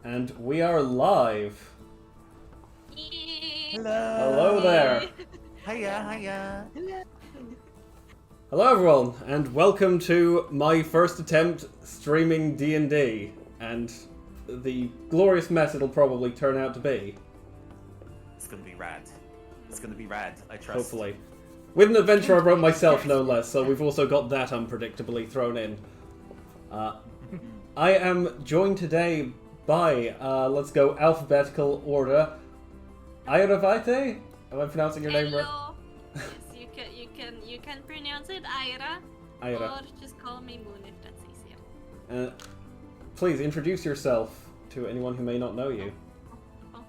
And we are live. Hello. Hello there. Hiya. Hello everyone, and welcome to my first attempt streaming D&D, and the glorious mess it'll probably turn out to be. It's gonna be rad. I trust. Hopefully. With an adventure I wrote myself, no less, so we've also got that unpredictably thrown in. I am joined today by, let's go alphabetical order, Ayravite? Am I pronouncing your name right? Hello. Yes, you can pronounce it Aira. Ayra. Or just call me Moon if that's easier. Please introduce yourself to anyone who may not know you. Oh,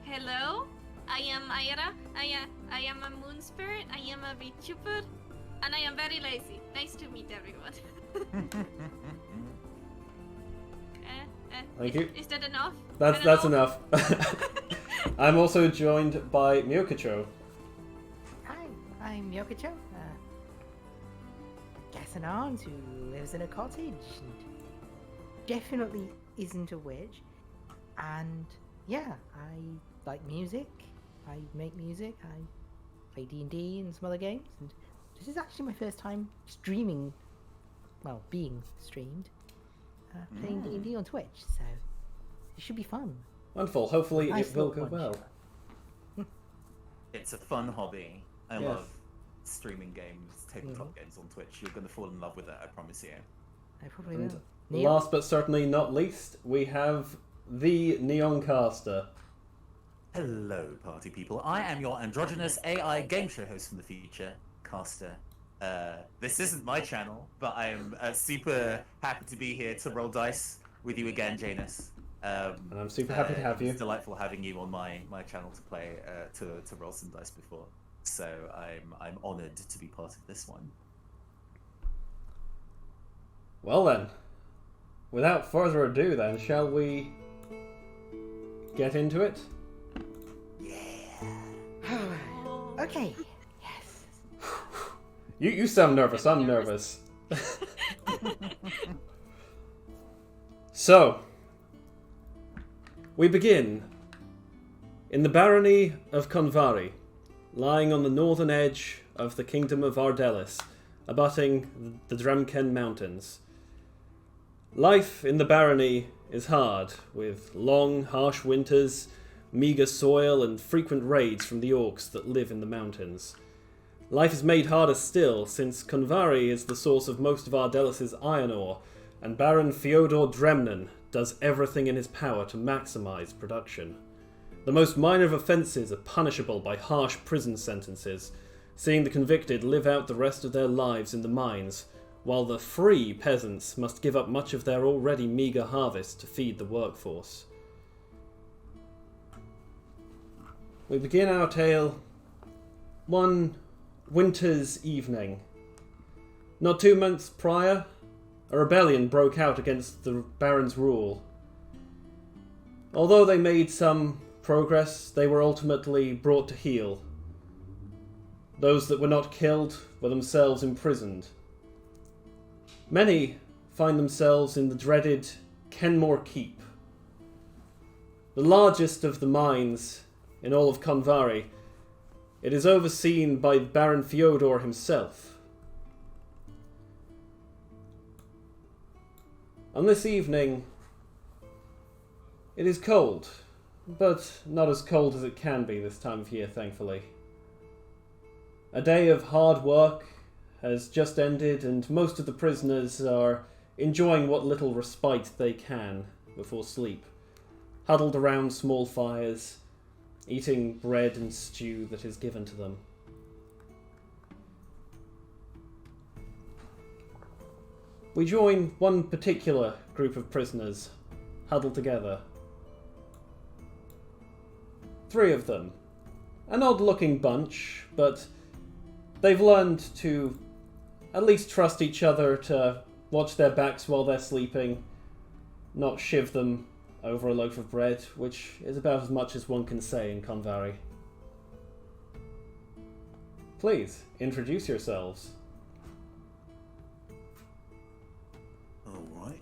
hello. I am Aira. I am a moon spirit. I am a VTuber, and I am very lazy. Nice to meet everyone. Thank you. Is that enough? That's enough. I'm also joined by Myokacho. Hi, I'm Yokocho, an aunt who lives in a cottage and definitely isn't a witch. And yeah, I like music, I make music, I play D&D and some other games, and this is actually my first time streaming, well, being streamed, playing D&D on Twitch, so it should be fun. Wonderful. Hopefully Nice it will little go well. one-shot. It's a fun hobby. I Yes. love streaming games, tabletop games on Twitch. You're gonna fall in love with it, I promise you. I probably And will. Neil? last but certainly not least, we have the Neon Caster. Hello, party people. I am your androgynous AI game show host from the future, Caster. This isn't my channel, but I'm super happy to be here to roll dice with you again, Janus. And I'm super happy to have you. It's delightful having you on my channel to play to roll some dice before. So I'm honoured to be part of this one. Well then, without further ado then, shall we get into it? Okay, yes. You sound nervous, I'm nervous. So, we begin in the barony of Convari, lying on the northern edge of the kingdom of Ardelis, abutting the Dremken Mountains. Life in the barony is hard, with long, harsh winters, meagre soil, and frequent raids from the orcs that live in the mountains. Life is made harder still, since Convari is the source of most of Ardelis' iron ore, and Baron Fyodor Dremnen does everything in his power to maximize production. The most minor of offences are punishable by harsh prison sentences, seeing the convicted live out the rest of their lives in the mines, while the free peasants must give up much of their already meagre harvest to feed the workforce. We begin our tale one winter's evening. Not 2 months prior, a rebellion broke out against the Baron's rule. Although they made some progress, they were ultimately brought to heel. Those that were not killed were themselves imprisoned. Many find themselves in the dreaded Kenmore Keep, the largest of the mines in all of Convari. It is overseen by Baron Fyodor himself. On this evening, it is cold, but not as cold as it can be this time of year, thankfully. A day of hard work has just ended, and most of the prisoners are enjoying what little respite they can before sleep, huddled around small fires, eating bread and stew that is given to them. We join one particular group of prisoners, huddled together. 3 of them. An odd-looking bunch, but they've learned to at least trust each other to watch their backs while they're sleeping, not shiv them over a loaf of bread, which is about as much as one can say in Convari. Please, introduce yourselves. Alright.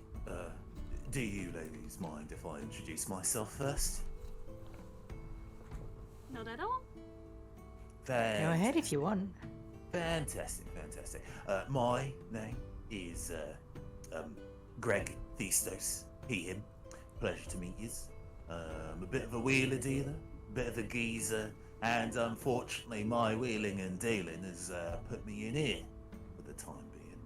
Do you ladies ladies mind if I introduce myself first? Not at all. Go ahead if you want. Fantastic. My name is Greg Thestos. He, him. Pleasure to meet you. I'm a bit of a wheeler dealer, a bit of a geezer, and unfortunately my wheeling and dealing has put me in here for the time being.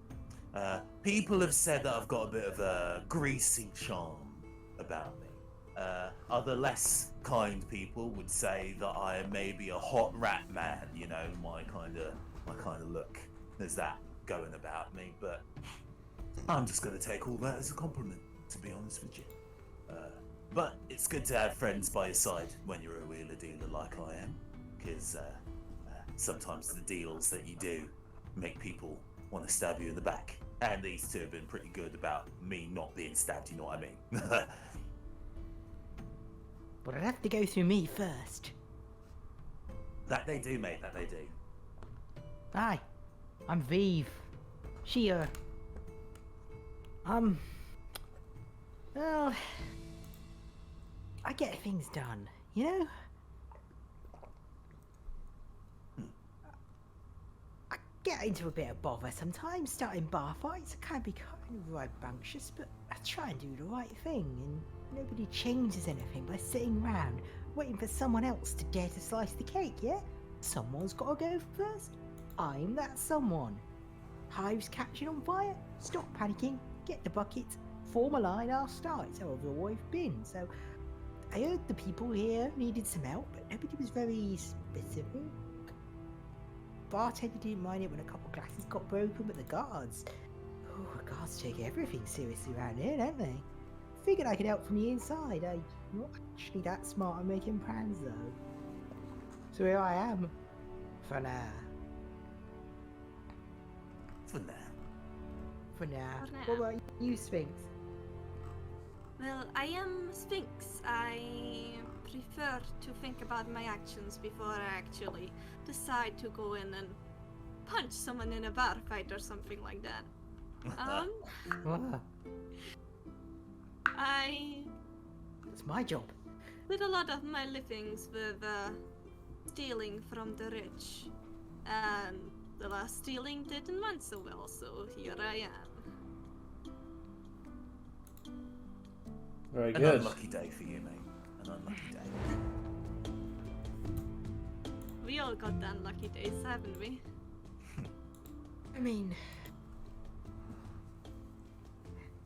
People have said that I've got a bit of a greasy charm about me. Other less kind people would say that I am maybe a hot rat man, you know, my kind of look. There's that going about me, but I'm just going to take all that as a compliment, to be honest with you. But it's good to have friends by your side when you're a wheeler dealer like I am, because sometimes the deals that you do make people want to stab you in the back. And these two have been pretty good about me not being stabbed, you know what I mean? But it'd have to go through me first. That they do, mate, that they do. Hi, I'm Vive. She, well, I get things done, you know? I get into a bit of bother sometimes, starting bar fights. I can be kind of rambunctious, but I try and do the right thing, and nobody changes anything by sitting around waiting for someone else to dare to slice the cake, yeah? Someone's gotta go first. I'm that someone. Hives catching on fire? Stop panicking, get the buckets, form a line, I'll start. It's how I've always been. So I heard the people here needed some help, but nobody was very specific. Bartender didn't mind it when a couple glasses got broken, but the guards... Oh, the guards take everything seriously around here, don't they? Figured I could help from the inside. I'm not actually that smart at making plans, though. So here I am. For now. For now. For now. For now. What about you, Sphinx? Well, I am Sphinx. I prefer to think about my actions before I actually decide to go in and punch someone in a bar fight or something like that. Wow. It's my job. Did a lot of my livings with stealing from the rich, and the last stealing didn't went so well, so here I am. Very An good. unlucky day for you, mate. An unlucky day. We all got the unlucky days, haven't we? I mean...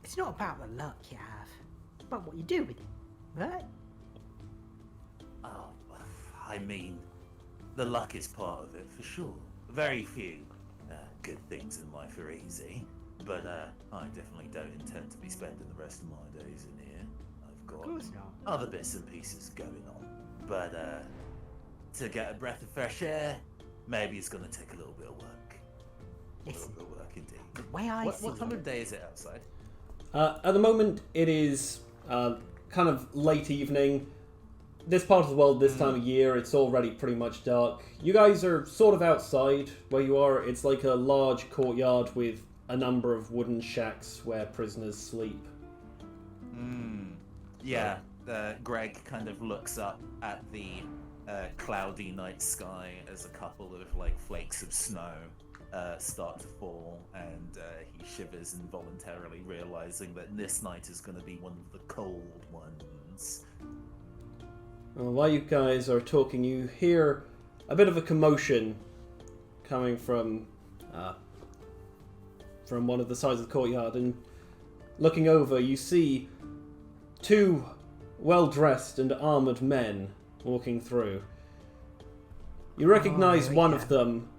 It's not about the luck you have. It's about what you do with it, right? Oh, I mean, the luck is part of it, for sure. Very few good things in life are easy, but I definitely don't intend to be spending the rest of my days in here. I've got Of course not. other bits and pieces going on, but to get a breath of fresh air, maybe it's going to take a little bit of work. A little Listen, bit of work indeed. the way I see What time it... of day is it outside? At the moment, it is kind of late evening. This part of the world, this time of year, it's already pretty much dark. You guys are sort of outside where you are. It's like a large courtyard with a number of wooden shacks where prisoners sleep. Yeah, Greg kind of looks up at the cloudy night sky as a couple of like flakes of snow start to fall, and he shivers involuntarily, realizing that this night is going to be one of the cold ones. While you guys are talking, you hear a bit of a commotion coming from one of the sides of the courtyard, and looking over, you see two well-dressed and armoured men walking through. You recognise one of them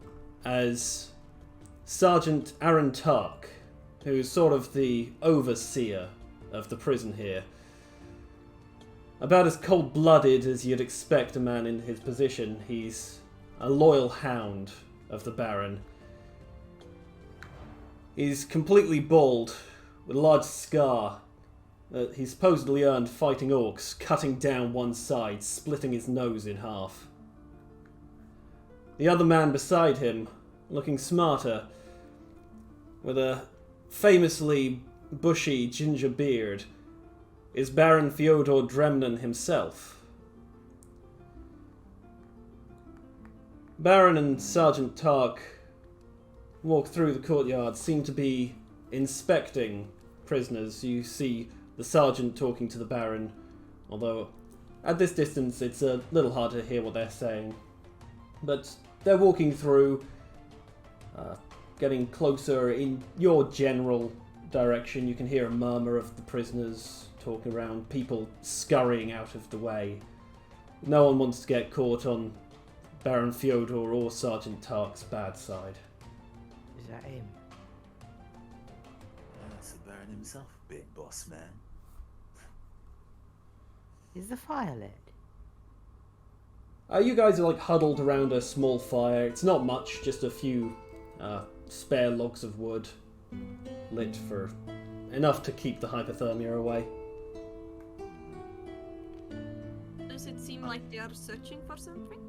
as Sergeant Aaron Tark, who's sort of the overseer of the prison here. About as cold-blooded as you'd expect a man in his position. He's a loyal hound of the Baron. He's completely bald, with a large scar that he supposedly earned fighting orcs, cutting down one side, splitting his nose in half. The other man beside him, looking smarter, with a famously bushy ginger beard, is Baron Fyodor Dremnen himself. Baron and Sergeant Tark walk through the courtyard, seem to be inspecting prisoners. You see the sergeant talking to the Baron, although at this distance it's a little hard to hear what they're saying. But they're walking through, getting closer in your general direction. You can hear a murmur of the prisoners talking around, people scurrying out of the way. No one wants to get caught on Baron Fyodor or Sergeant Tark's bad side. Is that him? That's the Baron himself, big boss man. Is the fire lit? You guys are like huddled around a small fire. It's not much, just a few spare logs of wood lit for enough to keep the hypothermia away. Does it seem like they are searching for something?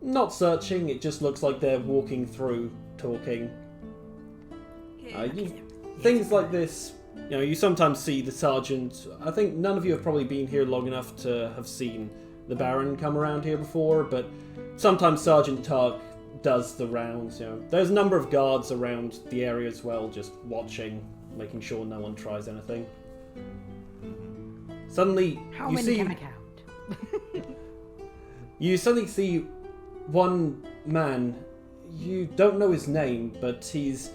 Not searching, it just looks like they're walking through, talking. Okay. Things like this, you know, you sometimes see the sergeant. I think none of you have probably been here long enough to have seen the Baron come around here before, but sometimes Sergeant Tark does the rounds. You know, there's a number of guards around the area as well, just watching, making sure no one tries anything. Suddenly, How you many see, can I count? you suddenly see one man. You don't know his name, but he's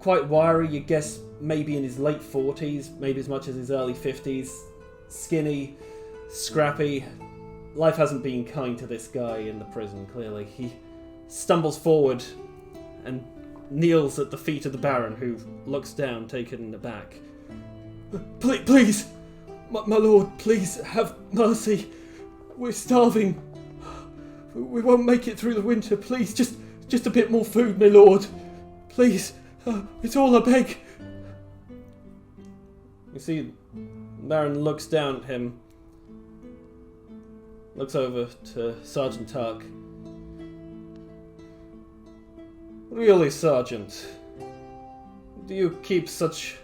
quite wiry. You guess maybe in his late 40s, maybe as much as his early 50s. Skinny, scrappy. Life hasn't been kind to this guy in the prison, clearly. He stumbles forward and kneels at the feet of the Baron, who looks down, taken aback. Please, my lord, please have mercy. We're starving. We won't make it through the winter. Please, just a bit more food, my lord. Please, it's all I beg. You see, Baron looks down at him, looks over to Sergeant Tark. Really, Sergeant? Do you keep such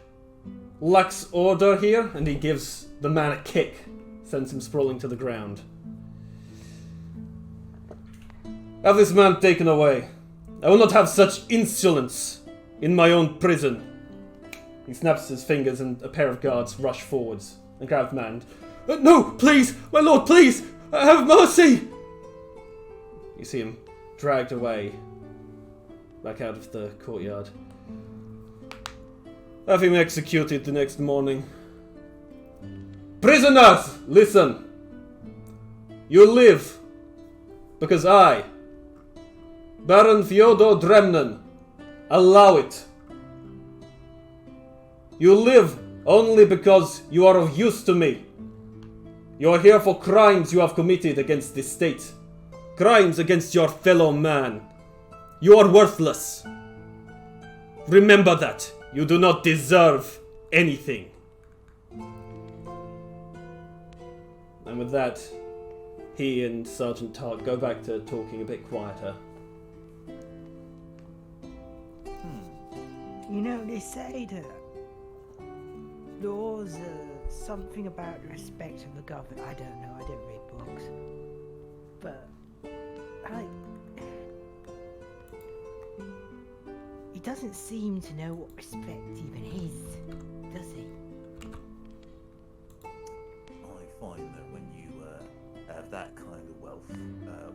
lax order here? And he gives the man a kick, sends him sprawling to the ground. Have this man taken away. I will not have such insolence in my own prison. He snaps his fingers and a pair of guards rush forwards and grab the man. No, please, my lord, please, have mercy! You see him dragged away, back out of the courtyard. Have him executed the next morning. Prisoners, listen! You live because I, Baron Fyodor Dremnen, allow it. You live only because you are of use to me. You are here for crimes you have committed against the state. Crimes against your fellow man. You are worthless. Remember that. You do not deserve anything. And with that, he and Sergeant Tark go back to talking a bit quieter. You know, they say that laws are something about the respect of the government. I don't know, I don't read books. But, he doesn't seem to know what respect even is, does he? I find that when you have that kind of wealth,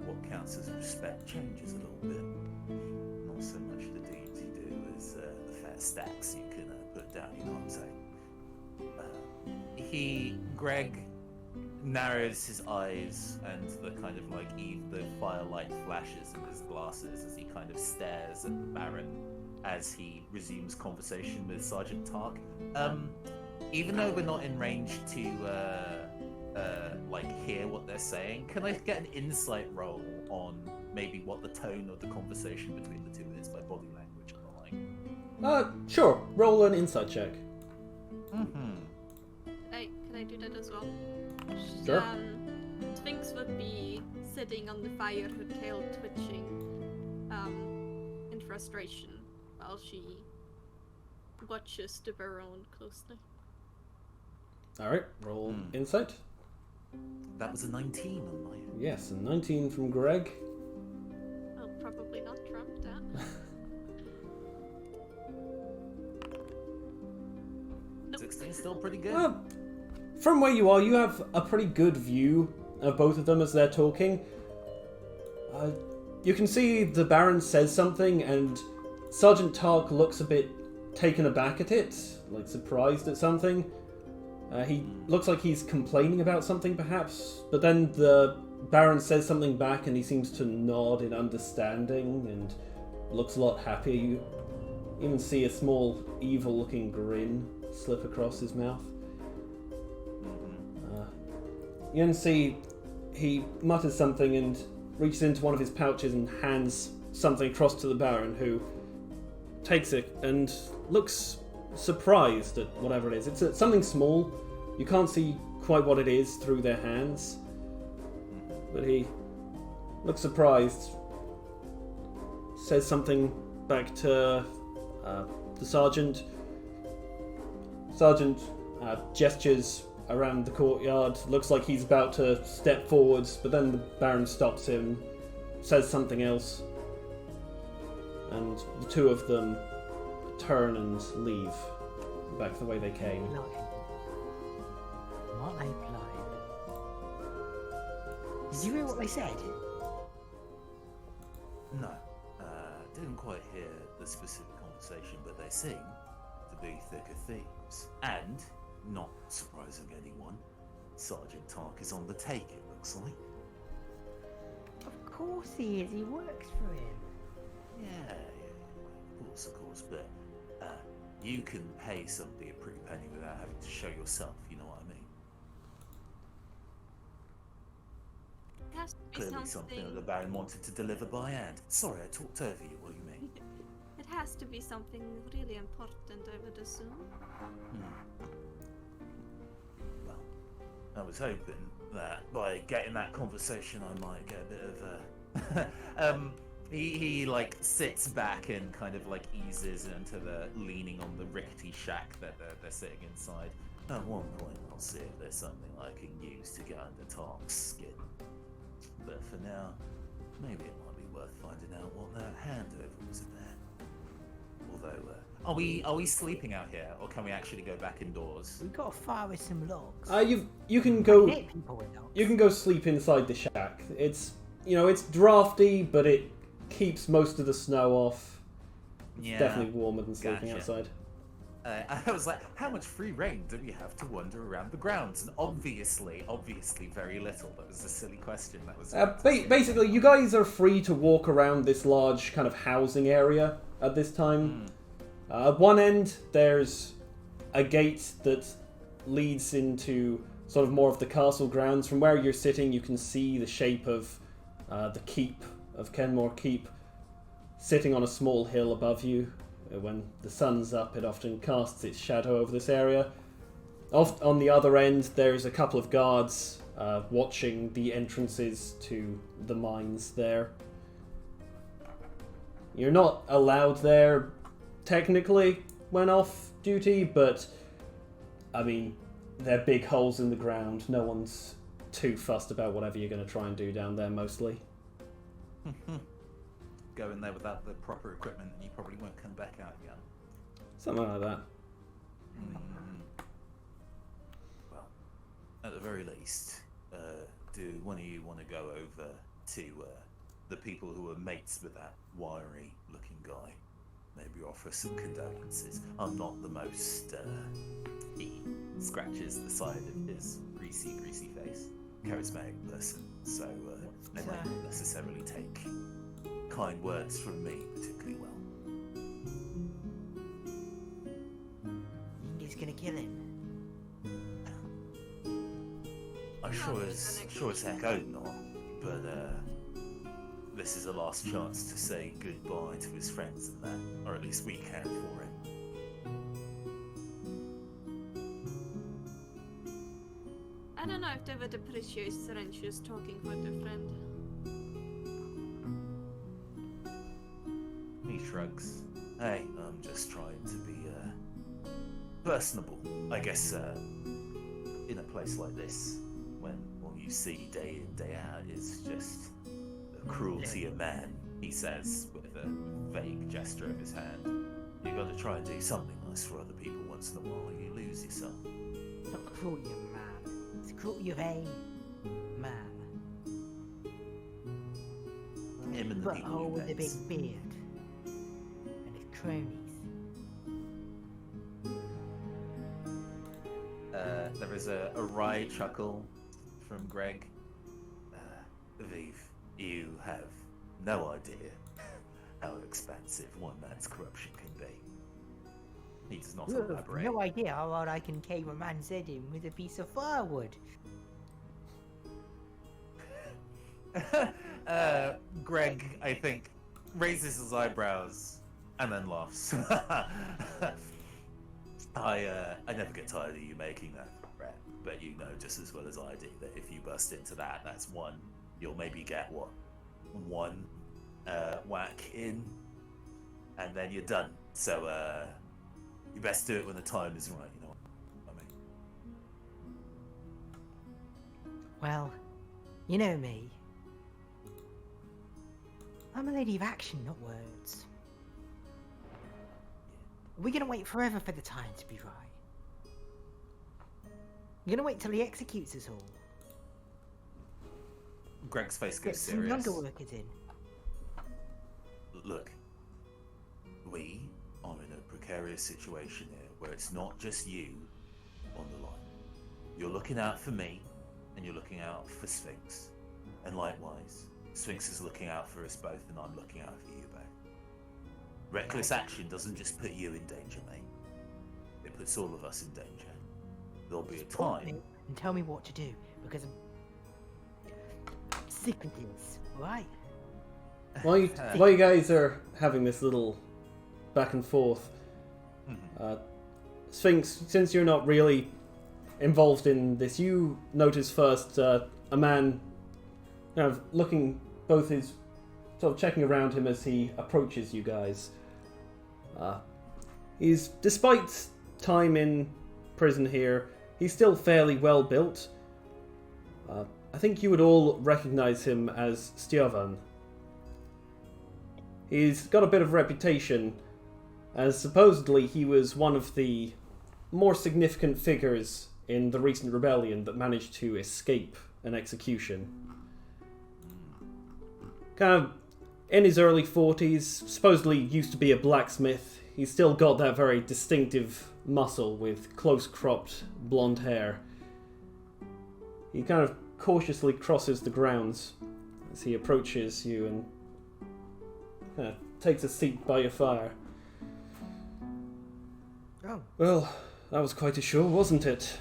what counts as respect changes a little bit. Not so much the deeds you do as the fat stacks you can put down, you know what I'm saying? Greg narrows his eyes and the kind of like the firelight flashes in his glasses as he kind of stares at the Baron as he resumes conversation with Sergeant Tark. Even though we're not in range to like hear what they're saying, can I get an insight roll on maybe what the tone of the conversation between the two is by body language and the like? Sure. Roll an insight check. Can I do that as well? Sure. Sphinx would be sitting on the fire, her tail twitching in frustration while she watches the Baron closely. Alright, roll Hmm. insight. That was a 19 on my end. Yes, a 19 from Greg. I'll probably not trump that. 16 still pretty good. Well, from where you are, you have a pretty good view of both of them as they're talking. You can see the Baron says something, and Sergeant Tark looks a bit taken aback at it, like surprised at something. He looks like he's complaining about something, perhaps, but then the Baron says something back, and he seems to nod in understanding and looks a lot happier. You even see a small, evil-looking grin slip across his mouth. You can see he mutters something and reaches into one of his pouches and hands something across to the Baron, who takes it and looks surprised at whatever it is. It's something small. You can't see quite what it is through their hands, but he looks surprised. Says something back to the sergeant. Sergeant gestures around the courtyard. Looks like he's about to step forwards, but then the Baron stops him, says something else, and the two of them turn and leave back the way they came. What I implied. Did you hear what they said? No, didn't quite hear the specific conversation, but they seem to be thicker thieves. And, not surprising anyone, Sergeant Tark is on the take, it looks like. Of course he is. He works for him. Yeah, of course, but you can pay somebody a pretty penny without having to show yourself, you know what I mean? It has to be Clearly something that the Baron wanted to deliver by hand. Sorry, I talked over you, what do you mean? It has to be something really important, I would assume. Well, I was hoping that by getting that conversation I might get a bit of he like sits back and kind of like eases into the leaning on the rickety shack that they're sitting inside. At one point I'll see if there's something I can use to get under Tark's skin. But for now, maybe it might be worth finding out what that handover was about. Although, are we sleeping out here, or can we actually go back indoors? We've got to fire with some logs. You can go. Hit people with logs. You can go sleep inside the shack. It's it's drafty, but it keeps most of the snow off. Yeah, Definitely warmer than sleeping gotcha. outside. I was like, how much free reign do we have to wander around the grounds? And obviously very little. That was a silly question. That was Basically, you guys are free to walk around this large kind of housing area at this time. At one end, there's a gate that leads into sort of more of the castle grounds. From where you're sitting, you can see the shape of the keep of Kenmore Keep sitting on a small hill above you. When the sun's up, it often casts its shadow over this area. On the other end, there's a couple of guards watching the entrances to the mines there. You're not allowed there, technically, when off duty, but, I mean, they're big holes in the ground. No one's too fussed about whatever you're going to try and do down there, mostly. Go in there without the proper equipment and you probably won't come back out again. Something like that. Well, at the very least, do one of you want to go over to the people who are mates with that wiry looking guy? Maybe offer some condolences. I'm not the most, he scratches the side of his greasy face, charismatic person, so they might not necessarily take kind words from me particularly well. He's gonna kill him. I'm sure as heck hope not, but this is the last chance to say goodbye to his friends and that, or at least we can for him. I don't know if they would appreciate Serentius talking with a friend. He shrugs. Hey, I'm just trying to be personable. I guess in a place like this, when all you see day in, day out is just the cruelty of man, he says with a vague gesture of his hand. You gotta try and do something nice for other people once in a while, or you lose yourself. It's not cruelty of man. It's cruelty of a man. Him and the people Butthole he with a big hates. beard. And his cronies. There is a wry chuckle from Greg. Viv, you have no idea how expansive one man's corruption can be. He does not You have elaborate. no idea how hard I can cave a man's head in with a piece of firewood. Greg, I think, raises his eyebrows and then laughs. I never get tired of you making that threat, but you know just as well as I do that if you bust into that, that's one. You'll maybe get what, one whack in, and then you're done. So you best do it when the time is right. You know what I mean? Well, you know me. I'm a lady of action, not words. Are we gonna wait forever for the time to be right? You're gonna wait till he executes us all? Greg's face Get goes some serious. younger workers in. Look, we are in a precarious situation here where it's not just you on the line. You're looking out for me, and you're looking out for Sphinx. And likewise, Sphinx is looking out for us both, and I'm looking out for you both. Reckless action doesn't just put you in danger, mate. It puts all of us in danger. There'll be a Point me time. and tell me what to do, because I'm sick of this, right? While you guys are having this little back and forth, Sphinx, since you're not really involved in this, you notice first a man kind of looking, both his, sort of checking around him as he approaches you guys. He's, despite time in prison here, he's still fairly well built. I think you would all recognize him as Stjovan. He's got a bit of reputation, as supposedly he was one of the more significant figures in the recent rebellion that managed to escape an execution. Kind of in his early 40s, supposedly used to be a blacksmith. He's still got that very distinctive muscle with close-cropped blonde hair. He kind of cautiously crosses the grounds as he approaches you and kind of takes a seat by your fire. Oh, Well, that was quite a show, wasn't it?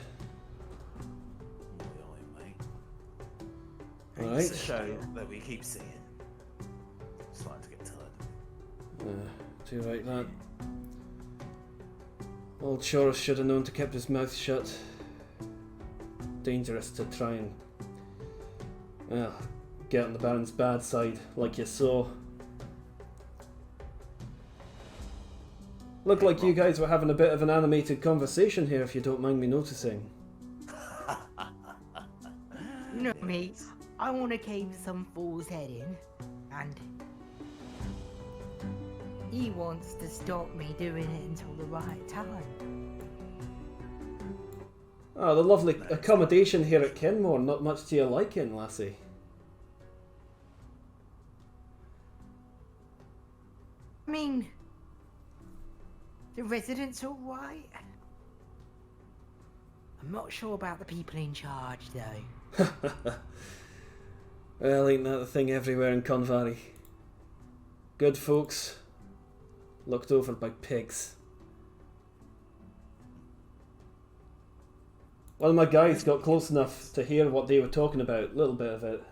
Alright. It's a show that we keep seeing. Starting to get tired. Too right, lad. Old Shores should have known to keep his mouth shut. Dangerous to try and, well, get on the Baron's bad side, like you saw. Looked like you guys were having a bit of an animated conversation here, if you don't mind me noticing. you know me. I want to cave some fool's head in, and he wants to stop me doing it until the right time. Oh, the lovely accommodation here at Kenmore, not much to your liking, lassie. I mean, the residents all right? I'm not sure about the people in charge, though. Well, ain't that the thing everywhere in Convary? Good folks, looked over by pigs. One of my guys got close enough to hear what they were talking about, a little bit of it.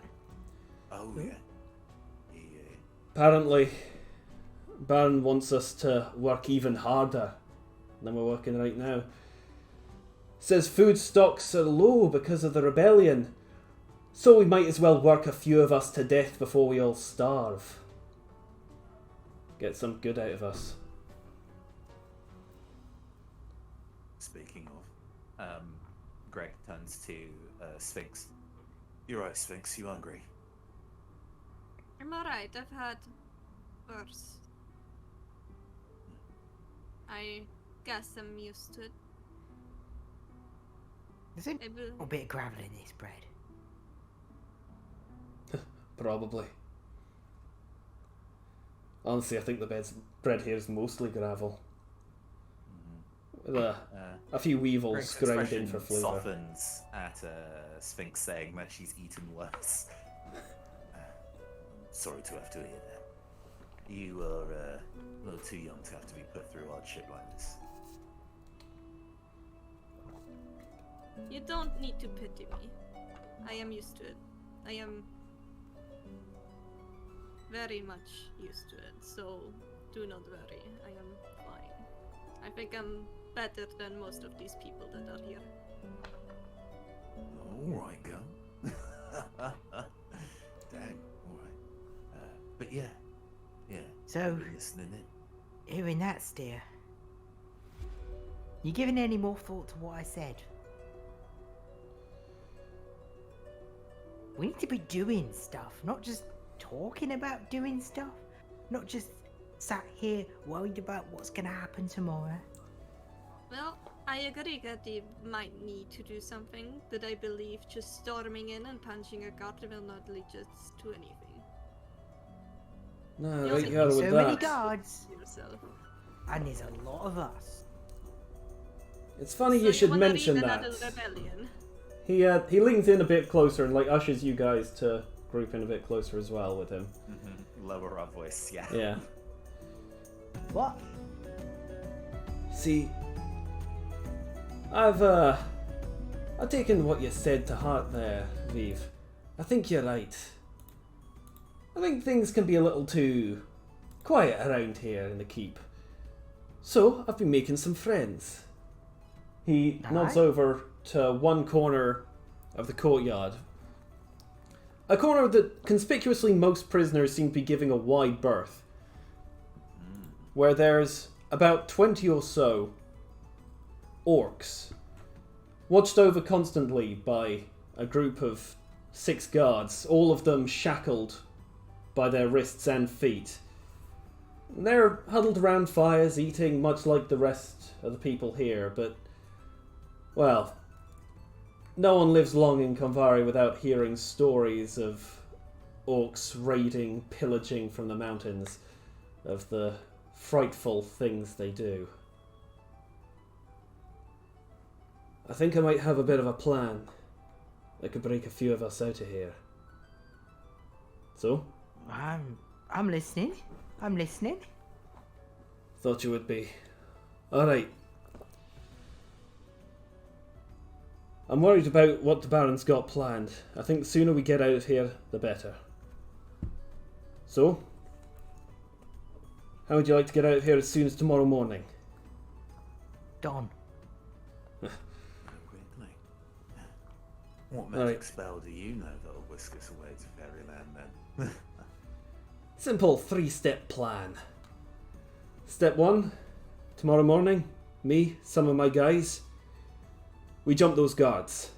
Oh yeah. Yeah. Apparently, Baron wants us to work even harder than we're working right now. Says food stocks are low because of the rebellion, so we might as well work a few of us to death before we all starve. Get some good out of us. Speaking of, Greg turns to Sphinx. You're right, Sphinx. You hungry? I'm alright. I've had worse. I guess I'm used to it. There's a Maybe little bit of gravel in this bread. Probably. Honestly, I think the bread here is mostly gravel. With a few weevils Greg's ground in expression for flavour. softens at Sphinx saying that she's eaten worse. Sorry to have to hear that. You are a little too young to have to be put through hardship like this. you don't need to pity me. I am used to it. I am very much used to it, so do not worry. I am fine. I think I'm better than most of these people that are here. Alright, girl. Dang, alright. But yeah. So, You're listening in. hearing that, Steer, you giving any more thought to what I said? We need to be doing stuff, not just talking about doing stuff. Not just sat here worried about what's gonna happen tomorrow. Well, I agree that they might need to do something, but I believe just storming in and punching a guard will not lead us to anything. No, You right also here so with many that. guards, Yourself. and there's a lot of us. It's funny So you should wanna mention lead that. another rebellion? He leans in a bit closer and like ushers you guys to group in a bit closer as well with him. Lower our voice, yeah. Yeah. What? See, I've taken what you said to heart there, Viv. I think you're right. I think things can be a little too quiet around here in the keep. So, I've been making some friends. He nods Aye. over to one corner of the courtyard. A corner that conspicuously most prisoners seem to be giving a wide berth. Where there's about 20 or so orcs, watched over constantly by a group of 6 guards, all of them shackled by their wrists and feet. They're huddled around fires, eating much like the rest of the people here, but, well, no one lives long in Konvari without hearing stories of orcs raiding, pillaging from the mountains, of the frightful things they do. I think I might have a bit of a plan that could break a few of us out of here. So? I'm listening. I'm listening. Thought you would be. Alright. I'm worried about what the Baron's got planned. I think the sooner we get out of here, the better. So? How would you like to get out of here as soon as tomorrow morning? Dawn. Quickly. What magic Right. spell do you know that'll whisk us away to fairyland then? Simple 3-step plan. Step 1, tomorrow morning, me, some of my guys, we jump those guards.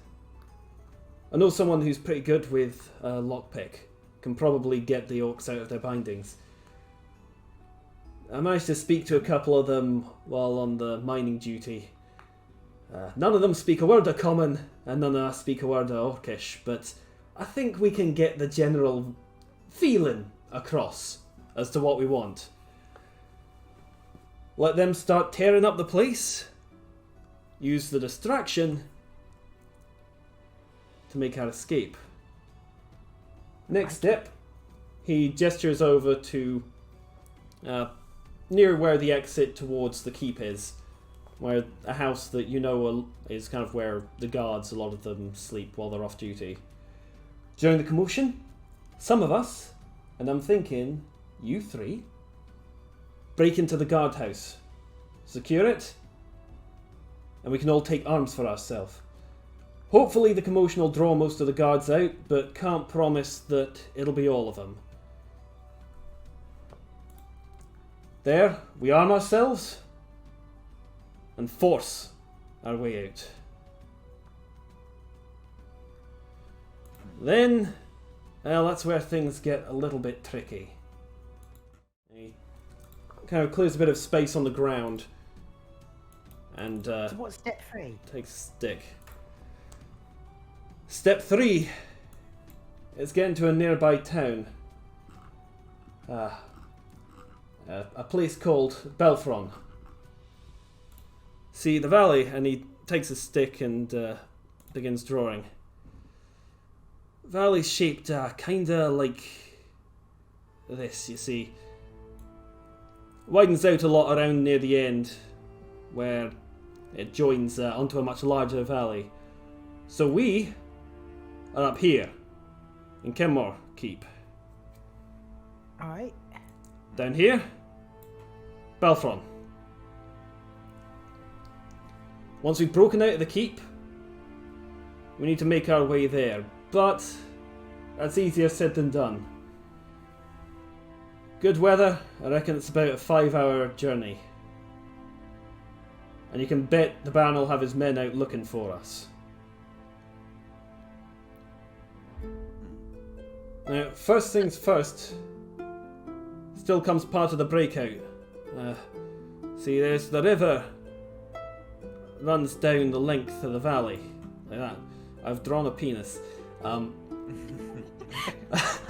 I know someone who's pretty good with a lockpick, can probably get the orcs out of their bindings. I managed to speak to a couple of them while on the mining duty. None of them speak a word of common, and none of us speak a word of orcish, but I think we can get the general feeling across as to what we want. Let them start tearing up the place. Use the distraction to make our escape. Next step, he gestures over to near where the exit towards the keep is, where a house that you know is kind of where the guards, a lot of them, sleep while they're off duty. During the commotion, some of us, and I'm thinking you 3, break into the guardhouse, secure it, and we can all take arms for ourselves. Hopefully the commotion will draw most of the guards out, but can't promise that it'll be all of them. There, we arm ourselves and force our way out. Then, well, that's where things get a little bit tricky. He kind of clears a bit of space on the ground and So what's step 3? takes a stick. Step 3 is getting to a nearby town. A place called Belfron. See the valley, and he takes a stick and begins drawing. Valley's shaped kinda like this, you see. Widens out a lot around near the end, where it joins onto a much larger valley. So we are up here, in Kenmore Keep. Alright. Down here, Belfron. Once we've broken out of the keep, we need to make our way there, but that's easier said than done. Good weather, I reckon it's about a 5-hour journey. And you can bet the Baron will have his men out looking for us. Now, first things first, still comes part of the breakout. See, there's the river runs down the length of the valley, like that. I've drawn a penis. I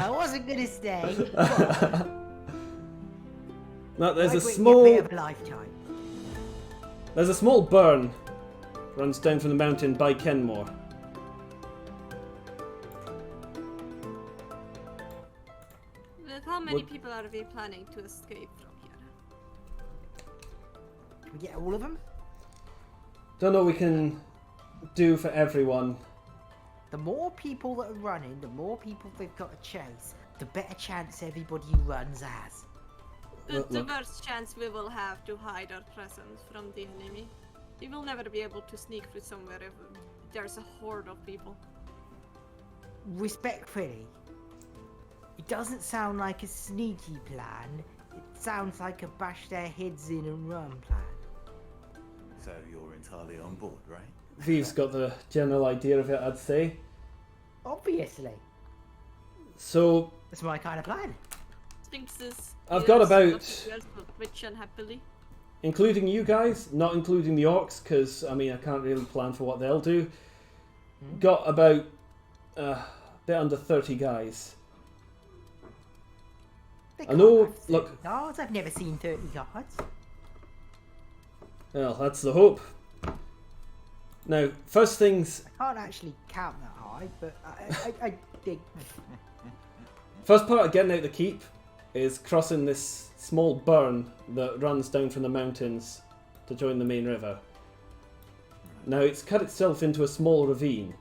wasn't gonna stay. Now, there's a Might wait small... bit of a lifetime. There's a small burn runs down from the mountain by Kenmore. With how many What- people are we planning to escape from here? Can we get all of them? Don't know what we can do for everyone. The more people that are running, the more people they've got to chase, the better chance everybody who runs has. The Look. worst chance we will have to hide our presence from the enemy. We will never be able to sneak through somewhere if there's a horde of people. Respectfully, it doesn't sound like a sneaky plan. It sounds like a bash their heads in and run plan. So you're entirely on board, right? Vive's got the general idea of it, I'd say. Obviously, So, that's my kind of plan. Sphinxes. I've got ears, about- nothing else but twitch unhappily. including you guys, not including the orcs, because, I mean, I can't really plan for what they'll do. Got about a bit under 30 guys. They I can't know, have 30 look- guards. I've never seen 30 guards. Well, that's the hope. Now, first things... I can't actually count that high, but I think. First part of getting out the keep is crossing this small burn that runs down from the mountains to join the main river. Now, it's cut itself into a small ravine.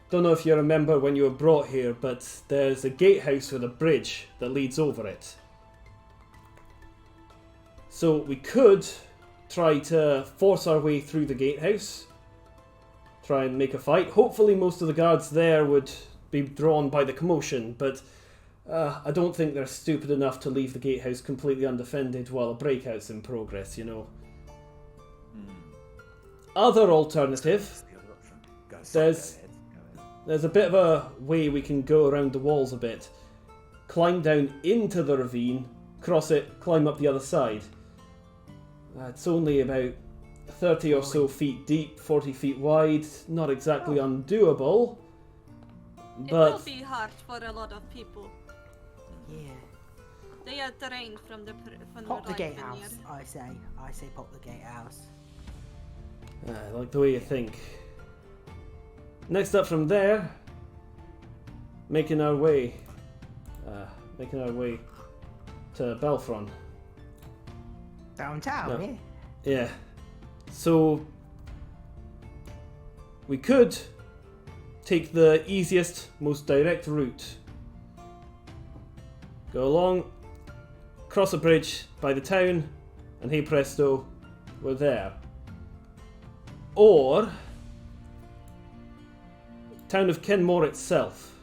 Don't know if you remember when you were brought here, but there's a gatehouse with a bridge that leads over it. So we could try to force our way through the gatehouse, try and make a fight. Hopefully most of the guards there would be drawn by the commotion, but I don't think they're stupid enough to leave the gatehouse completely undefended while a breakout's in progress, you know. Other alternative, That's the other option. Go, sorry, There's- go ahead. Go ahead. there's a bit of a way we can go around the walls a bit. Climb down into the ravine, cross it, climb up the other side. It's only about 30 or so feet deep, 40 feet wide. Not exactly undoable, It will but be hard for a lot of people. Yeah. They are drained from the Pop the right gatehouse, vineyard. I say. I say pop the gatehouse. I like the way you think. Next up from there, making our way to Belfron. Downtown, No. yeah? Yeah. So we could take the easiest, most direct route. Go along, cross a bridge by the town, and hey presto, we're there. Or town of Kenmore itself.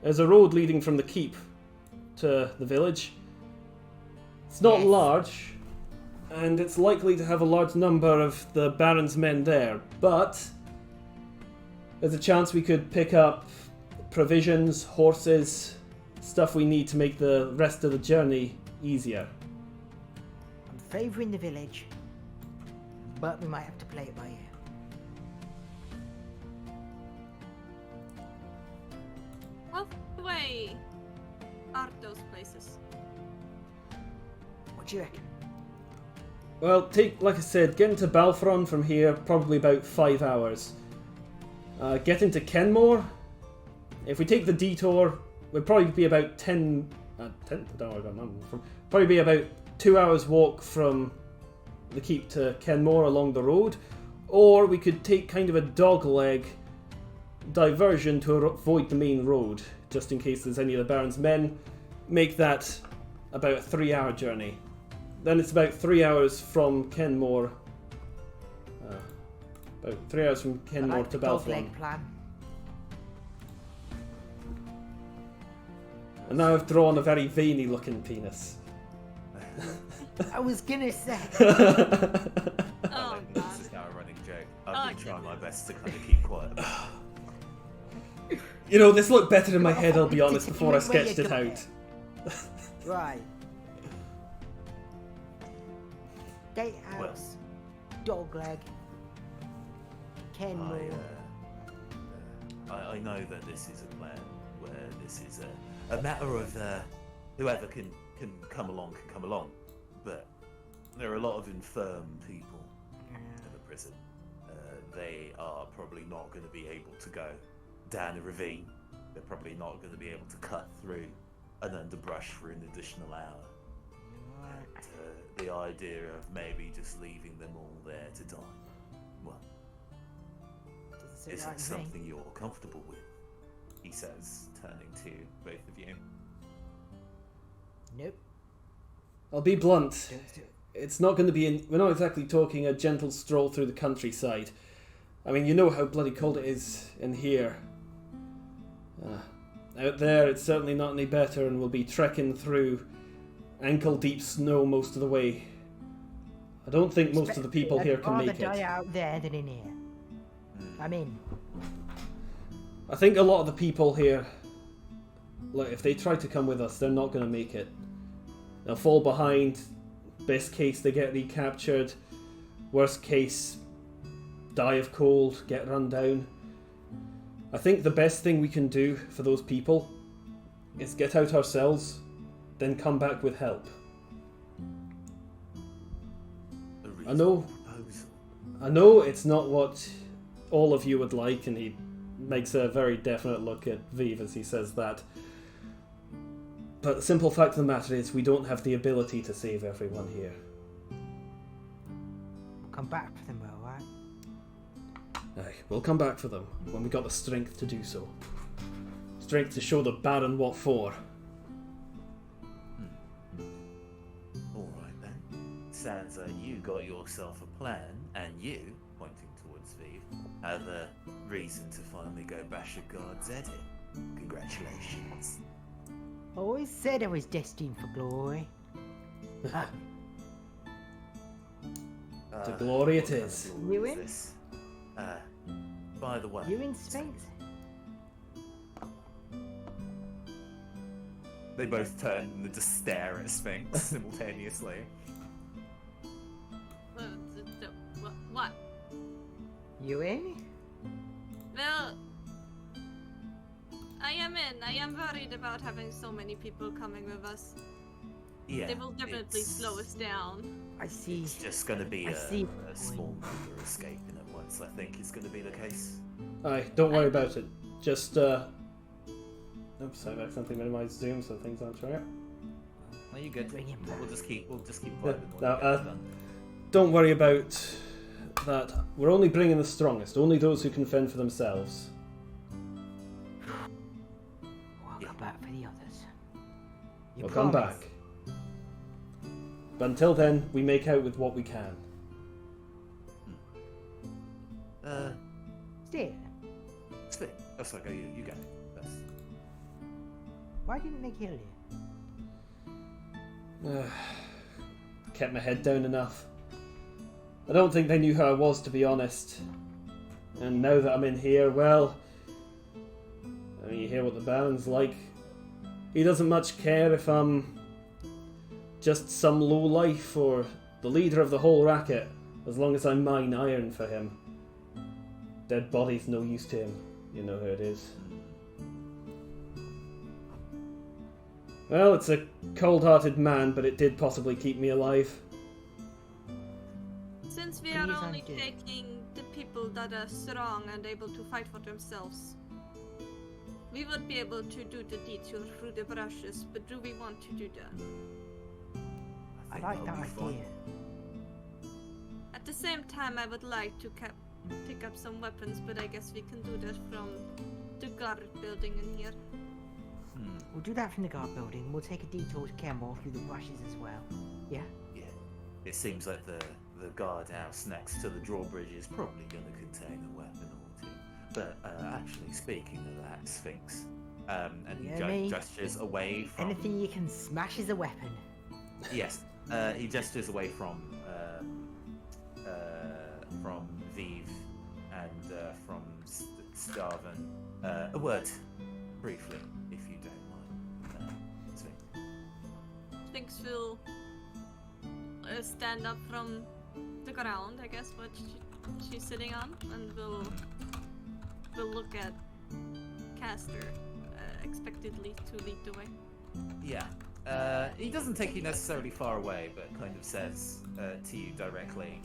There's a road leading from the keep to the village. It's not Yes. large, and it's likely to have a large number of the Baron's men there, but There's a chance we could pick up provisions, horses, stuff we need to make the rest of the journey easier. I'm favouring the village, but we might have to play it by ear. How far away are those places? What do you reckon? Well, like I said, getting to Balfron from here, probably about 5 hours. Getting to Kenmore, if we take the detour, would probably be about 2 hours walk from the keep to Kenmore along the road. Or we could take kind of a dogleg diversion to avoid the main road, just in case there's any of the Baron's men. Make that about a 3-hour journey. Then it's about 3 hours from Kenmore. About 3 hours from Kenmore to Balfron. Plan. And now I've drawn a very veiny looking penis. I was gonna say. Oh, This is now a running joke. I've been Oh, trying my best to kind of keep quiet about it. You know, this looked better in my head, I'll be honest, before I sketched it out. Right. Gatehouse, Dogleg, Kenmore. I know that this is a plan where this is a matter of whoever can come along, but there are a lot of infirm people in the prison. They are probably not going to be able to go down a ravine. They're probably not going to be able to cut through an underbrush for an additional hour. And, the idea of maybe just leaving them all there to die, well, isn't something you're comfortable with, he says, turning to both of you. Nope. I'll be blunt. Don't do it. It's not going to be we're not exactly talking a gentle stroll through the countryside. I mean, you know how bloody cold it is in here. Out there, it's certainly not any better, and we'll be trekking through ankle-deep snow most of the way. I don't think most of the people here can make I'd rather die it. out there than in here. I'm in. I think a lot of the people here, like, if they try to come with us, they're not going to make it. They'll fall behind. Best case, they get recaptured. Worst case, die of cold, get run down. I think the best thing we can do for those people is get out ourselves, then come back with help. I know it's not what all of you would like, and he makes a very definite look at Vive as he says that. But the simple fact of the matter is we don't have the ability to save everyone here. I'll come back for them, alright? Aye, we'll come back for them when we got the strength to do so. Strength to show the Baron what for. Alright then. Sounds like you got yourself a plan, and you, pointing towards Vive, have a reason to finally go bash a guard's head in. Congratulations. I always said I was destined for glory. To glory it what kind of is. glory You is in? this? By the way, You in, Sphinx? they both turn and just stare at Sphinx simultaneously. What? You in? Well, I am in. I am worried about having so many people coming with us. Yeah, They will definitely it's- slow us down. I see. It's just going to be I see. a small group escaping at once. I think is going to be the case. Aye, don't worry about it. Just, oops, I've accidentally minimized Zoom so things aren't showing up. Are you good? Bring him back. We'll just keep vibing Yeah, while no, you get it done. Don't worry about that. We're only bringing the strongest, only those who can fend for themselves. I'll come back for the others. You We'll come promise? back. But until then, we make out with what we can. Still, Spit. That's okay. You go. That's... why didn't they kill you? Kept my head down enough. I don't think they knew who I was, to be honest. And now that I'm in here, well, I mean, you hear what the Baron's like. He doesn't much care if I'm just some lowlife or the leader of the whole racket, as long as I mine iron for him. Dead body's no use to him. You know who it is. Well, it's a cold-hearted man, but it did possibly keep me alive. Since we Please are only undo. taking the people that are strong and able to fight for themselves, we would be able to do the detour through the brushes, but do we want to do that? I like that idea. At the same time, I would like to pick up some weapons, but I guess we can do that from the guard building in here. We'll do that from the guard building. We'll take a detour to Kenmore through the brushes as well. Yeah? Yeah. It seems like the guardhouse next to the drawbridge is probably going to contain a weapon or two. But actually, speaking of that, Sphinx, and he Yeah, me. gestures away from... Anything you can smash is a weapon. Yes, he gestures away from Vive and from Starvin. A word, briefly, if you don't mind. Sphinx will stand up from the ground, I guess, what she's sitting on, and will look at Caster expectedly to lead the way. Yeah. He doesn't take you necessarily far away, but kind of says to you directly,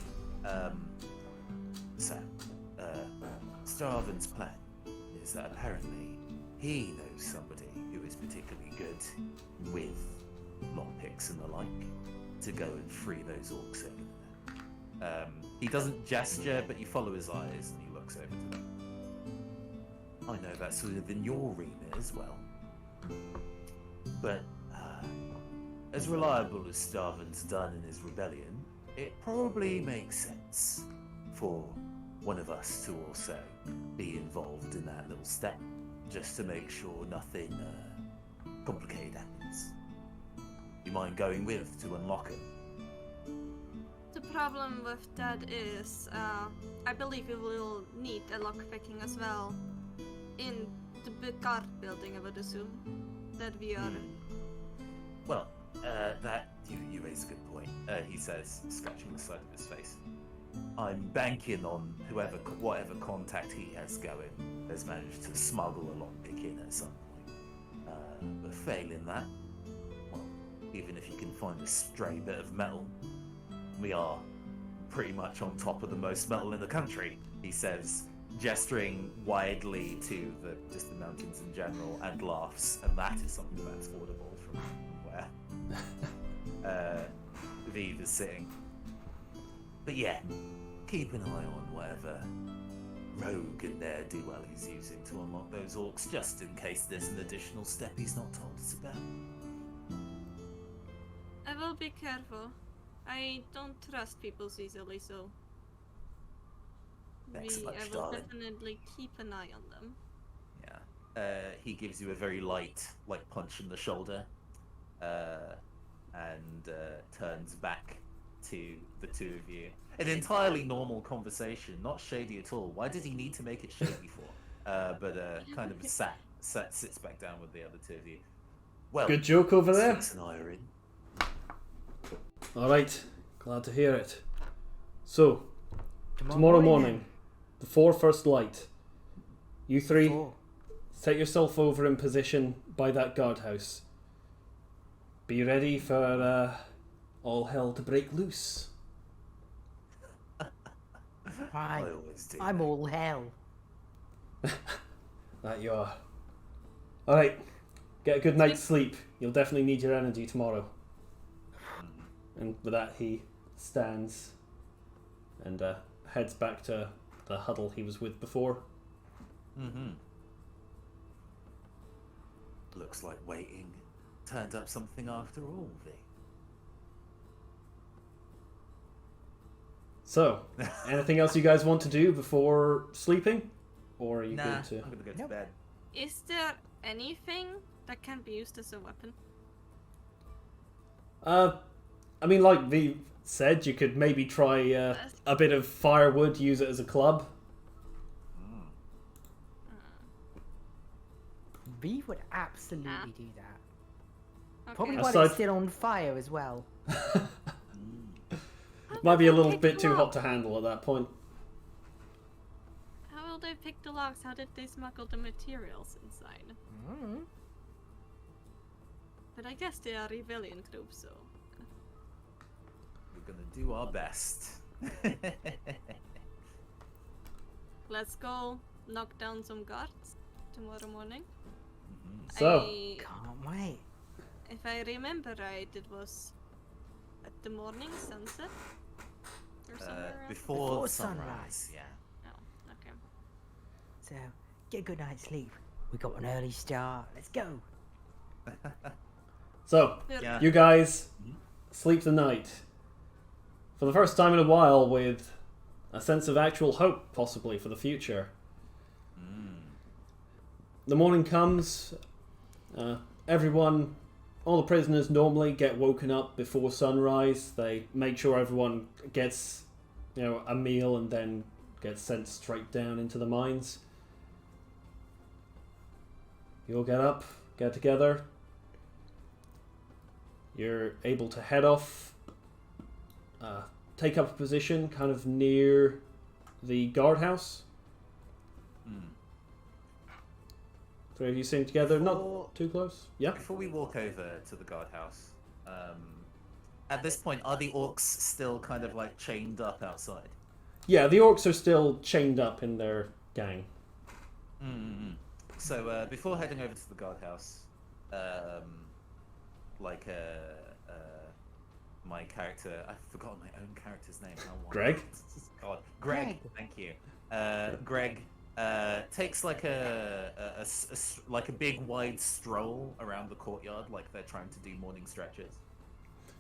Starvin's plan is that apparently he knows somebody who is particularly good with lockpicks and the like to go and free those orcs over there. He doesn't gesture, but you follow his eyes and he looks over to them. I know that's within your remit as well. But as reliable as Starvin's done in his rebellion, it probably makes sense for one of us to also be involved in that little step, just to make sure nothing complicated happens. You mind going with to unlock it? The problem with that is, I believe we will need a lockpicking as well in the big guard building, I would assume, that we are... Well, that you raise a good point, he says, scratching the side of his face. I'm banking on whatever contact he has going has managed to smuggle a lockpick in at some point. But failing that, well, even if you can find a stray bit of metal, we are pretty much on top of the most metal in the country, he says, gesturing widely to just the mountains in general, and laughs, and that is something that's audible from where Vive is sitting. But yeah, keep an eye on whatever rogue and ne'er-do-well he's using to unlock those orcs, just in case there's an additional step he's not told us about. I will be careful. I don't trust people easily, so... Thanks so much, I will darling. definitely keep an eye on them. Yeah. He gives you a very light, punch in the shoulder, and turns back to the two of you. An entirely normal conversation, not shady at all. Why did he need to make it shady for? But kind of sits back down with the other two of you. Well, Good joke over there. Sphinx and I are in. Alright, glad to hear it. So, tomorrow morning, before first light, you three Four. set yourself over in position by that guardhouse. Be ready for all hell to break loose. Right. I always do. I'm all hell. That you are. Alright, get a good night's sleep. You'll definitely need your energy tomorrow. And with that, he stands and heads back to the huddle he was with before. Looks like waiting turned up something after all, V. So, anything else you guys want to do before sleeping? Or are you Nah, good to... I'm gonna go to Nope. bed. Is there anything that can be used as a weapon? I mean, like V said, you could maybe try a bit of firewood, use it as a club. V would absolutely do that. Okay. Probably while Aside- it's still on fire as well. Might be a little Pick bit the too hot lock. to handle at that point. How will they pick the locks? How did they smuggle the materials inside? Mm. But I guess they are a rebellion group, so. We're gonna do our best. Let's go knock down some guards tomorrow morning. So- Can't wait. If I remember right, it was at the morning sunset or somewhere around. Before sunrise. sunrise, yeah. Oh, okay. So, get a good night's sleep. We got an early start. Let's go. So, Yeah. you guys sleep the night. For the first time in a while with a sense of actual hope, possibly, for the future. The morning comes. Everyone, all the prisoners normally get woken up before sunrise. They make sure everyone gets, a meal and then gets sent straight down into the mines. You all get up, get together. You're able to head off, take up a position kind of near the guardhouse. Three of you sitting together, Before- not too close. Yeah. Before we walk over to the guardhouse, at this point, are the orcs still kind of like chained up outside? Yeah, the orcs are still chained up in their gang. So before heading over to the guardhouse, my character, I've forgotten my own character's name. How wonderful. Greg? God, Greg. Greg. Thank you. Greg takes like like a big wide stroll around the courtyard, like they're trying to do morning stretches.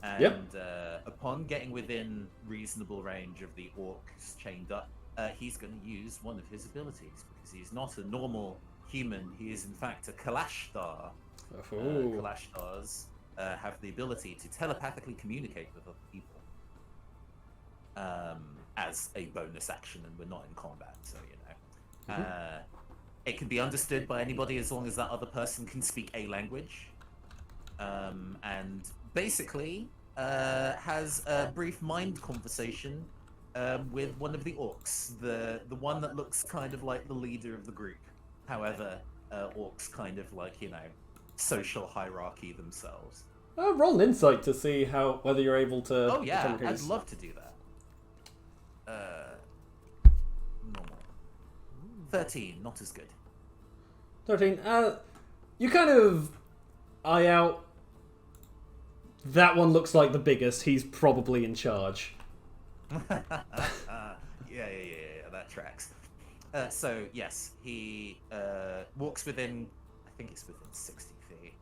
And Yep. Upon getting within reasonable range of the orcs chained up, he's going to use one of his abilities because he's not a normal human. He is in fact a Kalashtar. Oh. Kalashtars have the ability to telepathically communicate with other people as a bonus action, and we're not in combat, so it can be understood by anybody as long as that other person can speak a language, and basically has a brief mind conversation with one of the orcs, the one that looks kind of like the leader of the group. However, orcs kind of like, social hierarchy themselves. Roll an insight to see whether you're able to. Oh yeah, become I'd his- love to do that. Normal. 13, not as good. 13. You kind of eye out. That one looks like the biggest. He's probably in charge. Yeah, that tracks. So yes, he walks within. I think it's within 60 feet.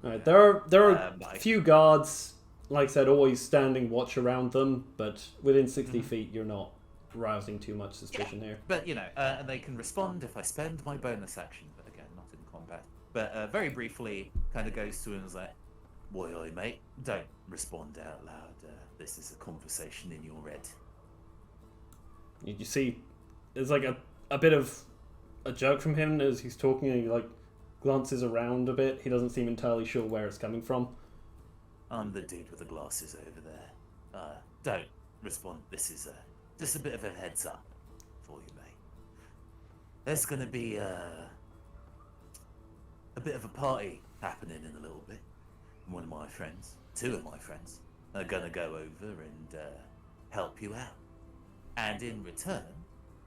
Alright, there are But a few guards, like I said, always standing watch around them, but within 60 feet, you're not rousing too much suspicion here. But and they can respond if I spend my bonus action. But again, not in combat. But very briefly, kind of goes to him and is like, "Boy, oi, mate, don't respond out loud. This is a conversation in your head." You see, there's like a bit of a joke from him as he's talking, and he like glances around a bit. He doesn't seem entirely sure where it's coming from. I'm the dude with the glasses over there. Don't respond. This is just a bit of a heads up for you, mate. There's gonna be a bit of a party happening in a little bit. And one of my friends, two of my friends, are gonna go over and help you out. And in return,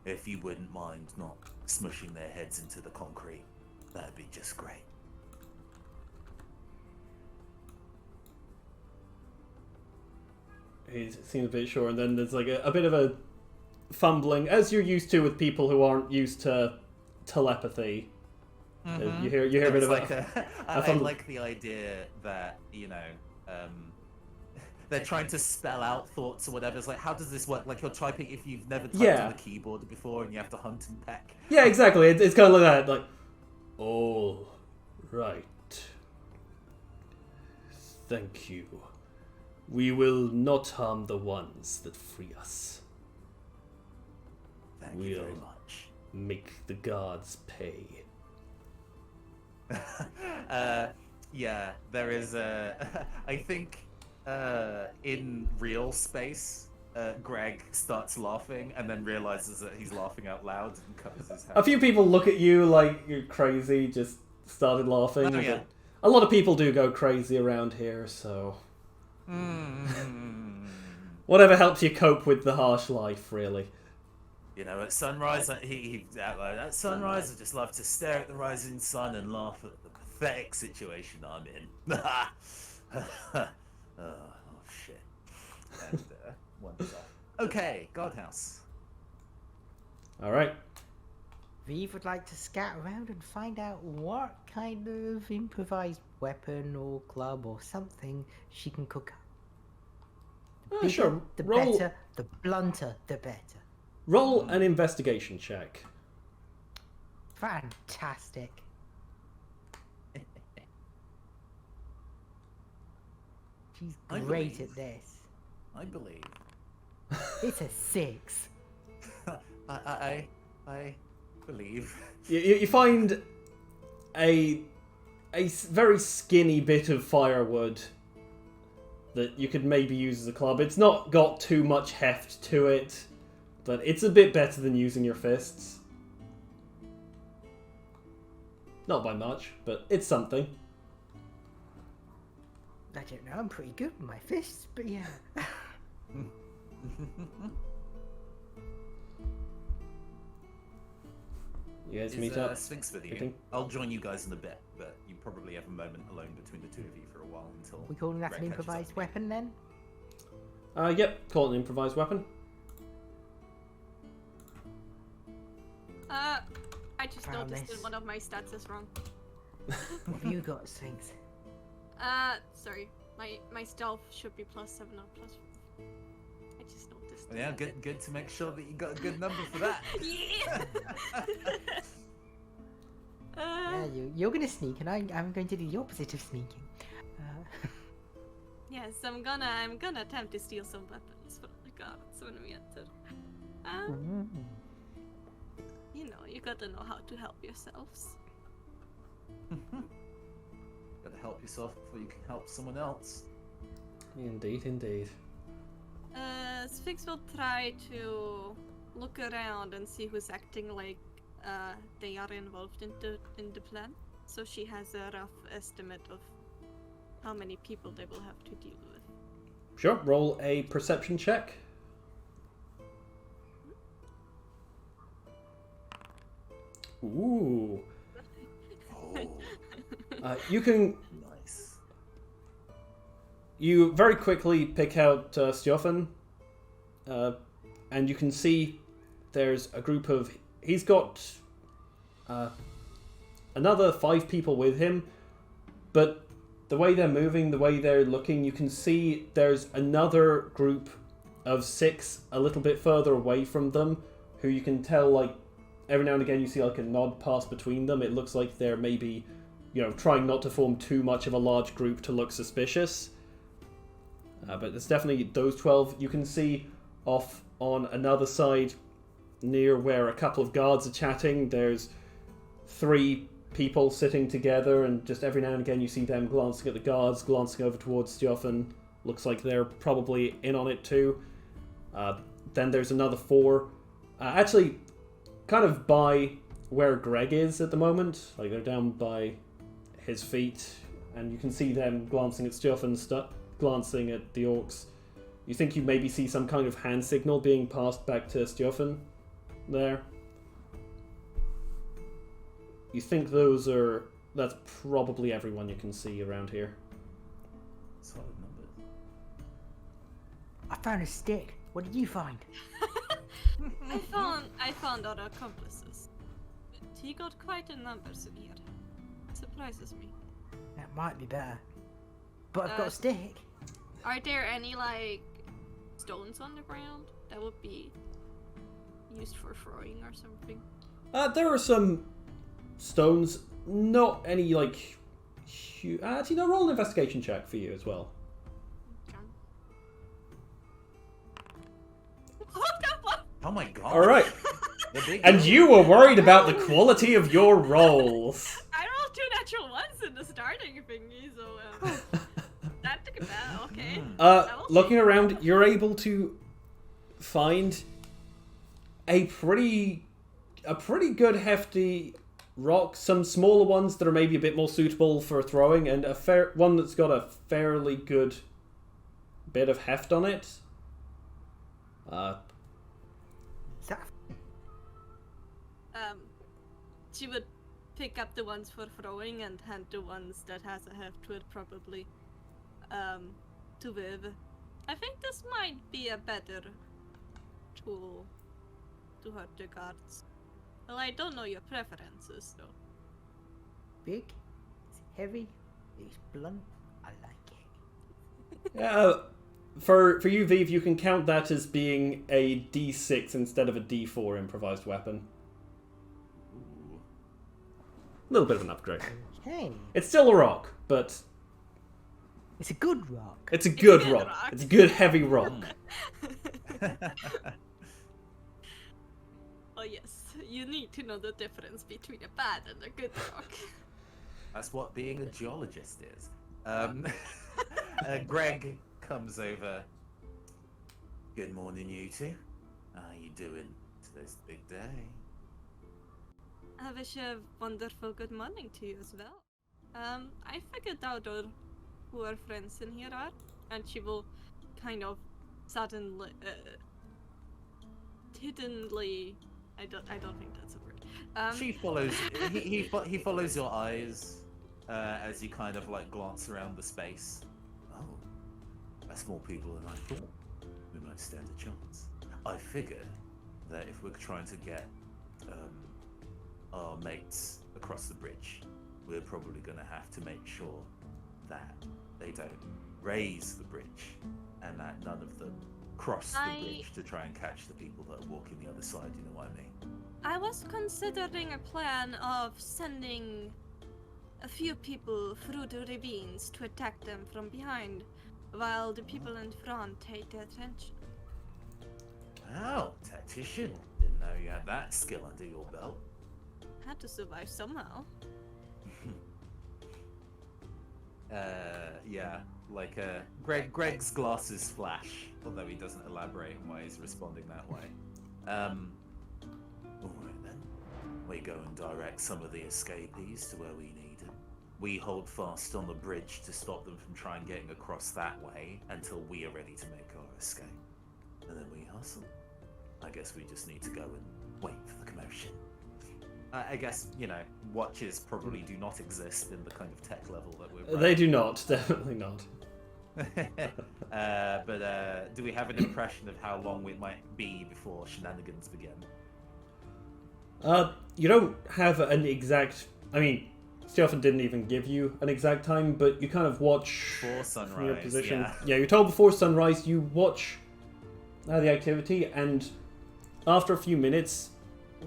if you wouldn't mind not smushing their heads into the concrete, that'd be just great. He seems a bit sure, and then there's like a bit of a fumbling, as you're used to with people who aren't used to telepathy. You hear a bit It's of like I fumble. like the idea that they're trying to spell out thoughts or whatever. It's like, how does this work? Like you're typing if you've never typed Yeah. on the keyboard before and you have to hunt and peck. Yeah, exactly. It's kind of like that. Like, all right. Thank you. We will not harm the ones that free us. Thank you very We'll much. make the gods pay. Yeah, there is a. I think in real space, Greg starts laughing and then realizes that he's laughing out loud and covers his head. A few people look at you like you're crazy, just started laughing. Oh, yeah. But a lot of people do go crazy around here, so... Whatever helps you cope with the harsh life, really. You know, at sunrise, at sunrise, I just love to stare at the rising sun and laugh at the pathetic situation I'm in. Oh, shit. And, wonderful. Okay, Godhouse. Alright. Vive would like to scout around and find out what kind of improvised weapon or club or something she can cook up. The bigger, Sure. the Roll, better, the blunter, the better. roll an investigation check. Fantastic. She's I great believe. at this. I believe. It's a 6. I believe. You find a very skinny bit of firewood that you could maybe use as a club. It's not got too much heft to it, but it's a bit better than using your fists. Not by much, but it's something. I don't know, I'm pretty good with my fists, but yeah. You guys Is meet up. Sphinx with you? Anything? I'll join you guys in a bit, but you probably have a moment alone between the two of you for a while until. We calling that Greg an catches up improvised with you. weapon then? Yep, call it an improvised weapon. I just Found noticed this. that one of my stats is wrong. What have you got, Sphinx? Sorry. My stealth should be +7, not +4. I just noticed. Yeah, good to make sure that you got a good number for that. Yeah! Yeah, you're gonna sneak, and I'm going to do the opposite of sneaking. Yes, I'm gonna attempt to steal some weapons from the guards when we enter. Ooh. You know, you gotta know how to help yourselves. Gotta help yourself before you can help someone else. Indeed, indeed. Sphinx will try to look around and see who's acting like they are involved in the plan. So she has a rough estimate of how many people they will have to deal with. Sure, roll a perception check. Ooh. Oh, You can... nice. You very quickly pick out Stjoffen, and you can see there's a group of... He's got another 5 people with him, but the way they're moving, the way they're looking, you can see there's another group of 6 a little bit further away from them, who you can tell, like, every now and again you see like a nod pass between them. It looks like they're maybe, you know, trying not to form too much of a large group to look suspicious. But it's definitely those 12. You can see off on another side, near where a couple of guards are chatting, there's 3 people sitting together, and just every now and again you see them glancing at the guards, glancing over towards Stjoffen. Looks like they're probably in on it too. Then there's another 4. Actually, kind of by where Greg is at the moment. Like, they're down by his feet, and you can see them glancing at Stjoffen, glancing at the orcs. You think you maybe see some kind of hand signal being passed back to Stjoffen there. You think that's probably everyone you can see around here. Solid numbers. I found a stick. What did you find? I found other accomplices. But he got quite a numbers in here. Surprises me. That might be better. But I've got a stick. Are there any, like, stones on the ground that would be used for throwing or something? There are some stones, not any, like, actually, no, roll an investigation check for you as well. Okay. What the fuck? Oh my god. Alright, The big and deal. you were worried about the quality of your rolls. I rolled 2 natural starting thingy, so that took a bit. Okay. Looking around, you're able to find a pretty good hefty rock. Some smaller ones that are maybe a bit more suitable for throwing, and a fair one that's got a fairly good bit of heft on it. She would pick up the ones for throwing and hand the ones that has a heft to it probably to Viv. I think this might be a better tool to hurt the guards. Well, I don't know your preferences though. Big, it's heavy, it's blunt. I like it. Yeah. For you, Viv, you can count that as being a D6 instead of a D4 improvised weapon. Ooh. A little bit of an upgrade. Okay. It's still a rock, but It's a good rock. it's a good good rock. rock. It's a good heavy rock. Oh yes, you need to know the difference between a bad and a good rock. That's what being a geologist is. Greg comes over. Good morning, you two. How you doing to this big day? I wish a wonderful good morning to you as well. I figured out who our friends in here are, and she will kind of suddenly, hiddenly. I don't think that's a word. She follows. He follows your eyes as you kind of like glance around the space. Oh, that's more people than I thought. We might stand a chance. I figure that if we're trying to get our mates across the bridge, we're probably going to have to make sure that they don't raise the bridge and that none of them cross the bridge to try and catch the people that are walking the other side. You know what I mean? I was considering a plan of sending a few people through the ravines to attack them from behind, while the people in front take their attention. Oh, tactician. Didn't know you had that skill under your belt. Had to survive somehow. Yeah, like Greg's glasses flash, although he doesn't elaborate on why he's responding that way. Alright then. We go and direct some of the escapees to where we need them. We hold fast on the bridge to stop them from trying getting across that way until we are ready to make our escape. And then we hustle. I guess we just need to go and wait for the commotion. I guess, you know, watches probably do not exist in the kind of tech level that we're running. They do not, definitely not. But do we have an impression of how long it might be before shenanigans begin? You don't have an exact... I mean, Stefan didn't even give you an exact time, but you kind of watch... Before from your sunrise, position. yeah. You're told before sunrise. You watch the activity, and after a few minutes,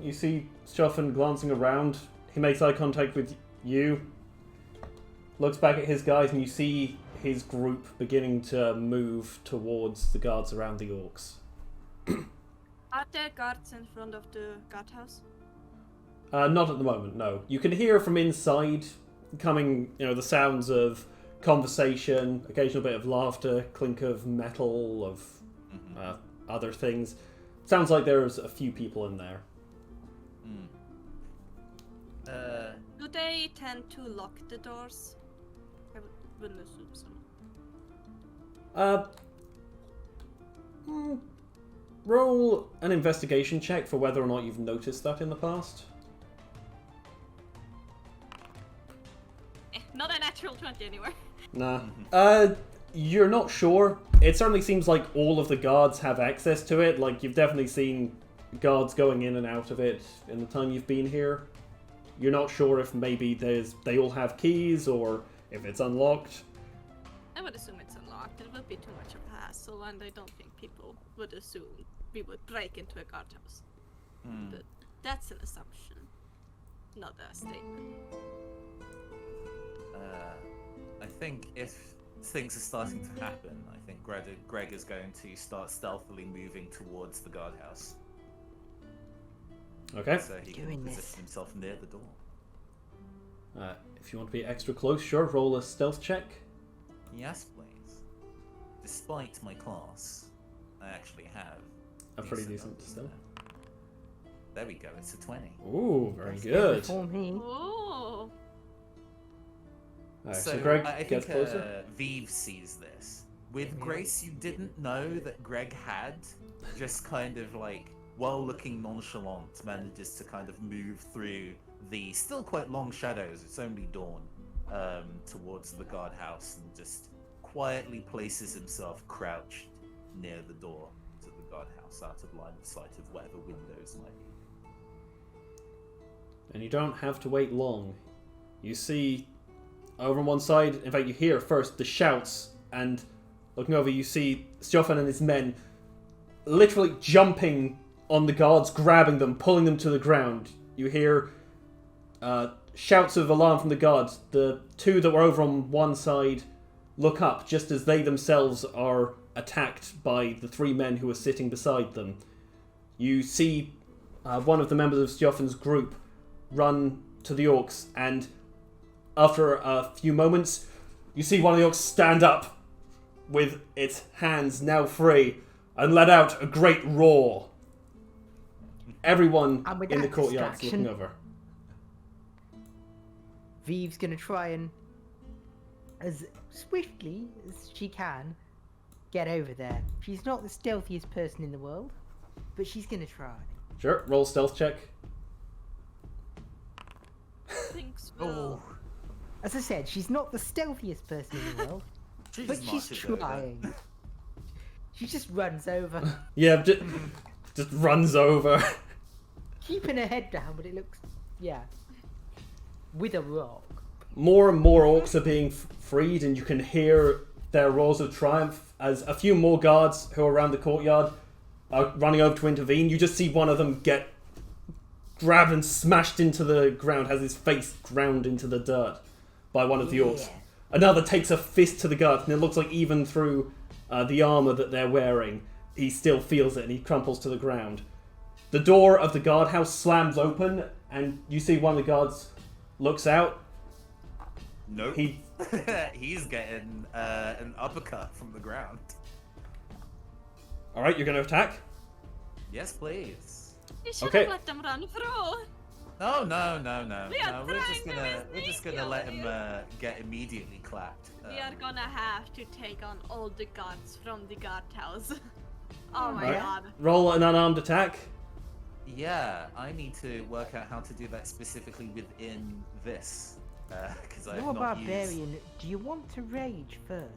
you see Stefan glancing around. He makes eye contact with you, looks back at his guys, and you see his group beginning to move towards the guards around the orcs. Are there guards in front of the guardhouse? Not at the moment, no. You can hear from inside coming, the sounds of conversation, occasional bit of laughter, clink of metal, of other things. Sounds like there's a few people in there. Do they tend to lock the doors? I wouldn't assume so. Roll an investigation check for whether or not you've noticed that in the past. Not a natural 20 anywhere. Nah. You're not sure. It certainly seems like all of the guards have access to it. Like, you've definitely seen guards going in and out of it in the time you've been here. You're not sure if maybe they all have keys or if it's unlocked. I would assume it's unlocked. It would be too much of a hassle, and I don't think people would assume we would break into a guardhouse. But that's an assumption, not a statement. I think if things are starting to happen, I think Greg is going to start stealthily moving towards the guardhouse. Okay. So he can position himself near the door. If you want to be extra close, sure, roll a stealth check. Yes, please. Despite my class, I actually have A pretty decent numbers stealth. there we go, it's a 20. Ooh, very That's good. For me. Oh. Alright, so Greg I gets think closer. Vive sees this. With Grace, you didn't know that Greg had just kind of like, while looking nonchalant, manages to kind of move through the still quite long shadows, it's only dawn, towards the guardhouse and just quietly places himself crouched near the door to the guardhouse, out of line of sight of whatever windows might be. And you don't have to wait long. You see over on one side, in fact you hear first the shouts, and looking over you see Stefan and his men literally jumping on the guards, grabbing them, pulling them to the ground. You hear shouts of alarm from the guards. The two that were over on one side look up just as they themselves are attacked by the three men who are sitting beside them. You see one of the members of Steffan's group run to the orcs, and after a few moments, you see one of the orcs stand up with its hands now free and let out a great roar. Everyone And with in the that courtyard's distraction- looking over. Vive's gonna try and, as swiftly as she can, get over there. She's not the stealthiest person in the world, but she's gonna try. Sure, roll stealth check. Thanks, Will. Oh, As I said, she's not the stealthiest person in the world, but she's trying. She just runs over, Yeah, just runs over. keeping her head down, but it looks, yeah, with a rock. More and more orcs are being freed, and you can hear their roars of triumph as a few more guards who are around the courtyard are running over to intervene. You just see one of them get grabbed and smashed into the ground, has his face ground into the dirt by one of the orcs. Yeah. Another takes a fist to the gut, and it looks like even through the armor that they're wearing, he still feels it, and he crumples to the ground. The door of the guardhouse slams open, and you see one of the guards looks out. Nope. He He's getting an uppercut from the ground. All right, you're going to attack. Yes, please. You should Okay. have let them run through. No. We are We're just trying gonna to let make him you. get immediately clapped. We are gonna have to take on all the guards from the guardhouse. Oh my Right. god. Roll an unarmed attack. Yeah, I need to work out how to do that specifically within this, because I've You're a not used. barbarian. Do you want to rage first?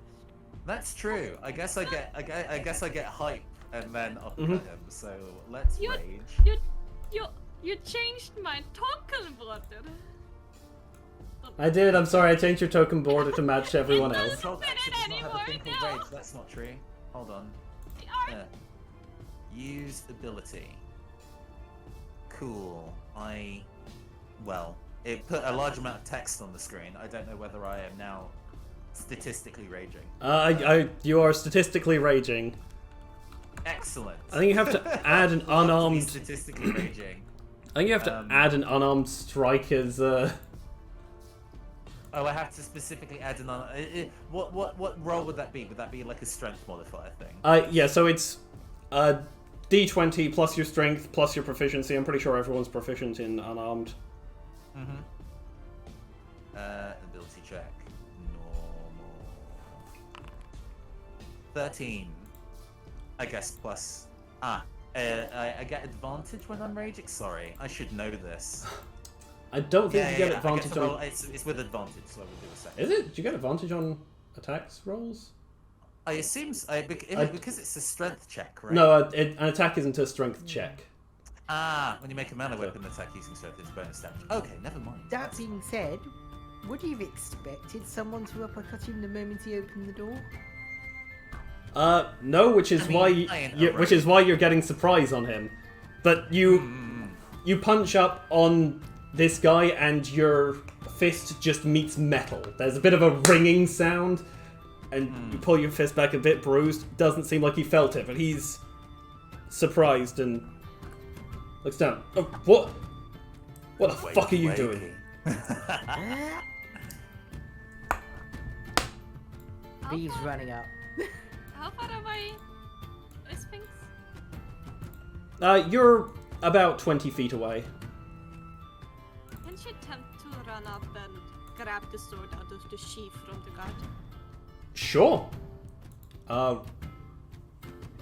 That's true. I guess I get hype and then uppercut Mhm. him. So let's You- rage. You changed my token border. I did. I'm sorry. I changed your token border to match everyone else. Control Fit action it does not have a thing anymore, called no. rage. That's not true. Hold on. Are- Use ability. Cool. Well, it put a large amount of text on the screen. I don't know whether I am now statistically raging. You are statistically raging. Excellent. I think you have to add an Love to be unarmed. statistically raging. I think you have to add an unarmed strike as. Oh, I have to specifically add an. What role would that be? Would that be like a strength modifier thing? Yeah. So it's D20 plus your strength plus your proficiency. I'm pretty sure everyone's proficient in unarmed. Mm-hmm. Ability check. Normal. 13. I guess plus. I get advantage when I'm raging? Sorry, I should know this. I don't think you get I advantage get to roll- on. It's with advantage, so I will do a second. Is it? Do you get advantage on attacks rolls? I assume because it's a strength check, right? No, an attack isn't a strength check. When you make a mana weapon attack using strength, it's bonus damage. Okay, never mind. That being said, would you have expected someone to uppercut him the moment he opened the door? No, which is I mean, why I ain't you, a which is why you're getting surprise on him. But you punch up on this guy and your fist just meets metal. There's a bit of a ringing sound, and you pull your fist back a bit bruised. Doesn't seem like he felt it, but he's surprised and looks down. Oh, what? What the fuck are you doing? How Bee's far- running up. How far away is Sphinx? You're about 20 feet away. Can she attempt to run up and grab the sword out of the sheath from the guard? Sure.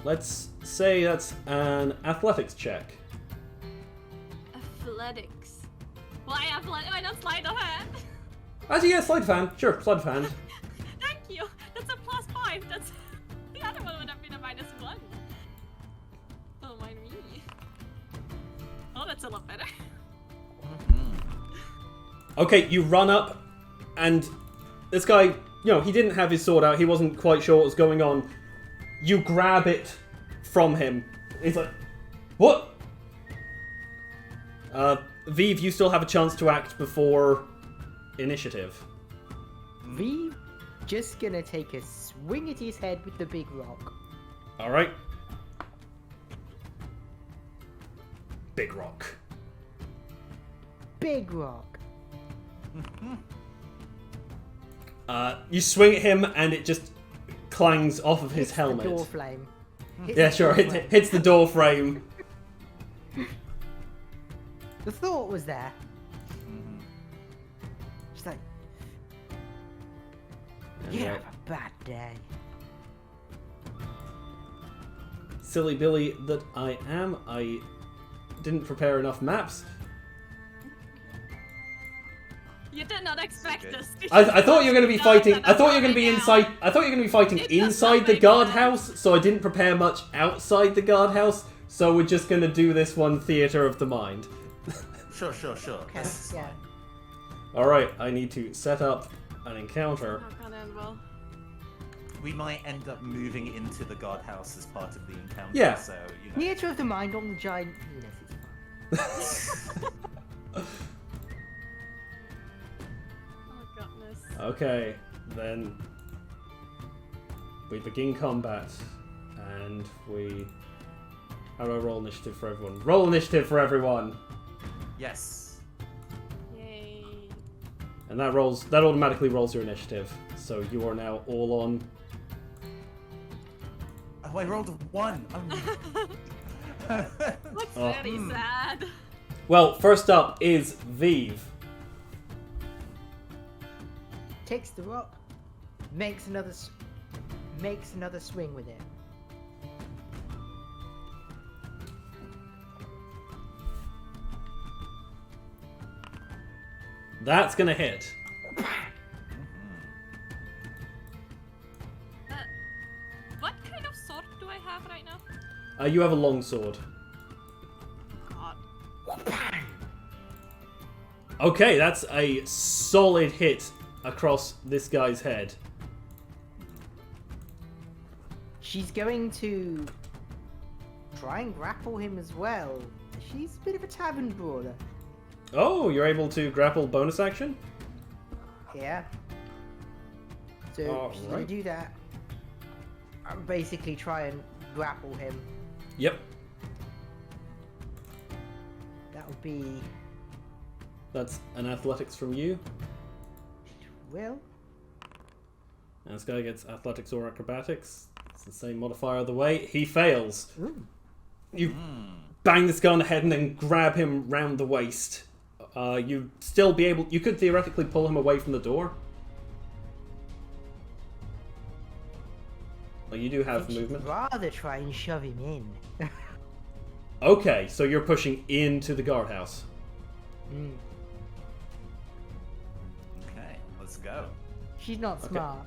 Let's say that's an athletics check. Athletics. Why athletic? Why not sleight of hand? Yeah, sleight of hand. Sure, sleight of hand. Thank you. That's a +5. That's the other one would have been a -1. Oh, mind me. Oh, that's a lot better. Okay, you run up, and this guy, he didn't have his sword out. He wasn't quite sure what was going on. You grab it from him. He's like, what? Vive, you still have a chance to act before initiative. V just gonna take a swing at his head with the big rock. Alright. Big rock. Big rock. You swing at him, and it just clangs off of his Hits helmet. The door flame. Hits Yeah, the sure. door It flame. hits the door frame. The thought was there. She's like, you Yeah. have a bad day. Silly Billy that I am. I didn't prepare enough maps. You did not expect good. this. I thought you were going to be fighting. I thought you were going to be Now. inside. I thought you were going to be fighting It does inside not the make guardhouse. So I didn't prepare much outside the guardhouse. So we're just going to do this one theater of the mind. Sure. Okay, This is yeah. fine. All right, I need to set up an encounter. Oh, God, and well. We might end up moving into the guardhouse as part of the encounter. Yeah. So Theatre of the mind on the giant penis. It's fine. Oh, goodness. Okay, then we begin combat, and we. How do I roll initiative for everyone? Roll initiative for everyone, Yes. Yay. and that automatically rolls your initiative. So you are now all on. Oh, I rolled a 1. Oh, no. That's Oh. very sad. Well, first up is Vive. Takes the rock, makes another swing with it. That's gonna hit. What kind of sword do I have right now? You have a long sword. God. Okay, that's a solid hit across this guy's head. She's going to try and grapple him as well. She's a bit of a tavern brawler. Oh, you're able to grapple bonus action? Yeah. So she's gonna Alright. do that. And basically try and grapple him. Yep. That would be That's an athletics from you. Will. And this guy gets athletics or acrobatics. It's the same modifier the way. He fails. Ooh. You bang this guy on the head and then grab him round the waist. You still be able. You could theoretically pull him away from the door. Well, you do have She'd movement. rather try and shove him in. Okay, so you're pushing into the guardhouse. Mm. Okay, let's go. She's not Okay. smart.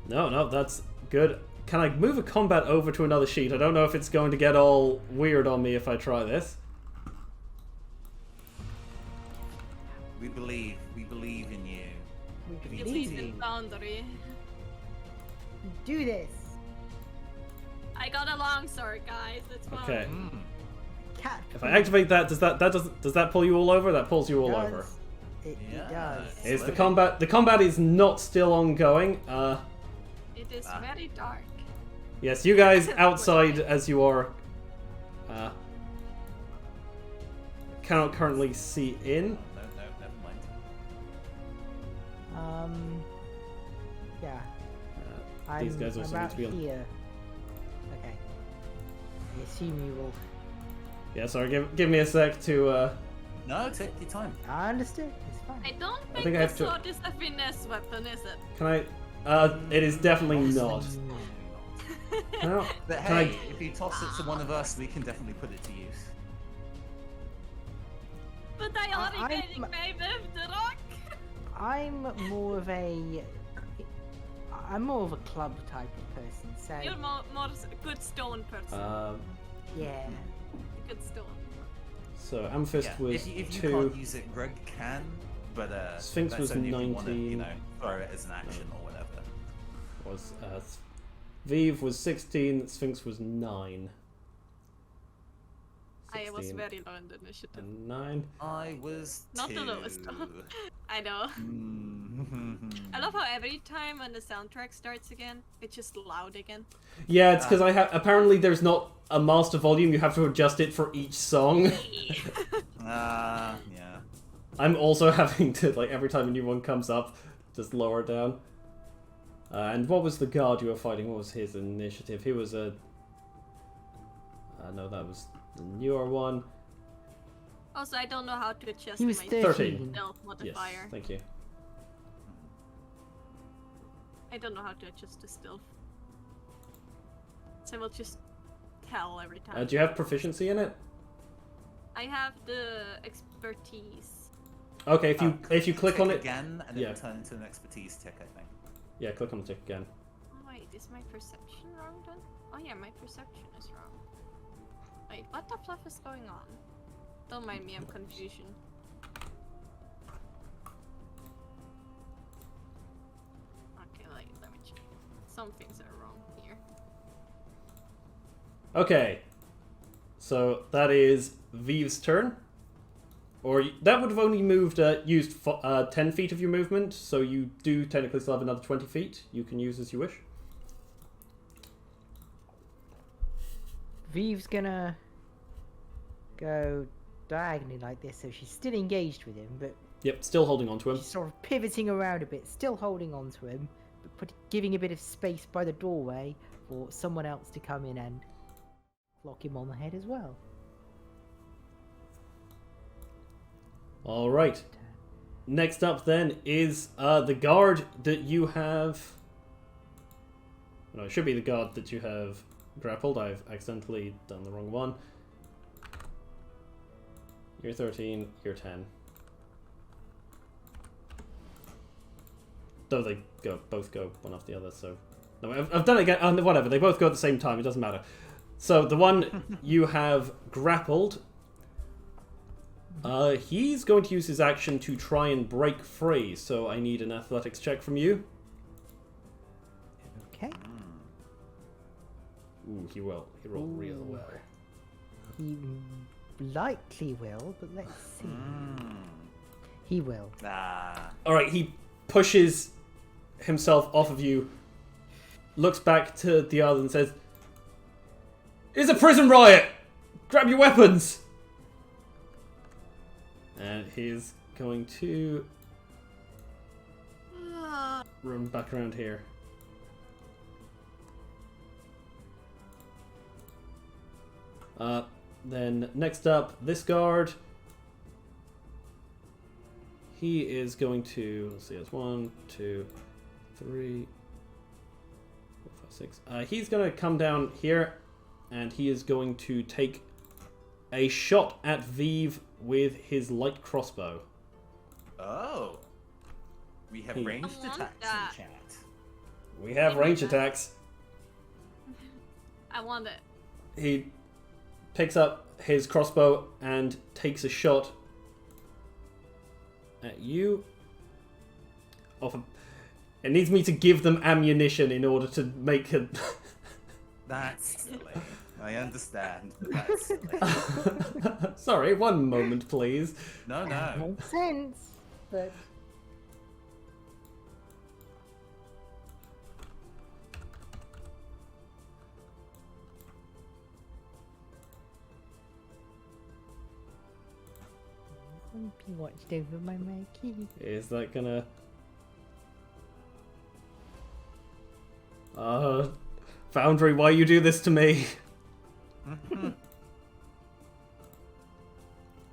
No, that's good. Can I move a combat over to another sheet? I don't know if it's going to get all weird on me if I try this. We believe in you. We can You Easy. please easily in boundary. do this. I got a long sword, guys. It's fine. Okay. Cat. If I activate that, does that pull you all over? That pulls you all does. over. It Yeah. does. Is the Slowly. combat? The combat is not still ongoing. It is very dark. Yes, you guys outside as you are. cannot currently see in. No, never mind. Yeah. These guys also I'm need to be out on. here. Okay. I assume you will. Yeah, sorry. Give me a sec to. No, take your time. I understood. It's fine. I don't think, think I the have to- sword is a finesse weapon, is it? Can I? It is definitely not. How? But Can hey, if you toss it to one of us, we can definitely put it to use. But I already I'm- getting my move the rock. I'm more of a club type of person. So You're more good stone person. yeah. Good stone. So Amethyst Yeah, was if you 2. can't use it, Greg can, but Sphinx that's was only if you wanna, 19. throw it as an action or whatever. Was Vive was 16. Sphinx was 9. I was 16 very low in the initiative. and 9. I was Not 2. the lowest though. I know. I love how every time when the soundtrack starts again, it's just loud again. Yeah, it's because I have. Apparently, there's not a master volume. You have to adjust it for each song. Yeah. I'm also having to, like, every time a new one comes up, just lower it down. And what was the guard you were fighting? What was his initiative? He was a... no, that was the newer one. Also, I don't know how to adjust He was my 13. stealth Yes, modifier. thank you. I don't know how to adjust the stealth. So I will just tell every time. Do you have proficiency in it? I have the expertise. Okay, if you click on it... again, and yeah. it'll turn into an expertise tick, I think. Yeah, click on the tick again. Oh, wait, is my perception wrong then? Oh yeah, my perception is wrong. Wait, what the fluff is going on? Don't mind me, I'm confusion. Okay, let me check. Some things are wrong here. Okay. So, that is Vive's turn. Or, that would have only used 10 feet of your movement, so you do technically still have another 20 feet you can use as you wish. Vive's gonna go diagonally like this, so she's still engaged with him, but Yep, still holding on to him. she's sort of pivoting around a bit, still holding on to him, but giving a bit of space by the doorway for someone else to come in and clock him on the head as well. Alright. Next up then is the guard that you have... No, it should be the guard that you have grappled. I've accidentally done the wrong one. You're 13, you're 10. Though they both go one after the other, so... No, I've done it again. Oh, whatever, they both go at the same time, it doesn't matter. So, the one you have grappled... he's going to use his action to try and break free, so I need an athletics check from you. Okay. Ooh, he will. He rolled real Ooh. well. He likely will, but let's see. He will. Alright, he pushes himself off of you, looks back to the other and says, "It's a prison riot! Grab your weapons!" And he's going to run back around here. Then next up, this guard. He is going to, let's see, it's 1, 2, 3, 4, 5, 6. He's going to come down here, and he is going to take a shot at Vive with his light crossbow. Oh. We have ranged I want attacks that. in chat. We have Give me range that. attacks. I want it. He picks up his crossbow and takes a shot at you. It needs me to give them ammunition in order to make it. That's silly. I understand, but that's silly. Sorry, one moment, please. No. Makes sense, but Be watched over by my key. Is that gonna... Foundry, why you do this to me?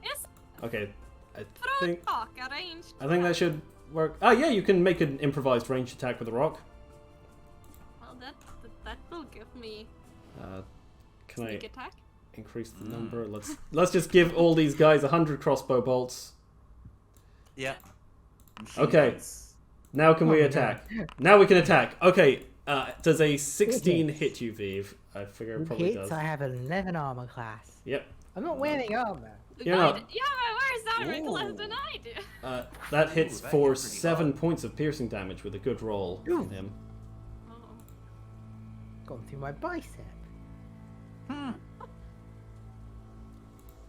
Yes. Okay, I Throw think... rock arranged. I think that should work. Oh yeah, you can make an improvised ranged attack with a rock. Well, that will give me Can I sneak attack. increase the number? Let's just give all these guys 100 crossbow bolts. Yeah. Machine Okay. guns. Now can we Oh, attack? Now we can attack. Okay, does a 16 hit you, Vive? I figure it Who probably hits? does. I have 11 armor class. Yep. I'm not wearing armor. You're not. Yeah, but where's that less than I do? That hits that for hit pretty 7 hard. points of piercing damage with a good roll Ooh. from him. Oh. Gone through my bicep.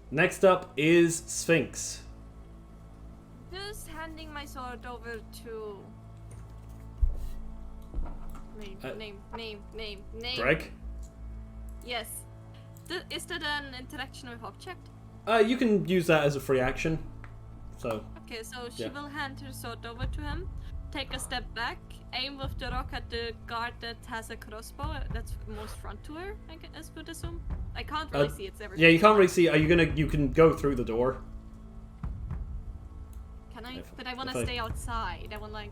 Next up is Sphinx. Just handing my sword over to name. Greg? Yes. Is that an interaction with object? You can use that as a free action. So, Okay, so she Yeah. will hand her sword over to him, take a step back, aim with the rock at the guard that has a crossbow that's most front to her, I guess would assume. I can't really see it's everything. yeah, you can't really see. You can go through the door. Can I? If- But I want if to I- stay outside. I want like...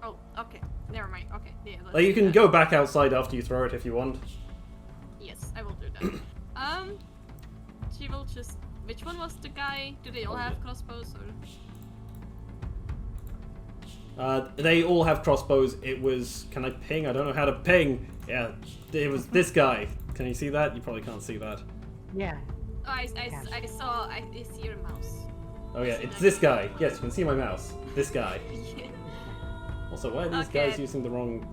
Oh, okay. Never mind. Okay, yeah. let's Like, you do can that. go back outside after you throw it if you want. Yes, I will do that. She will just... Which one was the guy? Do they all have crossbows or... They all have crossbows. It was... Can I ping? I don't know how to ping. Yeah, it was this guy. Can you see that? You probably can't see that. Yeah. Oh, I see your mouse. Oh yeah, it's this guy. Yes, you can see my mouse. This guy. Yeah. Also, why are these Okay. guys using the wrong...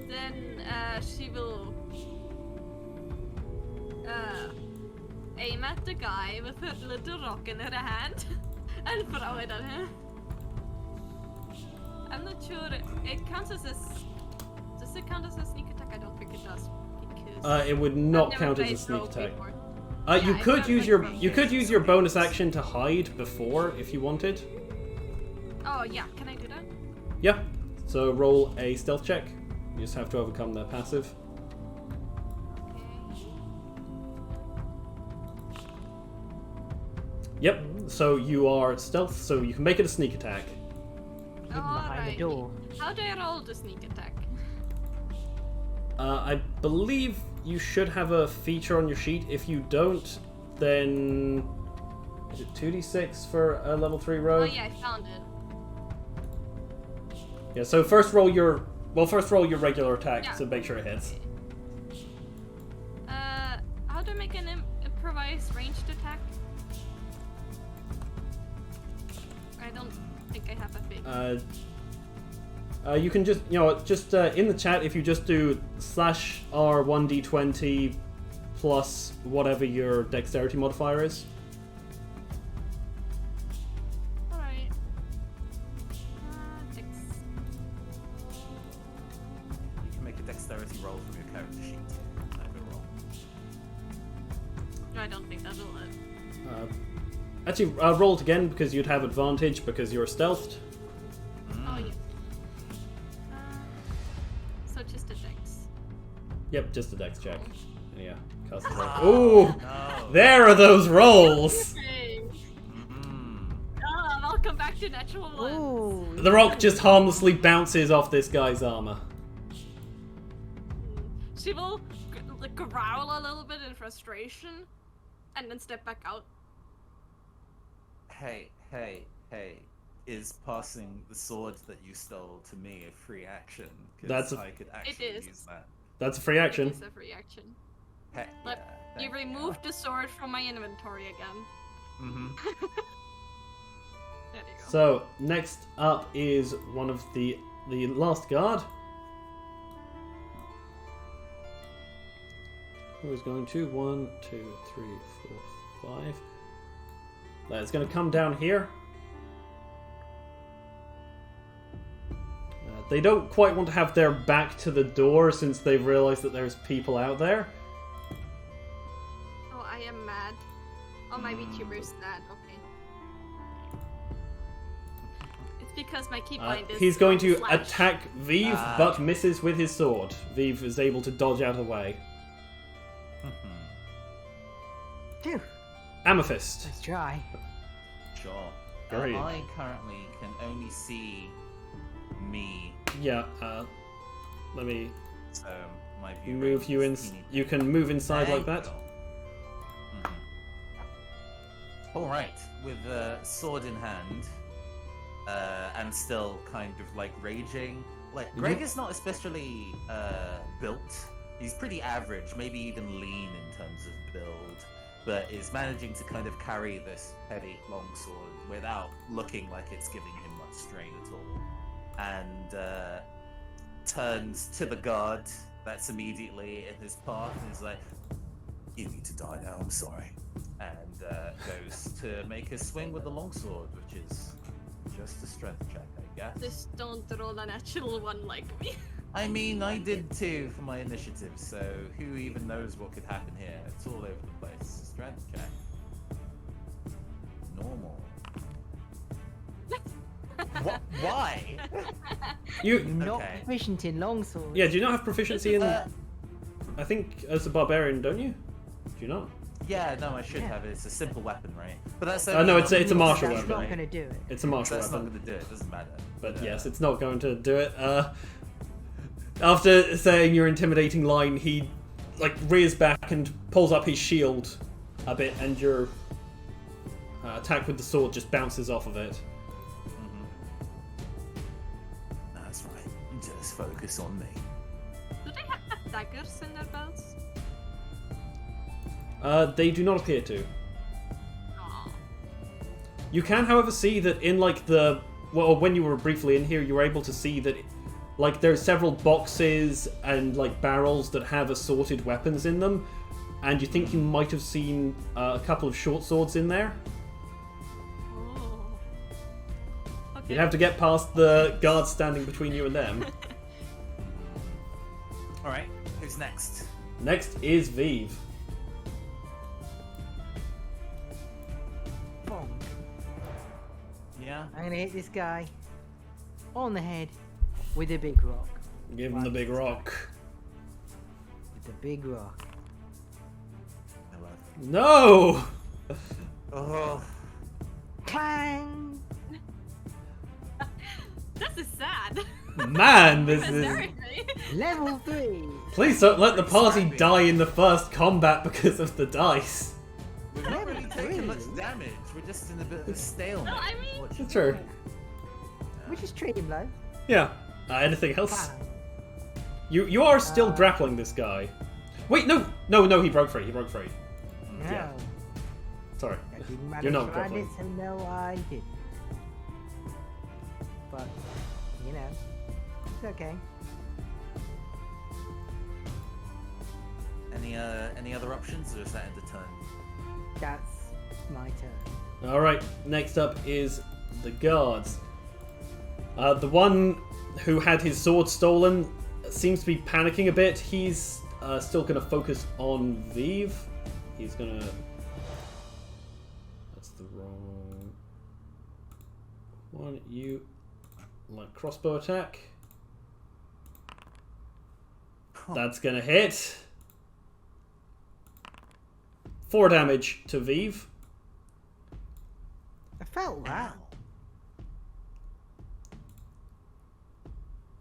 Then she will aim at the guy with her little rock in her hand and throw it at him. I'm not sure it counts as a... Does it count as a sneak attack? I don't think it does because It would I've not never count as a played sneak rogue attack. before. You Yeah, could I've use never your played rogue. bonus action to hide before if you wanted. Oh yeah, can I do that? Yeah. So roll a stealth check. You just have to overcome their passive. Okay. Yep. So you are stealth, so you can make it a sneak attack. Hidden behind the Alrighty. door. How do I roll the sneak attack? I believe you should have a feature on your sheet. If you don't, then is it 2d6 for a level 3 Oh rogue? yeah, I found it. Yeah. So first roll your regular attack Yeah. to make sure it hits. How do I make an improvised ranged attack? I don't think I have a big. You can just, in the chat, if you just do /R1d20 plus whatever your dexterity modifier is. Alright. You can make a dexterity roll from your character sheet. Type of roll. I don't think that'll it. Actually, roll it again because you'd have advantage because you're stealthed. Oh yeah. So just a dex. Yep, just a dex check. Yeah, cast it. Ah, Ooh, no. there are those rolls. Hey. Mm. Welcome back to natural one. Ooh. The rock just harmlessly bounces off this guy's armor. She will growl a little bit in frustration, and then step back out. Hey. Is passing the sword that you stole to me a free action? 'Cause That's a- I could actually is. use that. That's a free action. It's a free action. Heck Look, yeah, You thank removed the sword from my inventory again. Mm-hmm. There you go. So next up is one of the last guard. Who is going to 1, 2, 3, 4, 5. It's going to come down here. They don't quite want to have their back to the door since they've realized that there's people out there. Oh, I am mad. Oh, my VTuber's sad. Okay. because my keybind is. He's going to slash. attack Vive, but misses with his sword. Vive is able to dodge out of the way. Phew, Amethyst. let's try. Sure. Great. I currently can only see me, Yeah, let me so my view move range you in. is teeny. You can move inside There like you that. go. All right, with sword in hand, and still kind of like raging. Like Greg is not especially built. He's pretty average, maybe even lean in terms of build, but is managing to kind of carry this heavy longsword without looking like it's giving him much strain at all. And turns to the guard that's immediately in his path and is like, "You need to die now, I'm sorry." And goes to make a swing with the longsword, which is just a strength check, I guess. Just don't roll a natural one like me. I mean, I did too for my initiative, so who even knows what could happen here? It's all over the place. Strength check. Normal. What? Why? You. Not Okay. proficient in longsword. Yeah. Do you not have proficiency in? Uh, I think as a barbarian, don't you? Do you not? yeah, no, I should Yeah. have. It's a simple weapon, right? But that's No, it's a martial That's weapon. not Right? going to do it. It's a martial That's not weapon. going to do it. Doesn't matter. But yes, it's not going to do it. After saying your intimidating line, he like rears back and pulls up his shield a bit, and your attack with the sword just bounces off of it. That's right. Just focus on me. Do they have daggers in their belts? They do not appear to. Aw. You can, however, see that in like when you were briefly in here, you were able to see that like there's several boxes and like barrels that have assorted weapons in them, and you think you might have seen a couple of short swords in there. Oh. Okay. You'd have to get past the guards standing between you and them. All right. Who's next? Next is Vive. Bonk. Yeah. I'm going to hit this guy on the head with a big rock. Give him the big rock. With the big rock. No! Oh. Clang! This is sad. Man, this is... Seriously. Level 3! Please don't let the party Exactly. die in the first combat because of the dice. We've not really taken Really? much damage. We're just in a bit of a stalemate. No, I mean- What It's true. We just treat him low. Yeah. Anything else? Bang. You are still grappling this guy. Wait, no, he broke free. He broke free. No. Yeah. Sorry. I didn't manage You're not to find grappling. it, so no, I did. But, you know, it's okay. Any other options, or is that end of turn? That's my turn. All right. Next up is the guards. The one who had his sword stolen seems to be panicking a bit. He's still going to focus on Vive. He's going to... That's the wrong one. You... Like crossbow attack. That's going to hit. 4 damage to Vive. I felt that.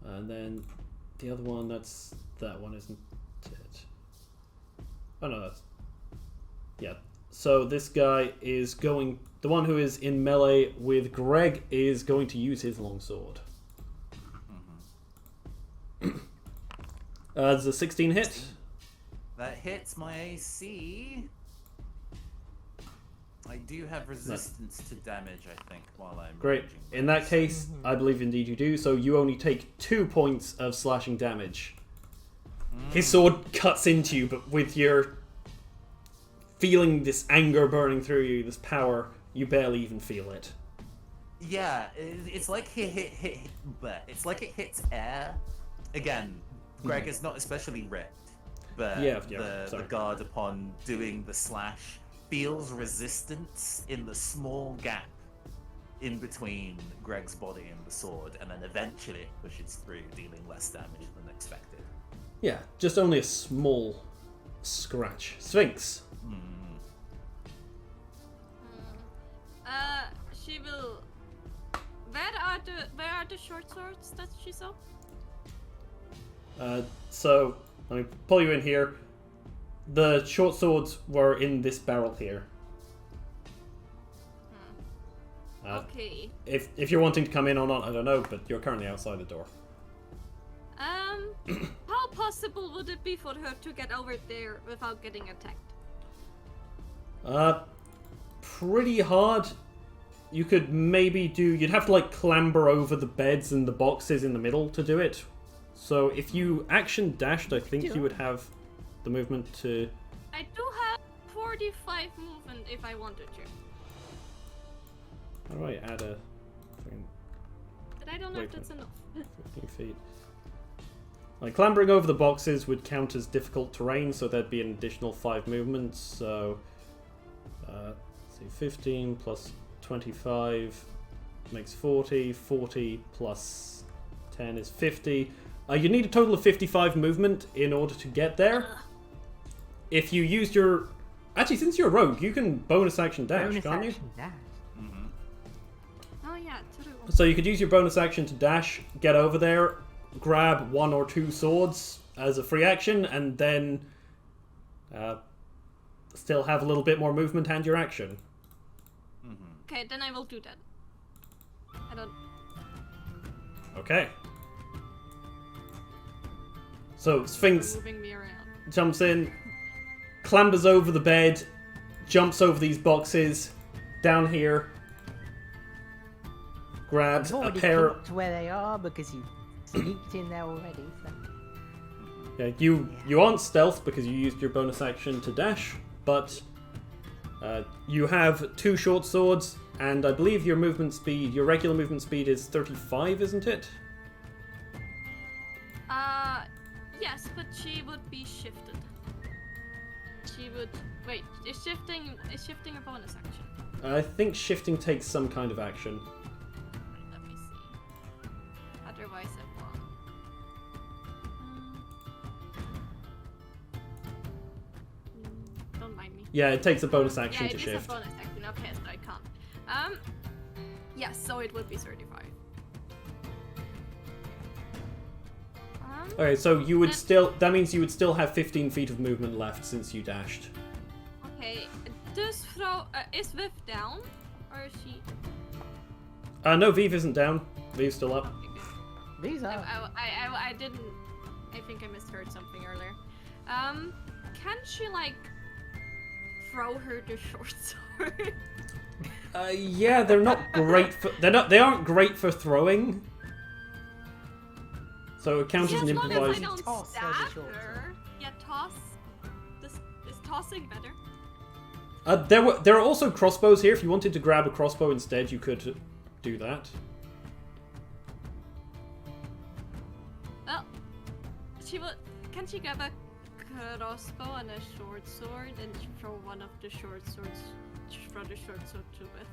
And then the other one, that one, isn't it? Oh no, that's... Yeah. So this guy is going... The one who is in melee with Greg is going to use his longsword. There's a 16 hit. That hits my AC. I do have resistance to damage, I think, while I'm Great. raging, In that case, I believe indeed you do. So you only take 2 points of slashing damage. His sword cuts into you, but with your feeling this anger burning through you, this power, you barely even feel it. Yeah, it's like it's like it hits air. Again, Greg is not especially ripped, but Yeah, the sorry. guard, upon doing the slash, feels resistance in the small gap in between Greg's body and the sword, and then eventually pushes through, dealing less damage than expected. Yeah, just only a small scratch. Sphinx. She will. Where are the short swords that she saw? So let me pull you in here. The short swords were in this barrel here. Okay. If you're wanting to come in or not, I don't know, but you're currently outside the door. How possible would it be for her to get over there without getting attacked? Pretty hard. You could maybe you'd have to like clamber over the beds and the boxes in the middle to do it. So if you action dashed, I think you would have the movement to... I do have 45 movement if I wanted to. How do I add a... But I don't know if that's enough. 15 feet. Like, clambering over the boxes would count as difficult terrain, so there'd be an additional 5 movements, so... let's see, 15 plus 25 makes 40. 40 plus 10 is 50. You need a total of 55 movement in order to get there. If you used your... Actually, since you're a rogue, you can bonus action dash, can't you? Dash. Oh yeah, true. So you could use your bonus action to dash, get over there, grab 1 or 2 swords as a free action, and then still have a little bit more movement and your action. Okay, then I will do that. I don't... Okay. So Sphinx Moving me around. jumps in, clambers over the bed, jumps over these boxes, down here, grabs I've a already pair... come up to where they are because you sneaked in there already. So. Yeah, you aren't stealth because you used your bonus action to dash, but you have 2 short swords, and I believe your movement speed, your regular movement speed is 35, isn't it? Yes, but she would be shifted. She would... Wait, is shifting a bonus action? I think shifting takes some kind of action. Let me see. Otherwise I won't. Don't mind me. Yeah, it takes a bonus action Yeah, to it is shift. a bonus action. Okay, so I can't. Yes, so it would be 35. Okay, so you would that means you would still have 15 feet of movement left since you dashed. Okay, does is Viv down? Or is she... No, Vive isn't down. Vive's still up. Okay, good. These are. I didn't... I think I misheard something earlier. Can she, like, throw her the short sword? Yeah, they're not great for... They aren't great for throwing. So it counts as an As long as I improvised... don't Toss stab as a short her. Yeah, toss. Is tossing better? There are also crossbows here. If you wanted to grab a crossbow instead, you could do that. Well, she would... Can she grab a crossbow and a short sword and throw one of the short swords... Throw the short sword to Viv?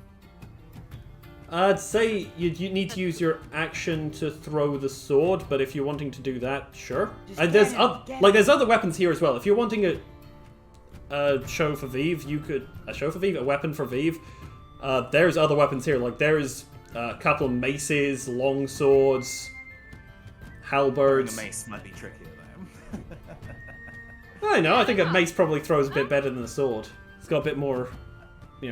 I'd say you need to use your action to throw the sword, but if you're wanting to do that, sure. There's other weapons here as well. If you're wanting a show for Vive, you could a weapon for Vive. There's other weapons here. Like there's a couple of maces, long swords, halberds. The mace might be trickier though. I know. I think a mace probably throws a bit better than a sword. It's got a bit more,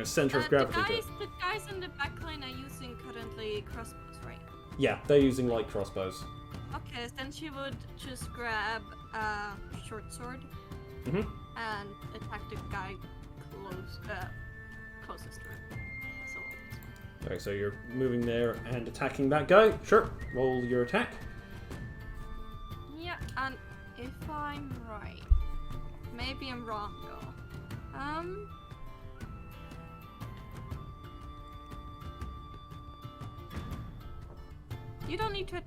center of gravity to it. The guys in the back line are using currently crossbows, right? Yeah, they're using light crossbows. Okay, then she would just grab a short sword Mhm. and attack the guy closest to her. So, Okay, so you're moving there and attacking that guy. Sure, roll your attack. yeah, and if I'm right, maybe I'm wrong though. You don't need to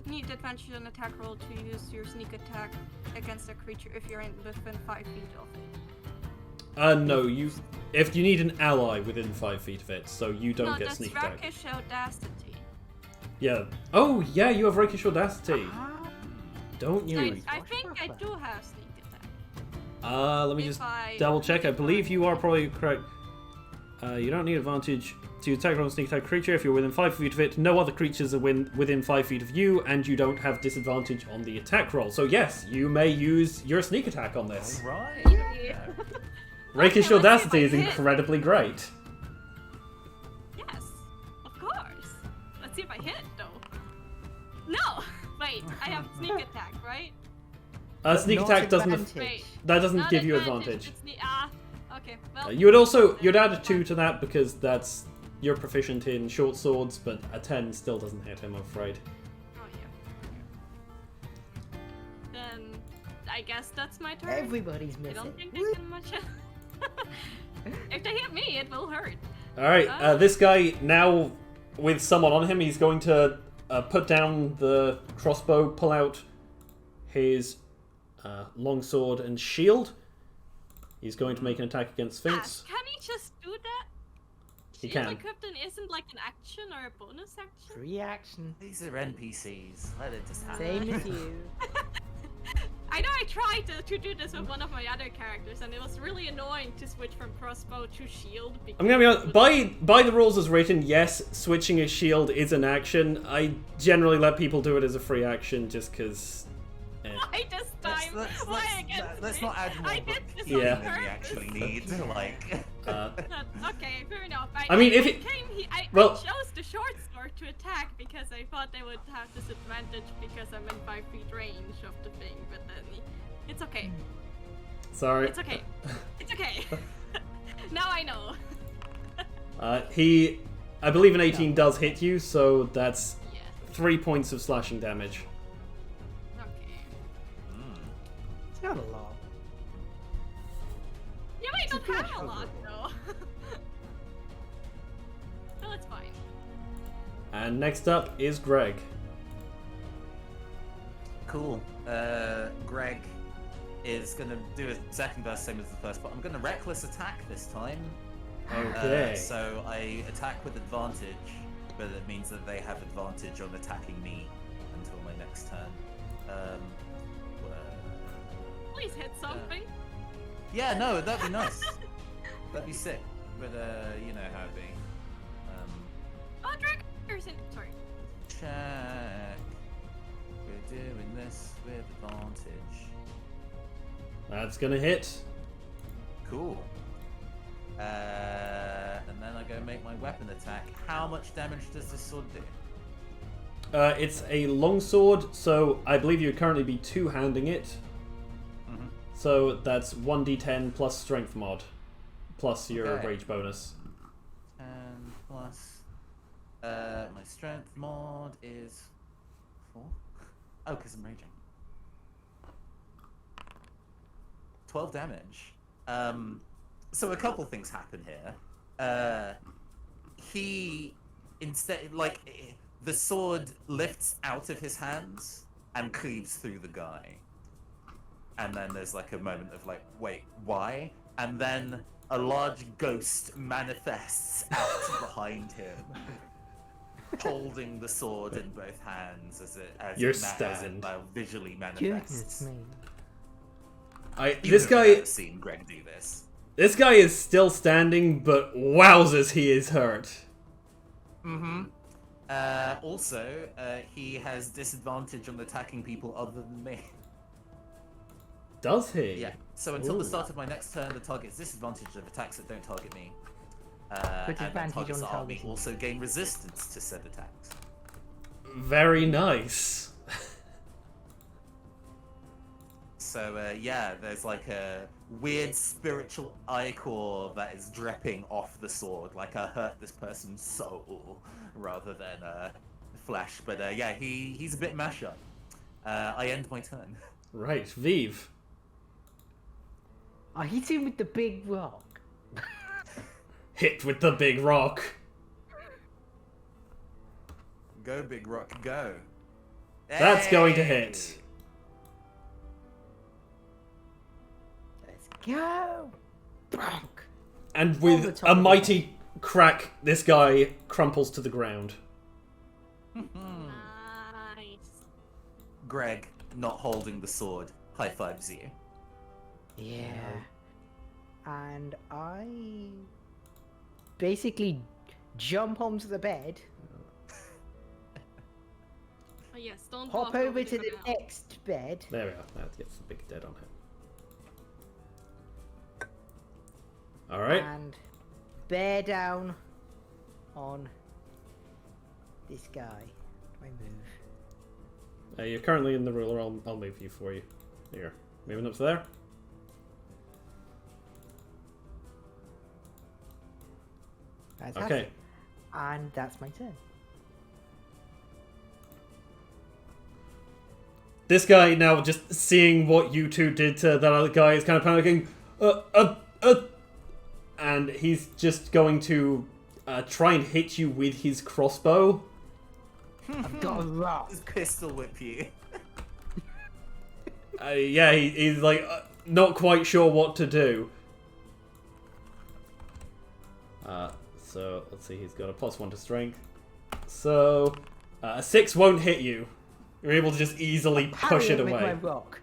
need advantage on attack roll to use your sneak attack against a creature if you're within 5 feet of it. No, if you need an ally within 5 feet of it, so you don't get sneak attack. Rakish Audacity. Yeah. Oh, yeah, you have Rakish Audacity, don't you? I think I do have sneak attack. Let me just double check. I believe you are probably correct. You don't need advantage to attack on a sneak attack creature if you're within 5 feet of it. No other creatures are within 5 feet of you, and you don't have disadvantage on the attack roll. So yes, you may use your sneak attack on this. Right. Yeah. Rakish Okay, let's see Audacity if I is hit. incredibly great. Yes, of course. Let's see if I hit though. No! Wait, I have sneak attack, right? Sneak Not attack doesn't. advantage. Wait. That doesn't Not give you advantage. It's okay. Well, You'd add a 2 to that because you're proficient in short swords, but a 10 still doesn't hit him, I'm afraid. Oh yeah. Then I guess that's my turn. Everybody's I missing. don't think they can much. If they hit me, it will hurt. Alright, this guy, now with someone on him, he's going to put down the crossbow, pull out his longsword and shield. He's going to make an attack against Sphinx. Can he just do that? He Shield can. equipped isn't like an action or a bonus action? Free action. These are NPCs. Let it just happen. Same as you. I know I tried to do this with one of my other characters, and it was really annoying to switch from crossbow to shield. I'm gonna be honest, by the rules as written, yes, switching a shield is an action. I generally let people do it as a free action just because. Why this time? Why against Let's me? not add more I did this bookkeeping Yeah. on than we purpose. actually need. Like, Okay, fair enough. I mean, if I it- came he- I well- chose the short sword to attack because I thought they would have disadvantage because I'm in 5 feet range of the thing, but then it's okay. Sorry. It's okay. It's okay. Now I know. I believe an 18 does hit you, so that's Yeah. 3 points of slashing damage. Okay. It's not a lot. Yeah, wait, It's a don't good have a shot lot roll. though. No, it's fine. And next up is Greg. cool. Greg is gonna do a second burst, same as the first, but I'm gonna reckless attack this time. Okay. So I attack with advantage, but it means that they have advantage on attacking me until my next turn. Uh, Please hit something. yeah, no, that'd be nice. That'd be sick. But you know how it be. Oh, Dragon's in. Sorry. Check. We're doing this with advantage. That's gonna hit. Cool. And then I go make my weapon attack. How much damage does this sword do? It's a longsword, so I believe you'd currently be two-handing it. Mm-hmm. So that's 1d10 plus strength mod, plus your Okay. rage bonus. And plus, my strength mod is 4. Oh, because I'm raging. 12 damage. So a couple things happen here. He instead, like, the sword lifts out of his hands and cleaves through the guy. And then there's like a moment of like, wait, why? And then a large ghost manifests out behind him, holding the sword in both hands as Your it stand. visually Goodness manifests. me. This guy, I've seen Greg do this. this guy is still standing, but wowzers, he is hurt. Mm-hmm. Also, he has disadvantage on attacking people other than me. Does he? Yeah. So until the Ooh. start of my next turn, the target's disadvantage of attacks that don't target me. With And then advantage targets on that are me targeting. also gain resistance to said attacks. Very nice. So yeah, there's like a weird spiritual ichor that is dripping off the sword, like I hurt this person's soul rather than flesh. But yeah, he's a bit mash up. I end my turn. Right, Vive. I hit him with the big rock. Hit with the big rock. Go, big rock, go. That's going to Hey! Let's go. And On the with top a of the mighty crack, this guy crumples to the ground. Nice. Greg, not holding the sword, high fives you. Yeah. And I basically jump onto the bed, Oh yes, don't hop walk over to the ground. next bed. There we are. That gets the big dead on him. Alright. And bear down on this guy. Do I move? You're currently in the ruler. I'll move you for you. Here. Moving up to there. Fantastic. Okay. And that's my turn. This guy now just seeing what you two did to that other guy is kind of panicking. And he's just going to try and hit you with his crossbow. I've got a rock. Just pistol whip you. Yeah, he's like not quite sure what to do. So let's see, he's got a +1 to strength. So a 6 won't hit you. You're able to just easily push it Parry with away. my rock.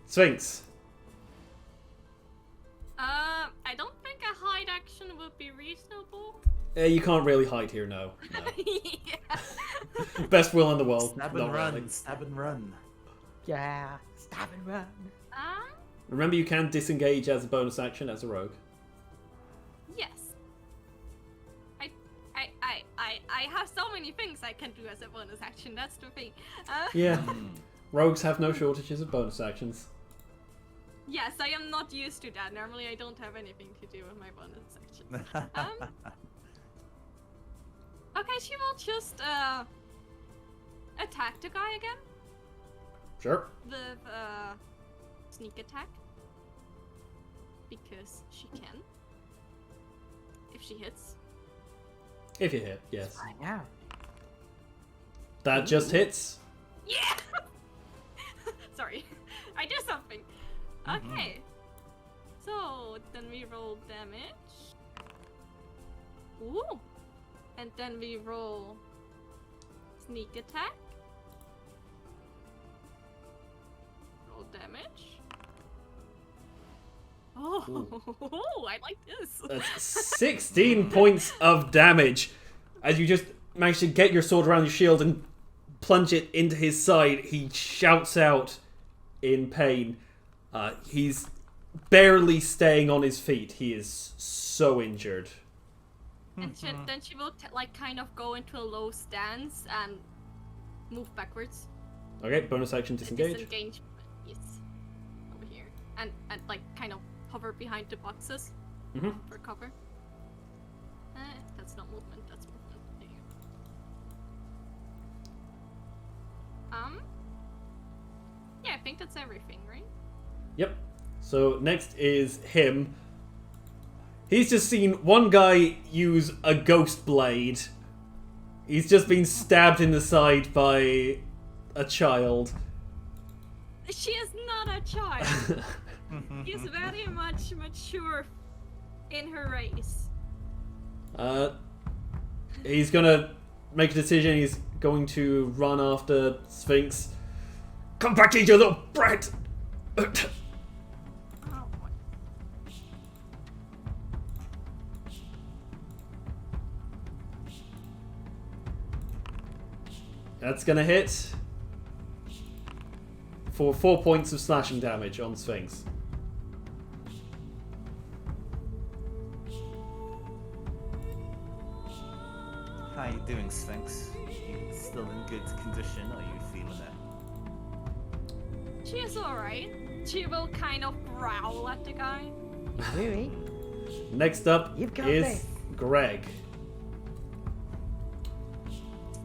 Sphinx. I don't think a hide action would be reasonable. You can't really hide here, no. Yeah. Best will in the world. Stab not and run, really. stab and run. Yeah. Stab and run. Remember, you can disengage as a bonus action as a rogue. Yes. I have so many things I can do as a bonus action. That's the thing. Yeah. Rogues have no shortages of bonus actions. Yes, I am not used to that. Normally, I don't have anything to do with my bonus action. Okay, she will just attack the guy again Sure. with sneak attack because she can if she hits. If you hit, yes. I know. That just hits. Yeah. Sorry, I did something. Okay. So then we roll damage. Ooh. And then we roll sneak attack. Roll damage. Oh, I like this. That's 16 points of damage. As you just manage to get your sword around your shield and plunge it into his side, he shouts out in pain. He's barely staying on his feet. He is so injured. And then she will like kind of go into a low stance and move backwards. Okay, bonus action disengage. Disengage. Yes. Over here. And like kind of hover behind the boxes for cover. That's not movement, that's movement. There you go. Yeah, I think that's everything, right? Yep. So next is him. He's just seen one guy use a ghost blade. He's just been stabbed in the side by a child. She is not a child. She's very much mature in her race. He's gonna make a decision. He's going to run after Sphinx. Come back here, you little brat! Oh boy. That's gonna hit for 4 points of slashing damage on Sphinx. How you doing, Sphinx? You still in good condition? Are you feeling it? She is alright. She will kind of growl at the guy. Really? Next up You've got is this. Greg.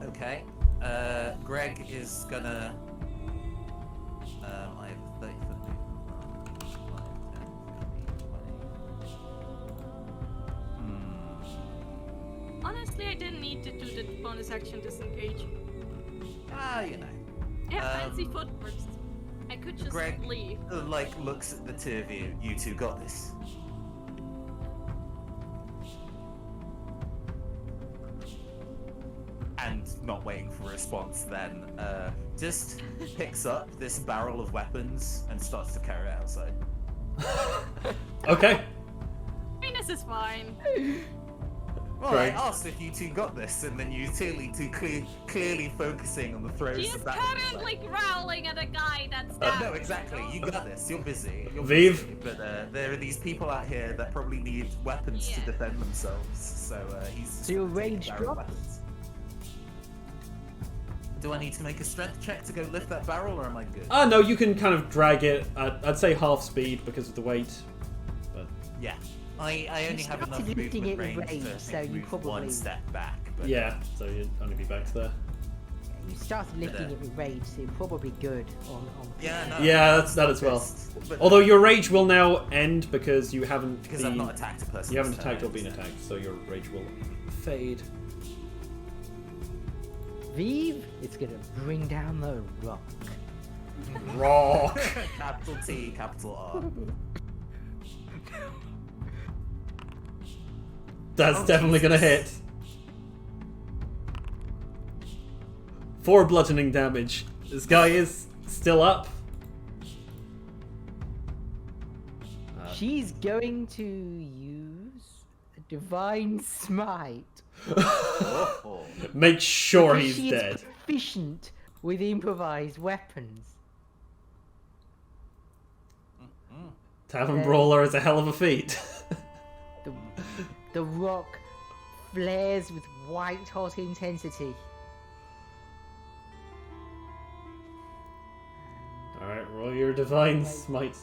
Okay. Greg is gonna. I have 30 foot movement. 5, 10, 15, 20. Honestly, I didn't need to do the bonus action disengage. Ah, you know. I have fancy foot first. I could just Greg, leave. like, looks at the two of you. You two got this. And not waiting for a response, then just picks up this barrel of weapons and starts to carry it outside. Okay. I mean, this is fine. Well, Greg. I asked if you two got this, and then you clearly focusing on the throws She is of that. currently growling at a guy that's No, exactly. You got this. You're busy. You're Viv? busy. But there are these people out here that probably need weapons to Yeah. defend themselves. So he's. So your rage barrel dropped? weapons. Do I need to make a strength check to go lift that barrel, or am I good? No, you can kind of drag it at, I'd say half speed because of the weight. But Yeah. I only have enough started lifting movement it with range rage, to so you move probably- one step back. But yeah, so you'd only be back there. You started lifting it with rage, so you're probably good on. Yeah, no, Yeah, that's that as well. But Although your rage will now end because you haven't because been, I've not attacked a person. you haven't this attacked or turn, been so- attacked, so your rage will fade. Vive, it's gonna bring down the rock. Rock. Capital T, capital R. That's Oh, definitely gonna hit. 4 bludgeoning damage. This guy is still up. She's going to use a divine smite. Oh. Make sure because he's she dead. is proficient with improvised weapons. Tavern Brawler is a hell of a feat. The rock flares with white hot intensity. Alright, roll your divine smite.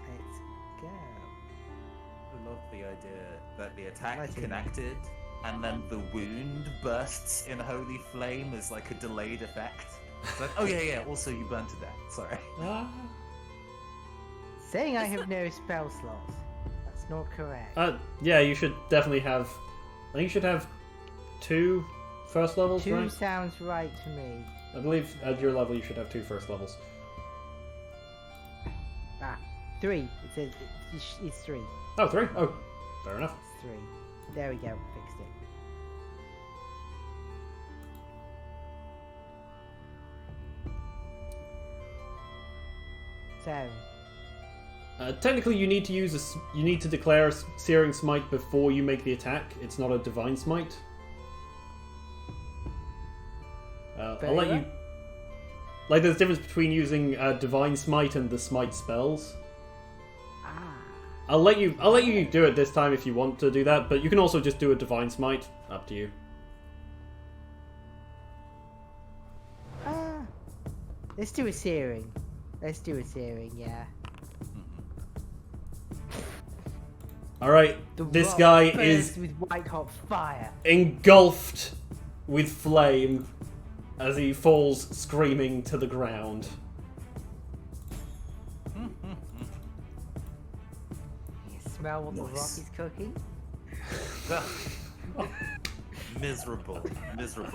Let's go. I love the idea that the attack Right in. connected and then the wound bursts in holy flame as like a delayed effect. It's like, oh yeah, also you burned to death. Sorry. Ah. Saying I have no spell slots. That's not correct. Yeah, you should definitely have. I think you should have 2 first levels, 2 right? sounds right to me. I believe at your level you should have 2 first levels. 3. It says it's 3. Oh, 3? Oh, fair enough. It's 3. There we go. Fixed it. So, Technically, you need to use you need to declare a Searing Smite before you make the attack. It's not a Divine Smite. I'll let you. Like, there's a difference between using Divine Smite and the Smite spells. I'll let you do it this time if you want to do that, but you can also just do a Divine Smite. Up to you. let's do a searing. Let's do a searing, yeah. All right, The this rock guy bursts is with white hot fire. engulfed with flame as he falls screaming to the ground. You smell what the rock Nice. is cooking? Miserable.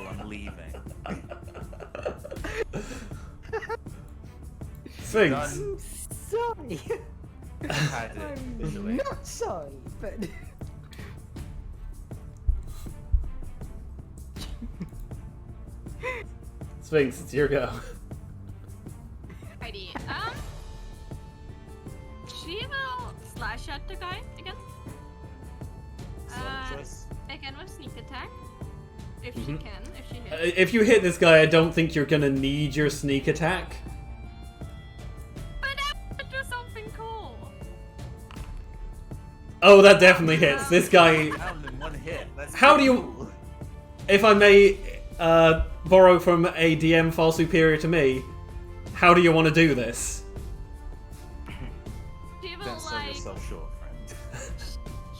I'm leaving. Sphinx. Done. Sorry. Had it I'm visually. not sorry, but Sphinx, it's your go. Righty. She will slash at the guy again. Solid choice. Again with sneak attack. If Mhm. she can, if she hits. If you hit this guy, I don't think you're gonna need your sneak attack. But I would do something cool. Oh, that definitely hits. This guy, Down in one hit. That's How do you- cool. if I may borrow from a DM far superior to me, how do you want to do this? She will Don't sell like yourself short, friend.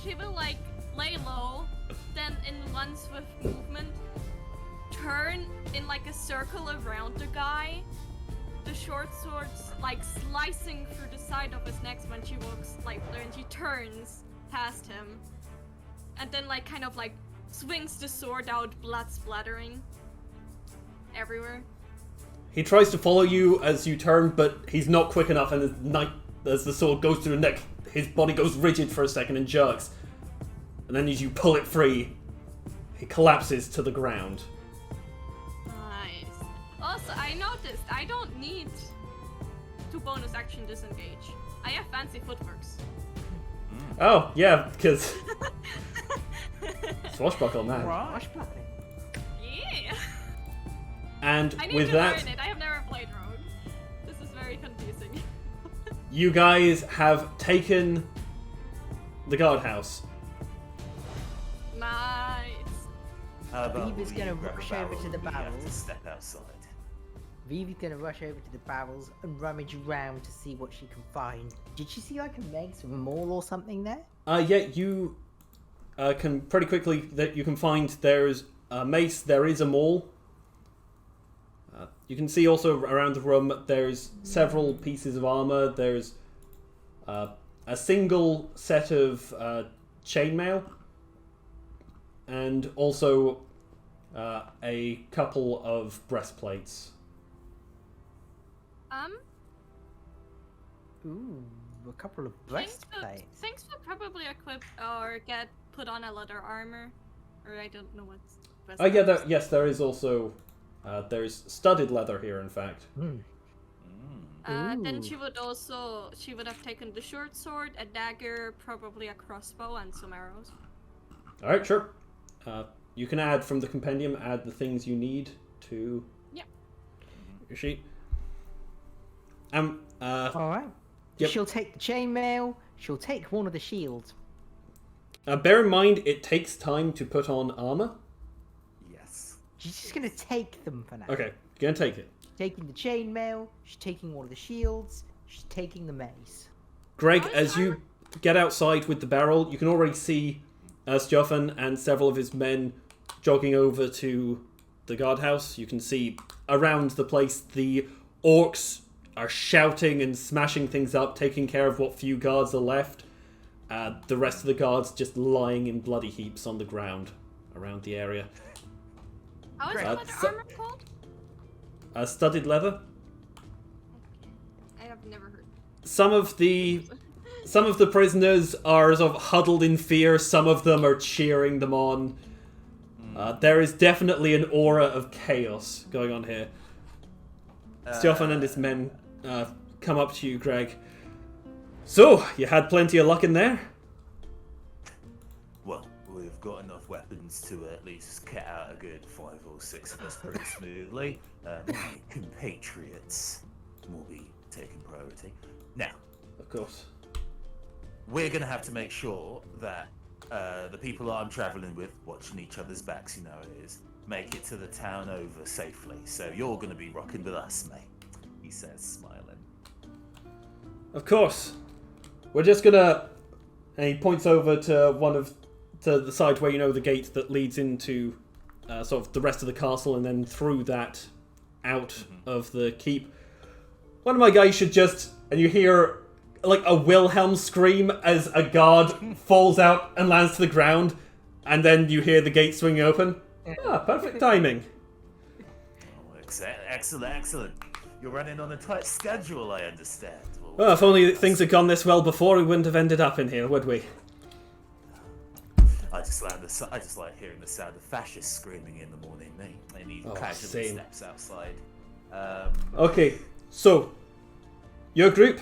she will like lay low, then in one swift movement, turn in like a circle around the guy. The short sword's like slicing through the side of his neck when she walks like when she turns past him. And then like kind of like swings the sword out, blood splattering everywhere. He tries to follow you as you turn, but he's not quick enough, and as the sword goes through the neck, his body goes rigid for a second and jerks. And then as you pull it free, he collapses to the ground. Nice. Also, I noticed I don't need to bonus action disengage. I have fancy footworks. Oh, yeah, because... Swashbuckle, man. Swashbuckling. Yeah. And I need with to that, learn it. I have never played Rogue. This is very confusing. you guys have taken the guardhouse. Nice. Viva's gonna rush over to the We have to barrels. step outside. Vivi's gonna rush over to the barrels and rummage around to see what she can find. Did she see like a mace or a maul or something there? Yeah, you can pretty quickly that you can find there's a mace, there is a maul. You can see also around the room there's several pieces of armor. There's a single set of chainmail, and also a couple of breastplates. Ooh, a couple of breastplates. Things will probably equip or get put on a leather armor, or I don't know what's. Oh yeah, yes, there is also there's studded leather here. In fact, Then Ooh. she would have taken the short sword, a dagger, probably a crossbow, and some arrows. all right, sure. You can add from the compendium, add the things you need to your sheet. All right. Yep. She'll take the chainmail. She'll take one of the shields. Bear in mind, it takes time to put on armor. Yes. She's just gonna take them for now. Okay, you're gonna take it. Taking the chainmail. She's taking one of the shields. She's taking the mace. Greg, Nice as you get outside with the barrel, you can already see Stjoffen and several of his men jogging over to the guardhouse. You can see around the place the orcs are shouting and smashing things up, taking care of what few guards are left. The rest of the guards just lying in bloody heaps on the ground around the area. How is Great. the leather armor called? Studded leather. I have never heard. Some of the prisoners are sort of huddled in fear. Some of them are cheering them on. There is definitely an aura of chaos going on here. Stjoffen and his men come up to you, Greg. So, you had plenty of luck in there? Well, we've got enough weapons to at least cut out a good 5 or 6 of us pretty smoothly. My compatriots will be taking priority. Now, Of course. we're going to have to make sure that the people I'm traveling with, watching each other's backs, you know it is, make it to the town over safely. So you're going to be rocking with us, mate, he says, smiling. Of course. We're just gonna... And he points over to to the side where you know the gate that leads into sort of the rest of the castle, and then through that out of the keep. One of my guys should just... And you hear like a Wilhelm scream as a guard falls out and lands to the ground, and then you hear the gate swing open. Ah, perfect timing. Oh, excellent, excellent. You're running on a tight schedule, I understand. Well, if only things had gone this well before, we wouldn't have ended up in here, would we? I just like hearing the sound of fascists screaming in the morning, mate. And he casually same. steps outside. Okay, so your group,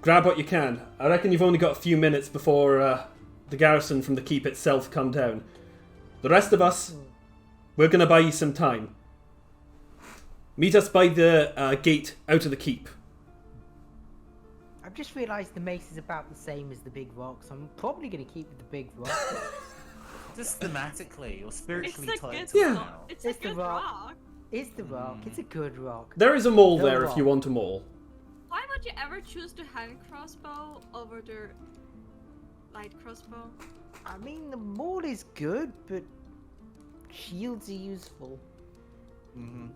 grab what you can. I reckon you've only got a few minutes before the garrison from the keep itself come down. The rest of us, we're going to buy you some time. Meet us by the gate out of the keep. I've just realised the mace is about the same as the big rock, so I'm probably going to keep with the big rock. Just thematically or spiritually It's a tied good to Yeah. now. It's a It's the good rock. rock. It's the rock. It's a good rock. There is a mole No there if you rock. want a mole. Why would you ever choose the hand crossbow over the light crossbow? I mean, the maul is good, but shields are useful. Mm-hmm.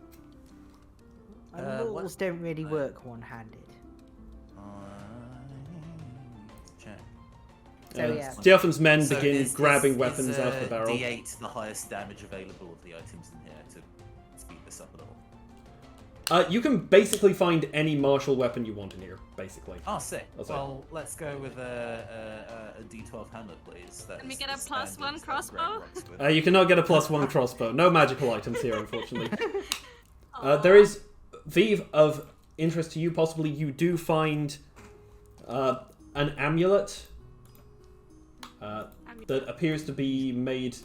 And what- mauls don't really work one-handed. Check. So yeah, Stephen's men So begin is grabbing this- weapons is, out of the barrel. D8 the highest damage available of the items in here to speed this up a little. You can basically find any martial weapon you want in here, basically. Oh, sick. That's it. Well, let's go with a D12 hammer, please. That Can we is get the a plus standard one that crossbow? Greg rocks with. You cannot get a +1 crossbow. No magical items here, unfortunately. There is, Vive, of interest to you, possibly, you do find an amulet that appears to be made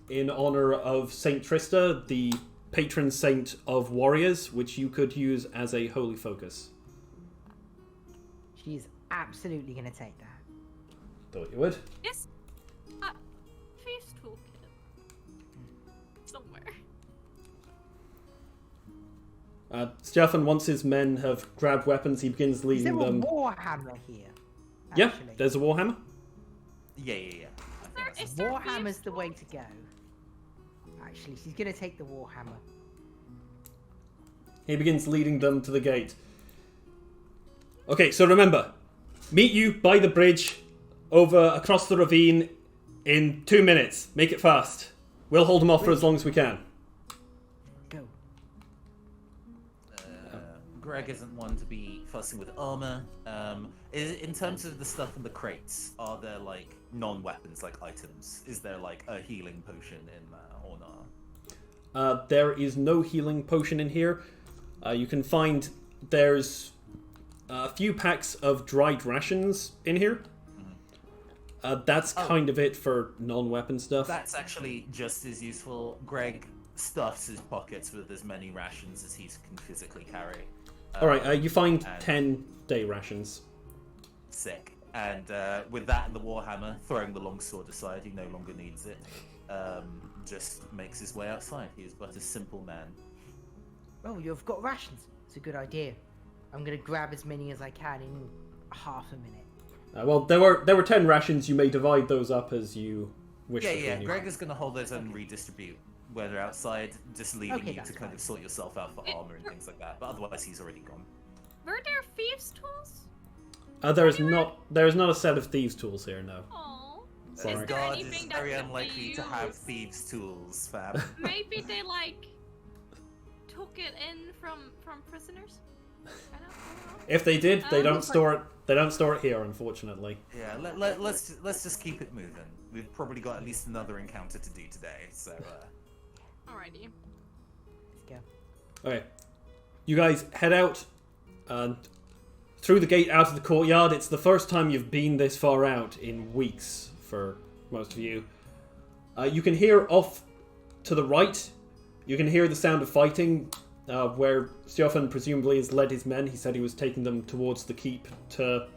in honor of Saint Trista, the patron saint of warriors, which you could use as a holy focus. she's absolutely gonna take that. Thought you would. Yes. Thieves toolkit. Somewhere. Stefan, once his men have grabbed weapons, he begins Is there leading a them. warhammer here? Yeah, Actually? there's a warhammer. Yeah. I think that's Is there Warhammer's thieves' the way tools? to go. Actually, she's gonna take the warhammer. He begins leading them to the gate. Okay, so remember, meet you by the bridge over across the ravine in 2 minutes. Make it fast. We'll hold them off for as long as we can. Go. Greg isn't one to be fussing with armor. In terms of the stuff in the crates, are there like non-weapons like items? Is there like a healing potion in there or not? There is no healing potion in here. You can find there's a few packs of dried rations in here. That's kind of it for non-weapon stuff. That's actually just as useful. Greg stuffs his pockets with as many rations as he can physically carry. Alright, you find and- 10-day rations. Sick. And with that and the warhammer, throwing the longsword aside, he no longer needs it. Just makes his way outside. He is but a simple man. Oh, you've got rations. It's a good idea. I'm gonna grab as many as I can in half a minute. Well, there were 10 rations. You may divide those up as you wish. Yeah. between you. Greg is going to hold those and redistribute when they're outside, just leaving Okay, you that's to kind fine. of sort yourself out for armor and things like that. But otherwise, he's already gone. Were there thieves' tools? There is not a set of thieves' tools here. No. Oh. Sorry. Is there God anything is that very could be unlikely to have used? thieves' tools, fam. Maybe they like took it in from prisoners. I don't know. If they did, they don't Um, store it. They don't store it here, unfortunately. Yeah, let's just keep it moving. We've probably got at least another encounter to do today, so Alrighty. Let's go. Okay, you guys head out and through the gate out of the courtyard. It's the first time you've been this far out in weeks for most of you. You can hear off to the right. You can hear the sound of fighting. Where Stefan presumably has led his men. He said he was taking them towards the keep to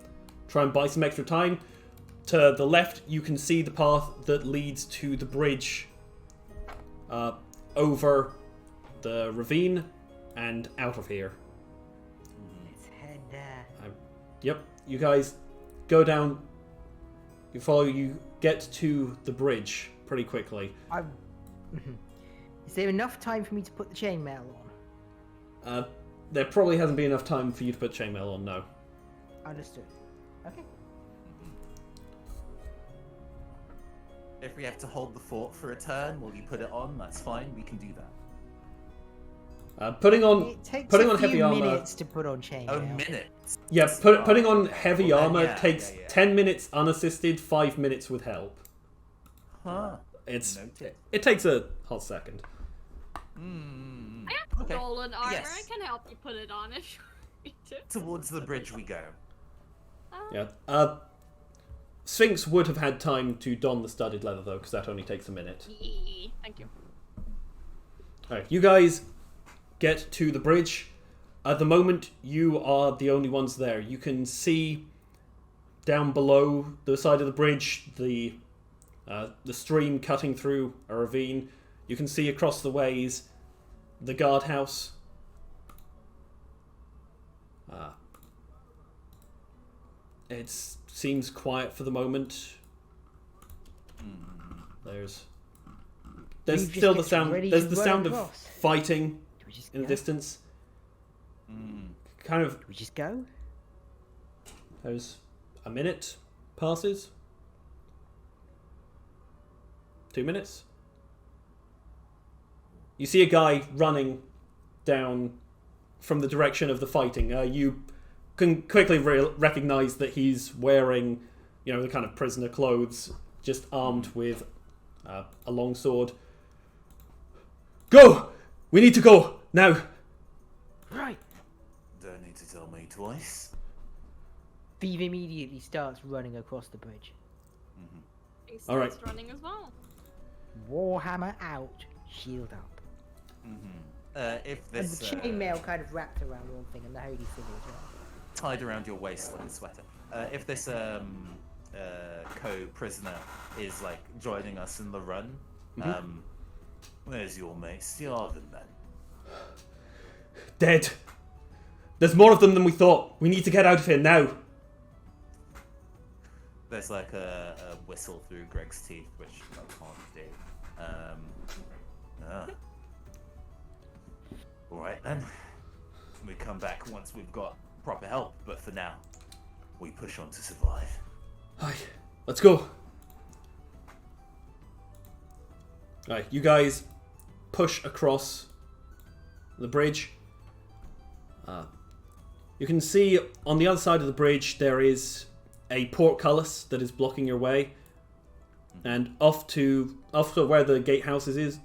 try and buy some extra time. To the left, you can see the path that leads to the bridge over the ravine and out of here. Let's head there. Yep, you guys go down. You follow. You get to the bridge pretty quickly. Is there enough time for me to put the chainmail on? There probably hasn't been enough time for you to put chainmail on. No. Understood. Okay. if we have to hold the fort for a turn while you put it on, that's fine. We can do that. Putting on It takes putting a on few heavy armor. minutes to put on chainmail. A minute. Yeah, putting on heavy Well, then, armor yeah, takes yeah. 10 minutes unassisted, 5 minutes with help. Huh. It's Noted. it takes a hot second. I have Okay. stolen armor. Yes. I can help you put it on if you need to. Towards the bridge we go. Yeah. Sphinx would have had time to don the studded leather though, because that only takes a minute. Thank you. Alright, you guys get to the bridge. At the moment, you are the only ones there. You can see down below the side of the bridge the stream cutting through a ravine. You can see across the ways the guardhouse. It seems quiet for the moment. There's We've just still the get sound. ready There's to the run sound of across. fighting Do we just in the go? distance. Kind of. Do we just go? There's a minute. passes. 2 minutes. You see a guy running down from the direction of the fighting. You can quickly recognize that he's wearing, the kind of prisoner clothes, just armed with a long sword. Go! We need to go now. Right. Don't need to tell me twice. Thief immediately starts running across the bridge. He All right. starts running as well. Warhammer out, shield up. If And this the chainmail kind of wrapped around one thing and the holy symbol as well. tied around your waist like a sweater, if this co-prisoner is like joining us in the run, where's your mate Stjarven then? Dead. There's more of them than we thought. We need to get out of here now. There's like a whistle through Greg's teeth, which I can't do. Alright then. We come back once we've got proper help, but for now, we push on to survive. Aye, let's go. Alright, you guys push across the bridge. You can see on the other side of the bridge there is a portcullis that is blocking your way, and off to where the gatehouse is.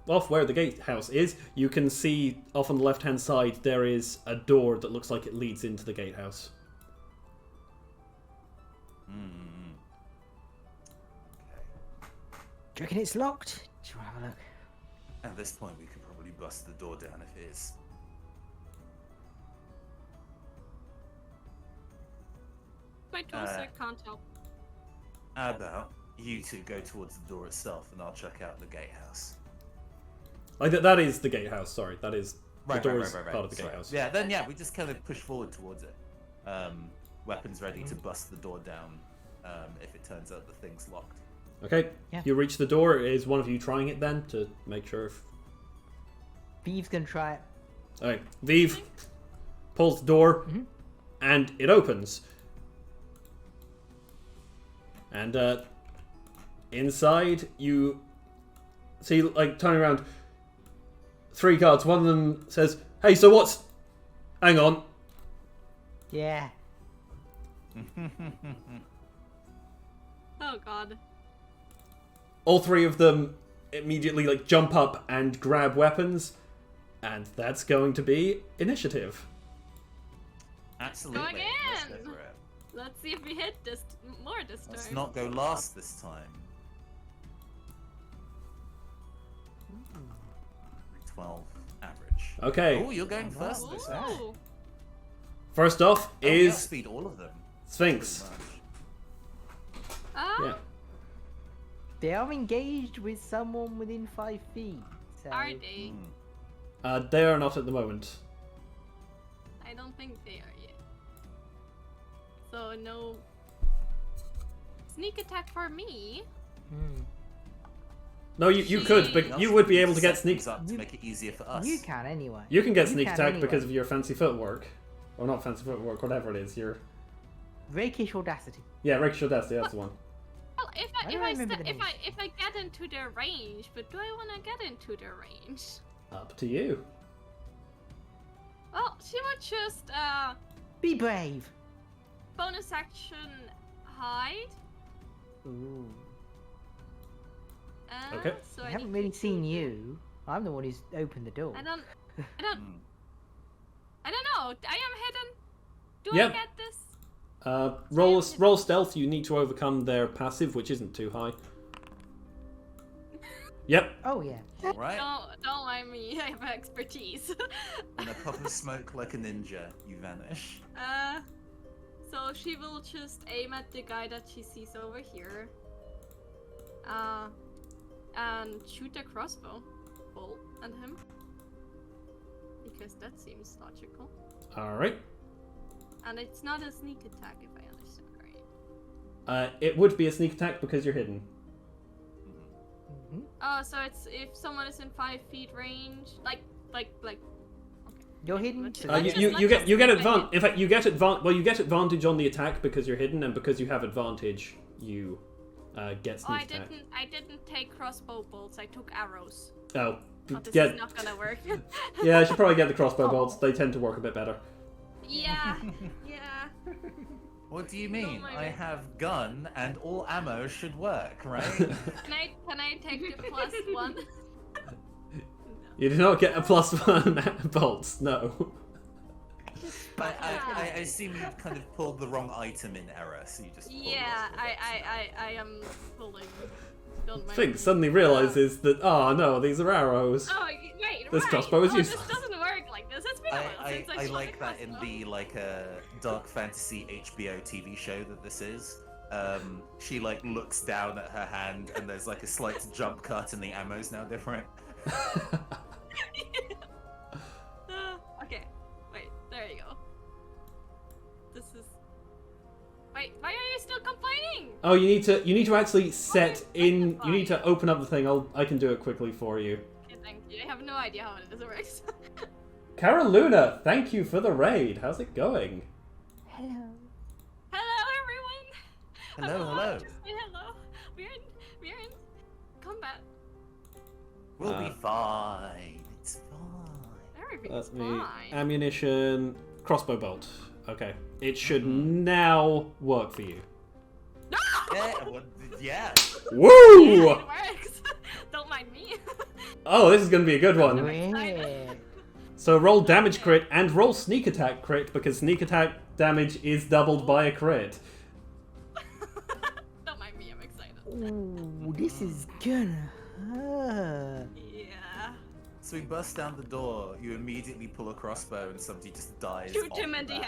Off where the gatehouse is, you can see off on the left-hand side there is a door that looks like it leads into the gatehouse. Okay. Do you reckon it's locked? Shall we have a look? At this point, we could probably bust the door down if it is. My toaster can't help. How about you two go towards the door itself, and I'll check out the gatehouse. Like that is the gatehouse. Sorry, that is the Right, door right, is right, right, part of the right. gatehouse. Yeah, then we just kind of push forward towards it. Weapons ready to bust the door down if it turns out the thing's locked. Okay, Yeah. you reach the door. Is one of you trying it then to make sure if... Thieves can try it. Alright, Vive pulls the door and it opens. And inside you see, like, turning around, 3 guards. One of them says, "Hey, so what's... Hang on." Yeah. Oh god. All 3 of them immediately, like, jump up and grab weapons. And that's going to be initiative. Absolutely. Go Let's again. go for it. Let's see if we hit this more this time. Let's not go last this time. 12 average. Okay, Oh, you're going first this time. Ooh. first off Oh, we is outspeed all of them. Sphinx. Pretty much. Yeah. They are engaged with someone within 5 feet. So... Are they? They are not at the moment. I don't think they are yet. So no sneak attack for me. No, you could, but you would be able to get sneak... Up to make it easier for us. You can anyway. You can get You sneak can attack anyway. because of your fancy footwork. Or not fancy footwork, whatever it is. Your... Rakish audacity. Yeah, Rakish Audacity, that's the one. Well, if I don't remember the names. I get into their range, but do I want to get into their range? Up to you. Well, she would just Be brave. bonus action hide. Ooh. Okay. So I I haven't need really to seen choose- you. I'm the one who's opened the door. I don't know. I am hidden. Do Yep. I get this? Roll stealth, you need to overcome their passive, which isn't too high. Yep. Oh yeah. Alright. Don't mind me. I have expertise. In a puff of smoke like a ninja, you vanish. So she will just aim at the guy that she sees over here. And shoot a crossbow bolt at him. Because that seems logical. Alright. And it's not a sneak attack if I understand right. It would be a sneak attack because you're hidden. Oh, so it's if someone is in 5 feet range, like. Okay. You're hidden. So You get advantage. In fact, you get advantage on the attack because you're hidden, and because you have advantage, you get sneak attack. I didn't take crossbow bolts. I took arrows. Oh, This yeah. is not gonna work. Yeah, I should probably get the crossbow bolts. They tend to work a bit better. Yeah. What do you mean? my I God. have gun and all ammo should work, right? Can I take the +1? You do not get a +1 bolts. No. I assume you kind of pulled the wrong item in error, so you just pulled Yeah, the rest of I am pulling. Don't mind Fink me. suddenly realizes that, oh no, these are arrows. Oh wait, This right. crossbow is Oh, useless. This doesn't work like this. It's been a while since I I shot like a that in crossbow. the dark fantasy HBO TV show that this is. She like looks down at her hand and there's like a slight jump cut and the ammo's now different. Okay, wait, there you go. This is. Wait, why are you still complaining? Oh, you need to actually set in. the You need fuck? to open up the thing. I can do it quickly for you. Okay, thank you. I have no idea how this works. Cara Luna, thank you for the raid. How's it going? Hello. Hello, everyone. Hello, I'm hello. allowed to say hello. We're in combat. We'll be fine. It's fine. Everything's Let me fine. ammunition, crossbow bolt. Okay, it should Mm-hmm. now work for you. Yeah, well, yeah. Woo! It works. Don't mind me. Oh, this is gonna be a good one. Yeah. So roll damage crit and roll sneak attack crit because sneak attack damage is doubled by a crit. Don't mind me. I'm excited. Ooh, this is gonna hurt. Yeah. So we bust down the door, you immediately pull a crossbow and somebody just dies. Shoot off him the in the bat.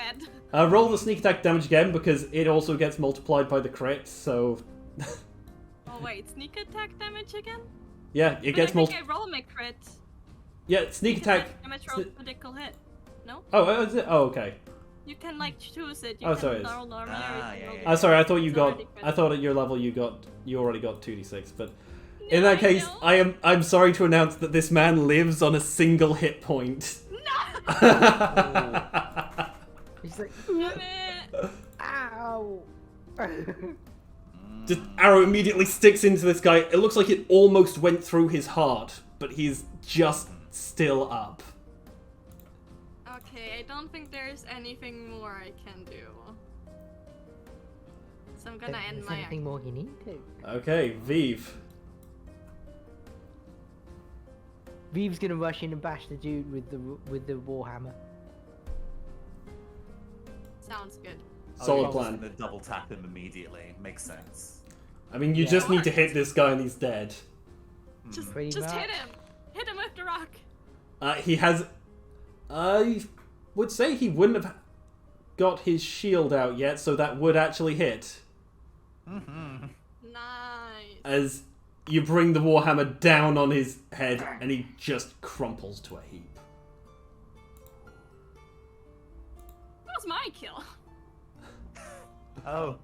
head. Roll the sneak attack damage again because it also gets multiplied by the crit. So Oh wait, sneak attack damage again? yeah, it But gets I multiplied. think I roll my crit. Yeah, sneak attack. Damage roll critical hit. No? Oh, is it? Oh, okay. You can like choose it. You Oh, can sorry, it's- roll normally or Ah, you can yeah, roll yeah, Oh, sorry, I thought you It's got. already crit. I thought at your level you already got 2d6, but No, in that I case, don't. I'm sorry to announce that this man lives on a single hit point. No! It's like, Damn it! ow. Just arrow immediately sticks into this guy. It looks like it almost went through his heart, but he's just still up. Okay, I don't think there's anything more I can do. So I'm gonna end There's my anything more you need to. Okay, Vive. Reeve's gonna rush in and bash the dude with the warhammer. Sounds good. Solid Oh, plan. gonna double tap him immediately. Makes sense. I mean, you Yeah. just need to hit this guy and he's dead. Just Pretty hit much. him! Hit him with the rock! He has. I would say he wouldn't have got his shield out yet, so that would actually hit. Mm-hmm. Nice. As you bring the warhammer down on his head and he just crumples to a heap. That was my kill. Oh.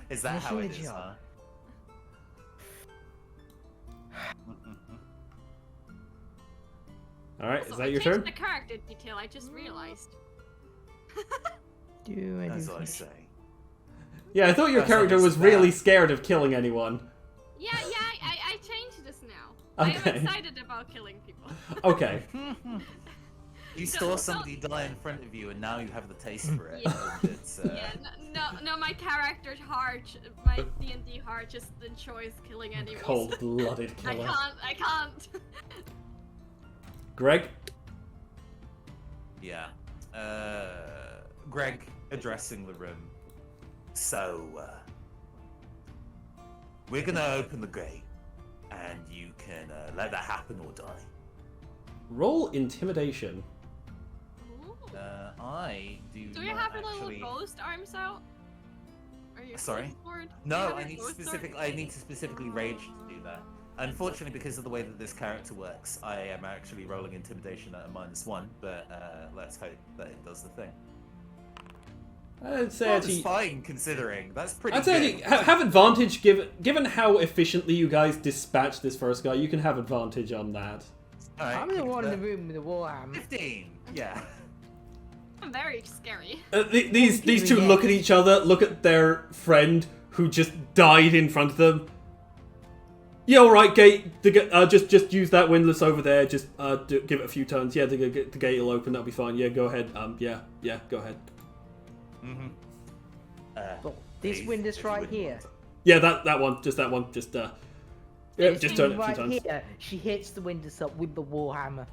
Is that how it Finishing is, the huh? job. Alright, Also, is that I your changed turn? the character detail, I just realized. Do I As do I finish? say. Yeah, I thought your That's character was understand. really scared of killing anyone. Yeah, I changed this now. I Okay. am excited about killing people. Okay. You So- saw so- somebody die in front of you and now you have the taste for it. Yeah. And it's, Yeah, no, my character's heart, my D&D heart just enjoys killing enemies. Cold-blooded I killer. can't. Greg? Yeah. Greg addressing the room. So, we're gonna open the gate, and you can let that happen or die. Roll intimidation. Ooh. I do. Do you not have a actually... little ghost arms out? Are you Sorry? forward? No, I need to specifically rage to do that. Unfortunately, because of the way that this character works, I am actually rolling intimidation at a -1. But let's hope that it does the thing. I'd say Well, it's actually, fine considering. That's pretty. I'd say good. actually have advantage given how efficiently you guys dispatched this first guy. You can have advantage on that. All right, I'm the one in the that- room with the warhammer. 15. Yeah. Very scary. These two look at each other, look at their friend who just died in front of them. Yeah, all right, gate. Just use that windlass over there. Just give it a few turns. Yeah, the gate will open. That'll be fine. Yeah, go ahead. Yeah, go ahead. Mm-hmm. This windlass right here. Yeah, that one. Just that one. Just yeah, just turn it a few right times. Here, she hits the windlass up with the warhammer.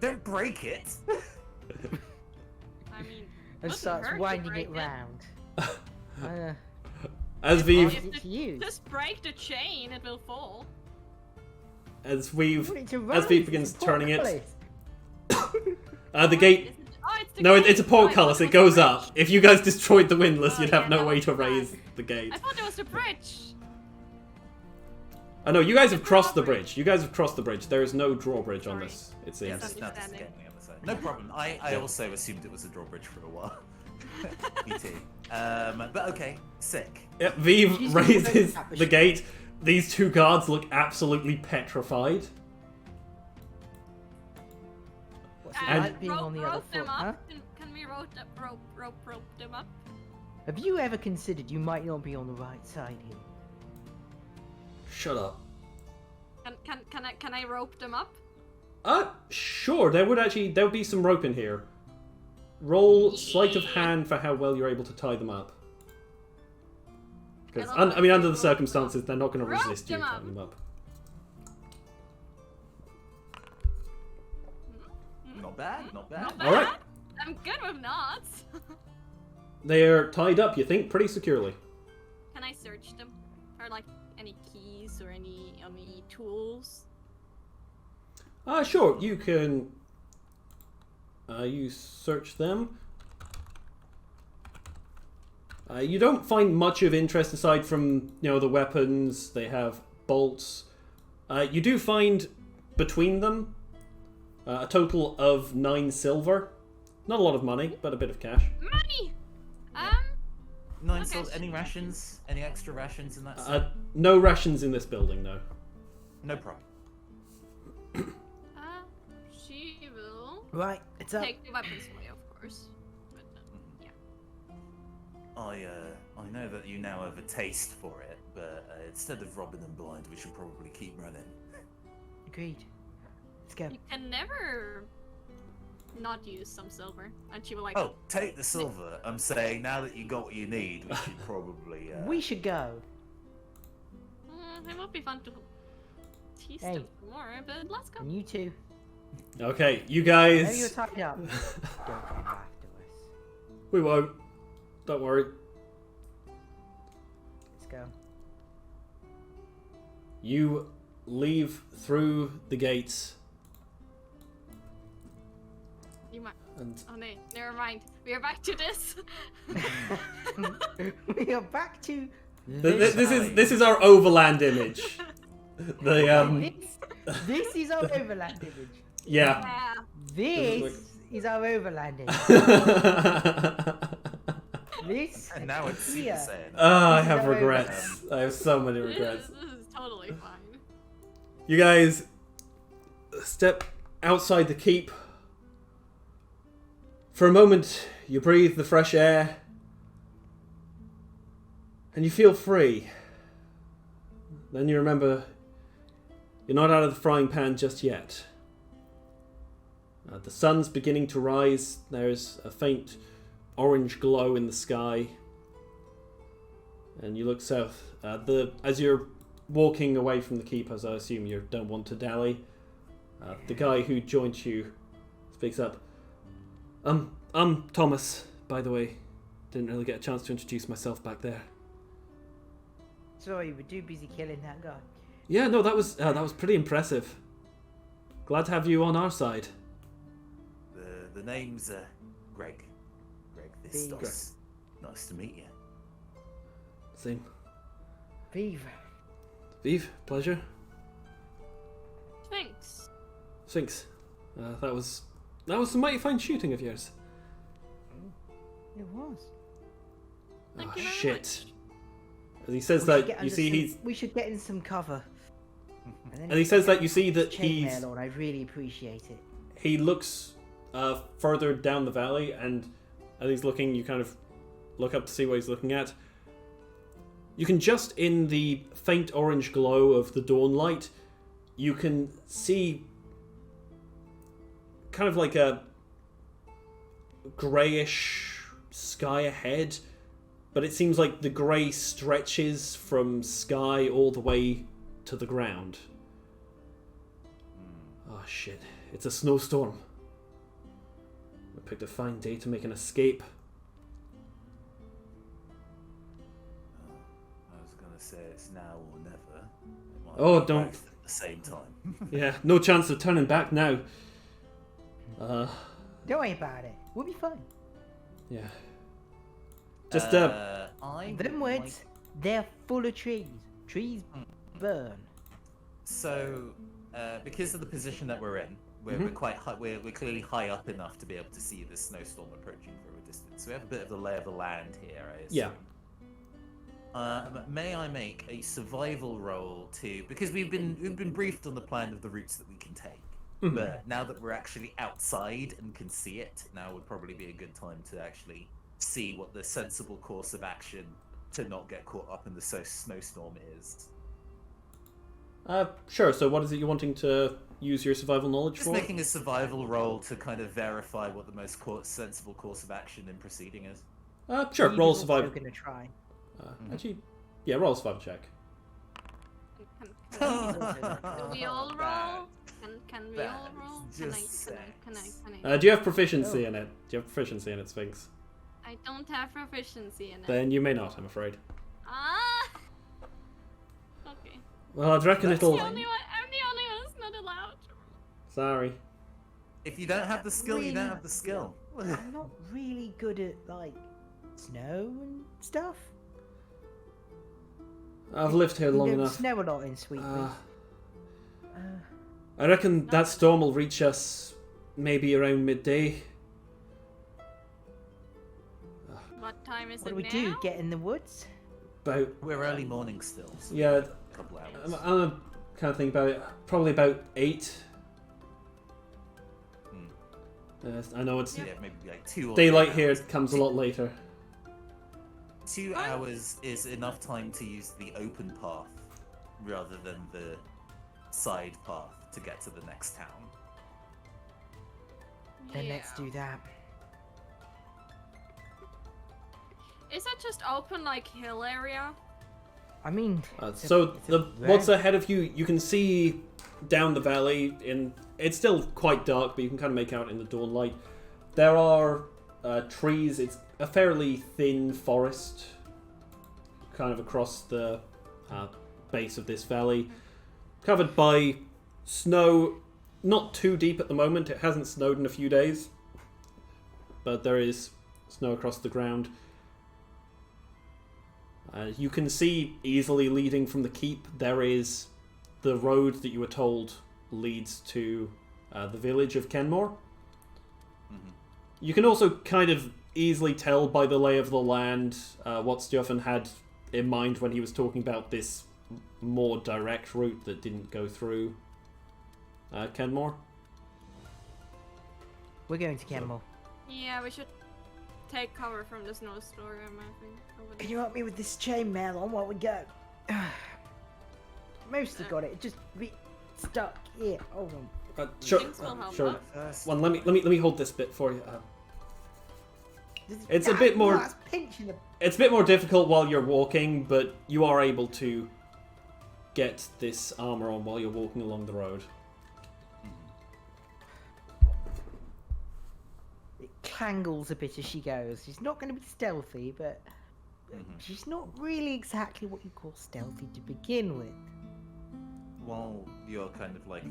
Don't break it. I mean, And doesn't starts hurt to winding break it round. As If we've you to use. just break the chain, it will fall. as Put it to rise, begins it's a turning it, portcullis. the gate. Is it- oh, it's the No, gate. it's a Oh, I portcullis. thought It was goes the up. bridge. If you guys destroyed the windlass, Oh, you'd have yeah, no that way was to bad. raise the gate. I thought it was the bridge. Oh no, you guys have The crossed the drawbridge. bridge. You guys have crossed the bridge. There is no drawbridge on Sorry. this. It Yes, seems. now this is Understanding. getting the other side. No problem. I also assumed it was a drawbridge for a while. Me too. But okay, sick. Yeah, Vive She's raises gonna break the gate. These two guards look absolutely petrified. What's it And- like being on the other rope them foot, up. huh? Can we rope them up? Have you ever considered you might not be on the right side here? Shut up. Can I rope them up? Sure. There would be some rope in here. Roll sleight of hand for how well you're able to tie them up. Because I under love the rope them circumstances, they're not going to Rope resist you them up. tying them up. Not bad. Not bad. Not bad. All right. I'm good with knots. They're tied up, you think, pretty securely. Can I search them for like any keys or any tools? Sure. You can. You search them. You don't find much of interest aside from the weapons. They have bolts. You do find between them a total of 9 silver. Not a lot of money, but a bit of cash. Money. Nine Okay. souls. Any rations? Any extra rations in that? No rations in this building, no. No problem. She will Right, it's up. take the weapons away, of course. But yeah. I know that you now have a taste for it, but instead of robbing them blind, we should probably keep running. Agreed. Let's go. You can never not use some silver, and she will like. Oh, take the silver. I'm saying now that you got what you need, we should probably. We should go. It would be fun to tease Hey. them more, but let's go. And you too. Okay, you I know you're guys. tied up. Don't come after us. We won't. Don't worry. Let's go. You leave through the gates. You might. And Oh no, never mind. We are back to this. We are back to this is our overland image. The This is our overland image. yeah. Yeah. This is our overland image. This And now it's Super here. Saiyan. I This is have our regrets. I have so many This regrets. is totally fine. You guys step outside the keep. For a moment, you breathe the fresh air. And you feel free. Then you remember you're not out of the frying pan just yet. The sun's beginning to rise. There's a faint orange glow in the sky. And you look south. As you're walking away from the keep, as I assume you don't want to dally, the guy who joined you speaks up. I'm Thomas, by the way. Didn't really get a chance to introduce myself back there. Sorry, we're too busy killing that guy. Yeah, no, that was pretty impressive. Glad to have you on our side. The name's Greg. Greg Vistos. Nice to meet you. Same. Vive. Vive, pleasure. Thanks. Sphinx. That was some mighty fine shooting of yours. It was. Thank Oh, you very shit. much. As he says We should that, get you under see some- he's... We should get in some cover. And he says that you see that chainmail on. I really appreciate it. he looks further down the valley, and as he's looking, you kind of look up to see what he's looking at. You can just, in the faint orange glow of the dawn light, you can see kind of like a greyish sky ahead, but it seems like the grey stretches from sky all the way to the ground. Oh shit, it's a snowstorm. We picked a fine day to make an escape. I was gonna say it's now or never. It might Oh, be don't. both at the same time. Yeah, no chance of turning back now. Don't worry about it. We'll be fine. Yeah. Just, I Them would woods, they're full of trees. Trees burn. So, because of the position that we're in, we're quite high, we're clearly high up enough to be able to see the snowstorm approaching from a distance. So we have a bit of the lay of the land here, I assume. Yeah. May I make a survival roll because we've been briefed on the plan of the routes that we can take. But now that we're actually outside and can see it, now would probably be a good time to actually see what the sensible course of action to not get caught up in the snowstorm is. Sure, so what is it you're wanting to use your survival knowledge Just for? making a survival roll to kind of verify what the most sensible course of action in proceeding is. Sure, roll a survival. We're gonna try. Actually, yeah, roll a survival check. Do we all roll? Can we all roll? Can I? Do you have proficiency in it? Do you have proficiency in it, Sphinx? I don't have proficiency in it. Then you may not, I'm afraid. Ah! Okay. Well, I'd reckon it'll... I'm the only one who's not allowed. Sorry. If you don't have the skill, you don't have the skill. I'm not really good at, like, snow and stuff. I've lived here We long don't enough. snow a lot in Sweetwood. I reckon that storm will reach us maybe around midday. What time is What it do we now? do? Get in the woods? About... We're early morning still. So Yeah, a couple hours. I'm kind of thinking about it. Probably about 8. I know it's... Yeah, maybe like 2 or Daylight 3 here hours. comes a lot later. 2 hours is enough time to use the open path rather than the side path to get to the next town. Then let's do that. Is that just open like hill area? I mean, So what's ahead of you? You can see down the valley. It's still quite dark, but you can kind of make out in the dawn light. There are trees. It's a fairly thin forest, kind of across the base of this valley, covered by snow. Not too deep at the moment. It hasn't snowed in a few days, but there is snow across the ground. You can see easily leading from the keep, there is the road that you were told leads to the village of Kenmore. You can also kind of easily tell by the lay of the land what Stefan had in mind when he was talking about this more direct route that didn't go through Kenmore. we're going to Kenmore. Yeah, we should take cover from the snowstorm, I think. over Can there. you help me with this chainmail on while we go? Mostly got it. It just stuck here. Hold on. Sure, Things will help sure. us. First, Well, let me hold this bit for you. This- It's a bit more- That's pinching the. It's a bit more difficult while you're walking, but you are able to get this armor on while you're walking along the road. It clangles a bit as she goes. She's not going to be stealthy, but she's not really exactly what you call stealthy to begin with. while you're kind of like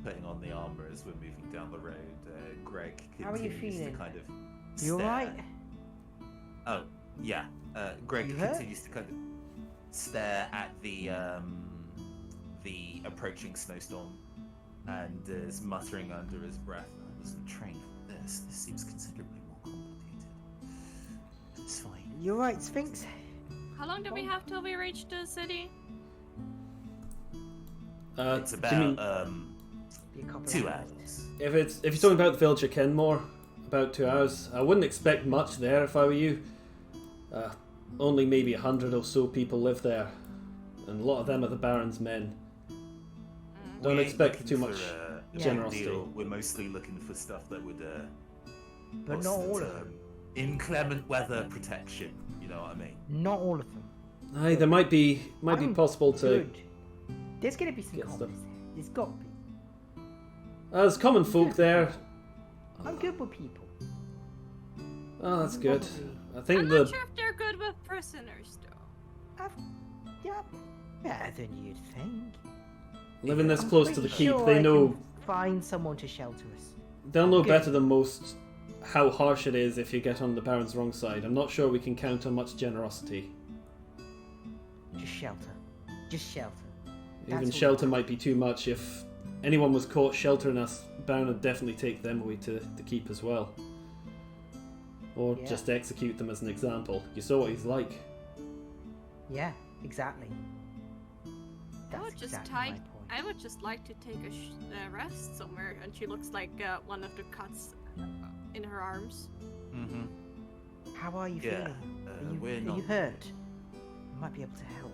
putting on the armor as we're moving down the road, Greg How are you continues to feeling? kind of You stare. alright? Oh, yeah. Greg You hurt? continues to kind of stare at the approaching snowstorm and is muttering under his breath, I wasn't trained for this. This seems considerably more complicated. It's fine. You alright, Sphinx? How long do we have till we reach the city? It's do about, you mean- Maybe a couple 2 hours. hours. If you're talking about the village of Kenmore, about 2 hours. I wouldn't expect much there if I were you. Only maybe 100 or so people live there, and a lot of them are the Baron's men. Don't We ain't expect looking too for, much a generosity. deal. We're mostly looking for stuff that would, But what's not the all of term? them. Inclement weather protection. You know what I mean? Not all of them. Aye, there might be I'm possible to. Good. There's gonna be some get commons stuff. there. There's got to be. There's common folk there. I'm good with people. Oh, that's I'm good. probably- I think I'm the not sure if they're good with prisoners, though. Yeah, better than you'd think. living this I'm close to pretty the keep, sure they I know can find someone to shelter us. they'll know Good. better than most how harsh it is if you get on the Baron's wrong side. I'm not sure we can count on much generosity. Just shelter. Just shelter. Even That's all. shelter might be too much. If anyone was caught sheltering us, Baron would definitely take them away to the keep as well. Or Yeah. just execute them as an example. You saw what he's like. Yeah, exactly. I That's would just exactly my take. point. I would just like to take a rest somewhere, and she looks like one of the cuts in her arms. Mm-hmm. How are you Yeah, feeling? we're Are not. you hurt? I might be able to help.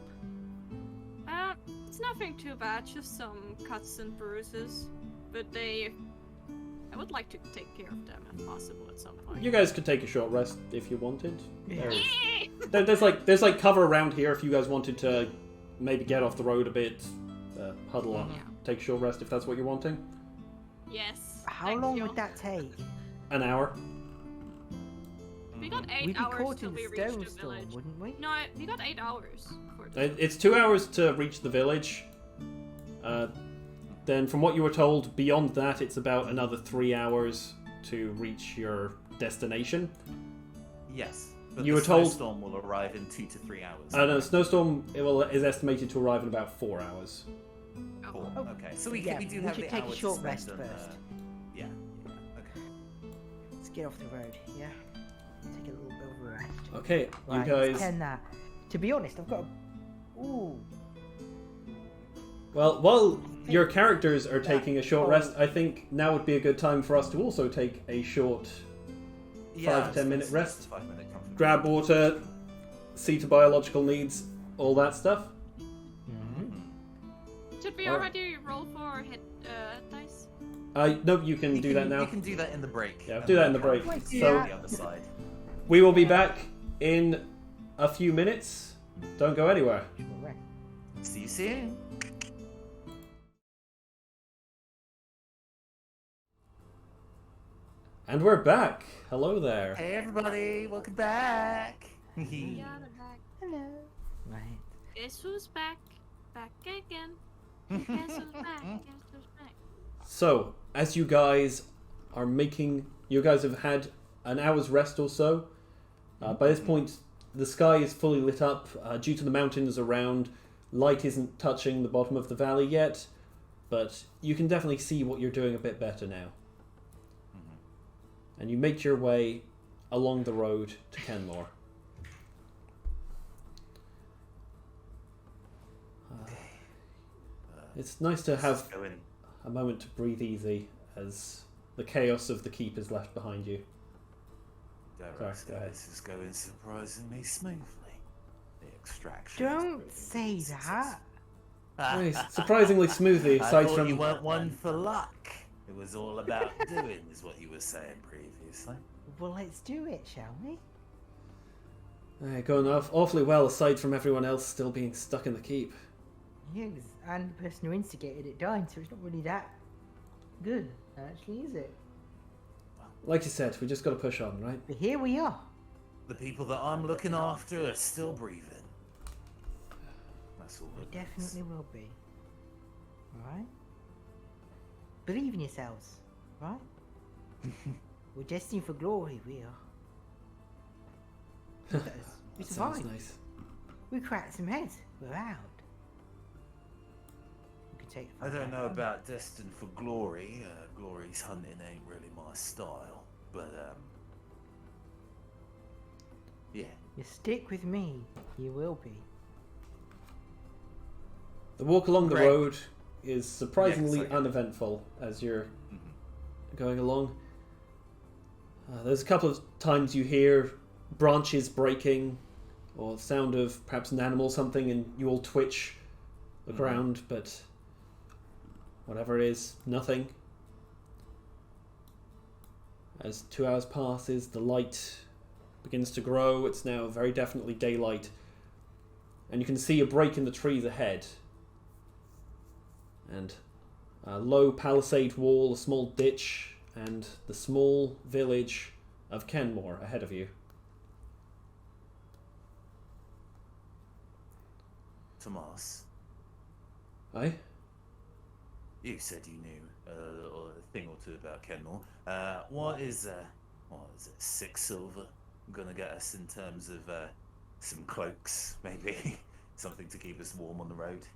It's nothing too bad, just some cuts and bruises. But I would like to take care of them if possible at some point. You guys could take a short rest if you wanted. Yeah. There's like cover around here if you guys wanted to maybe get off the road a bit, huddle up, Yeah. take a short rest if that's what you're wanting. Yes. How thank long you. would that take? An hour. We got 8 We'd be hours caught till in we the reach stone the storm, village. wouldn't we? No, we got 8 hours for the It's 2 hours to reach the village. Then, from what you were told, beyond that, it's about another 3 hours to reach your destination. Yes. But You the were told- snowstorm will arrive in 2 to 3 hours. No, snowstorm is estimated to arrive in about 4 hours. Four. Oh, Okay, so we yeah, do we have should the take a hour to short spend rest on, first. Yeah. Okay. Let's get off the road, yeah? Take a little bit of a rest. Okay, Right, you guys. pretend that. To be honest, I've got a... Ooh. Well, while your characters are that taking a short whole- rest, I think now would be a good time for us to also take a short Yeah, 5 to 10 minute rest. 5 minute comfort. Grab water, see to biological needs, all that stuff. Should we Alright. already roll for hit dice? No, you can do that now. You can do that in the break. Yeah, and do that then in the come break. back to So- the other side. We will be back in a few minutes. Don't go anywhere. Short rest. See you soon. And we're back. Hello there. Hey everybody, welcome back. Yeah, the back. Hello. Right. Guess who's back? Back again. Guess who's back? Guess who's back? So, as you guys are you guys have had an hour's rest or so. By this point, the sky is fully lit up due to the mountains around. Light isn't touching the bottom of the valley yet, but you can definitely see what you're doing a bit better now. And you make your way along the road to Kenmore. It's nice to have Go in. a moment to breathe easy as the chaos of the keep is left behind you. Sorry, go ahead. This is going surprisingly smoothly. The extraction. Don't say that. Nice. Surprisingly smoothly, I aside thought from you weren't one for luck. It was all about doing, is what you were saying previously. Well, let's do it, shall we? going off awfully well, aside from everyone else still being stuck in the keep. Yes, and the person who instigated it died, so it's not really that good, actually, is it? Like you said, we just got to push on, right? But here we are. The people that I'm looking after are still breathing. That's all We that matters. definitely will be. Alright? Believe in yourselves, right? We're destined for glory, we are. We That sounds survived. nice. We cracked some heads. We're out. We can take it I from don't there. know about destined for glory. Glory's hunting ain't really my style. But, yeah. You stick with me, you will be. The walk along the Great. road is surprisingly Yes, uneventful as you're Mhm. going along. There's a couple of times you hear branches breaking, or the sound of perhaps an animal, something, and you all twitch, look around, but whatever it is, nothing. As 2 hours passes, the light begins to grow. It's now very definitely daylight, and you can see a break in the trees ahead, and a low palisade wall, a small ditch, and the small village of Kenmore ahead of you. Tomas, Aye? you said you knew a little thing or two about Kenmore. What is it, 6 silver gonna get us in terms of some cloaks, maybe? Something to keep us warm on the road?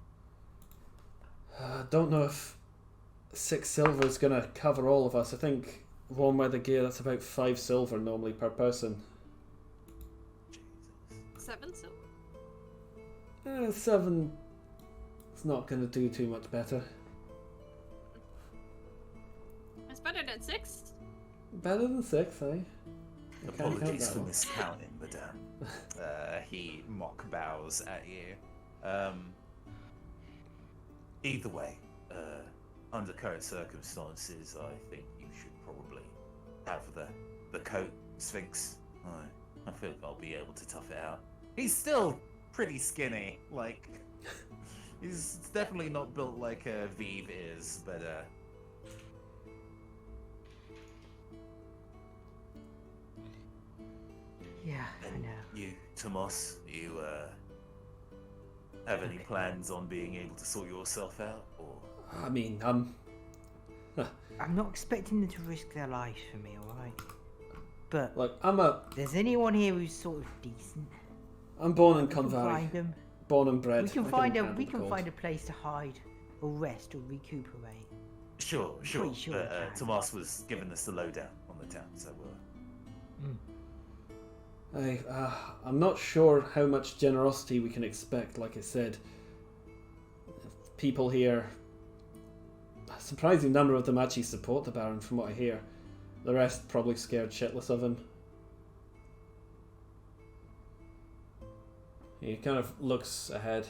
Don't know if 6 silver is going to cover all of us. I think warm weather gear, that's about 5 silver normally per person. Jesus. 7 silver? 7 is not going to do too much better. It's better than 6. Better than 6, eh? I can't count Apologies that for one. miscounting, madame. He mock bows at you. Either way, under current circumstances, I think you should probably have the coat, Sphinx. I feel like I'll be able to tough it out. He's still pretty skinny, like he's definitely not built like Vive is, but Yeah, I and know. you, Tomas, you have any plans on being able to sort yourself out, or? I mean, I'm not expecting them to risk their lives for me, alright? But look, if there's anyone here who's sort of decent, I'm born in we can Convari, find them. born and bred. We can I find handle the cold. find a place to hide, or rest, or recuperate. Sure. Pretty sure we can. Tomas was giving us the lowdown on the town, so I'm not sure how much generosity we can expect. Like I said, people here, a surprising number of them actually support the Baron from what I hear. The rest probably scared shitless of him. He kind of looks ahead.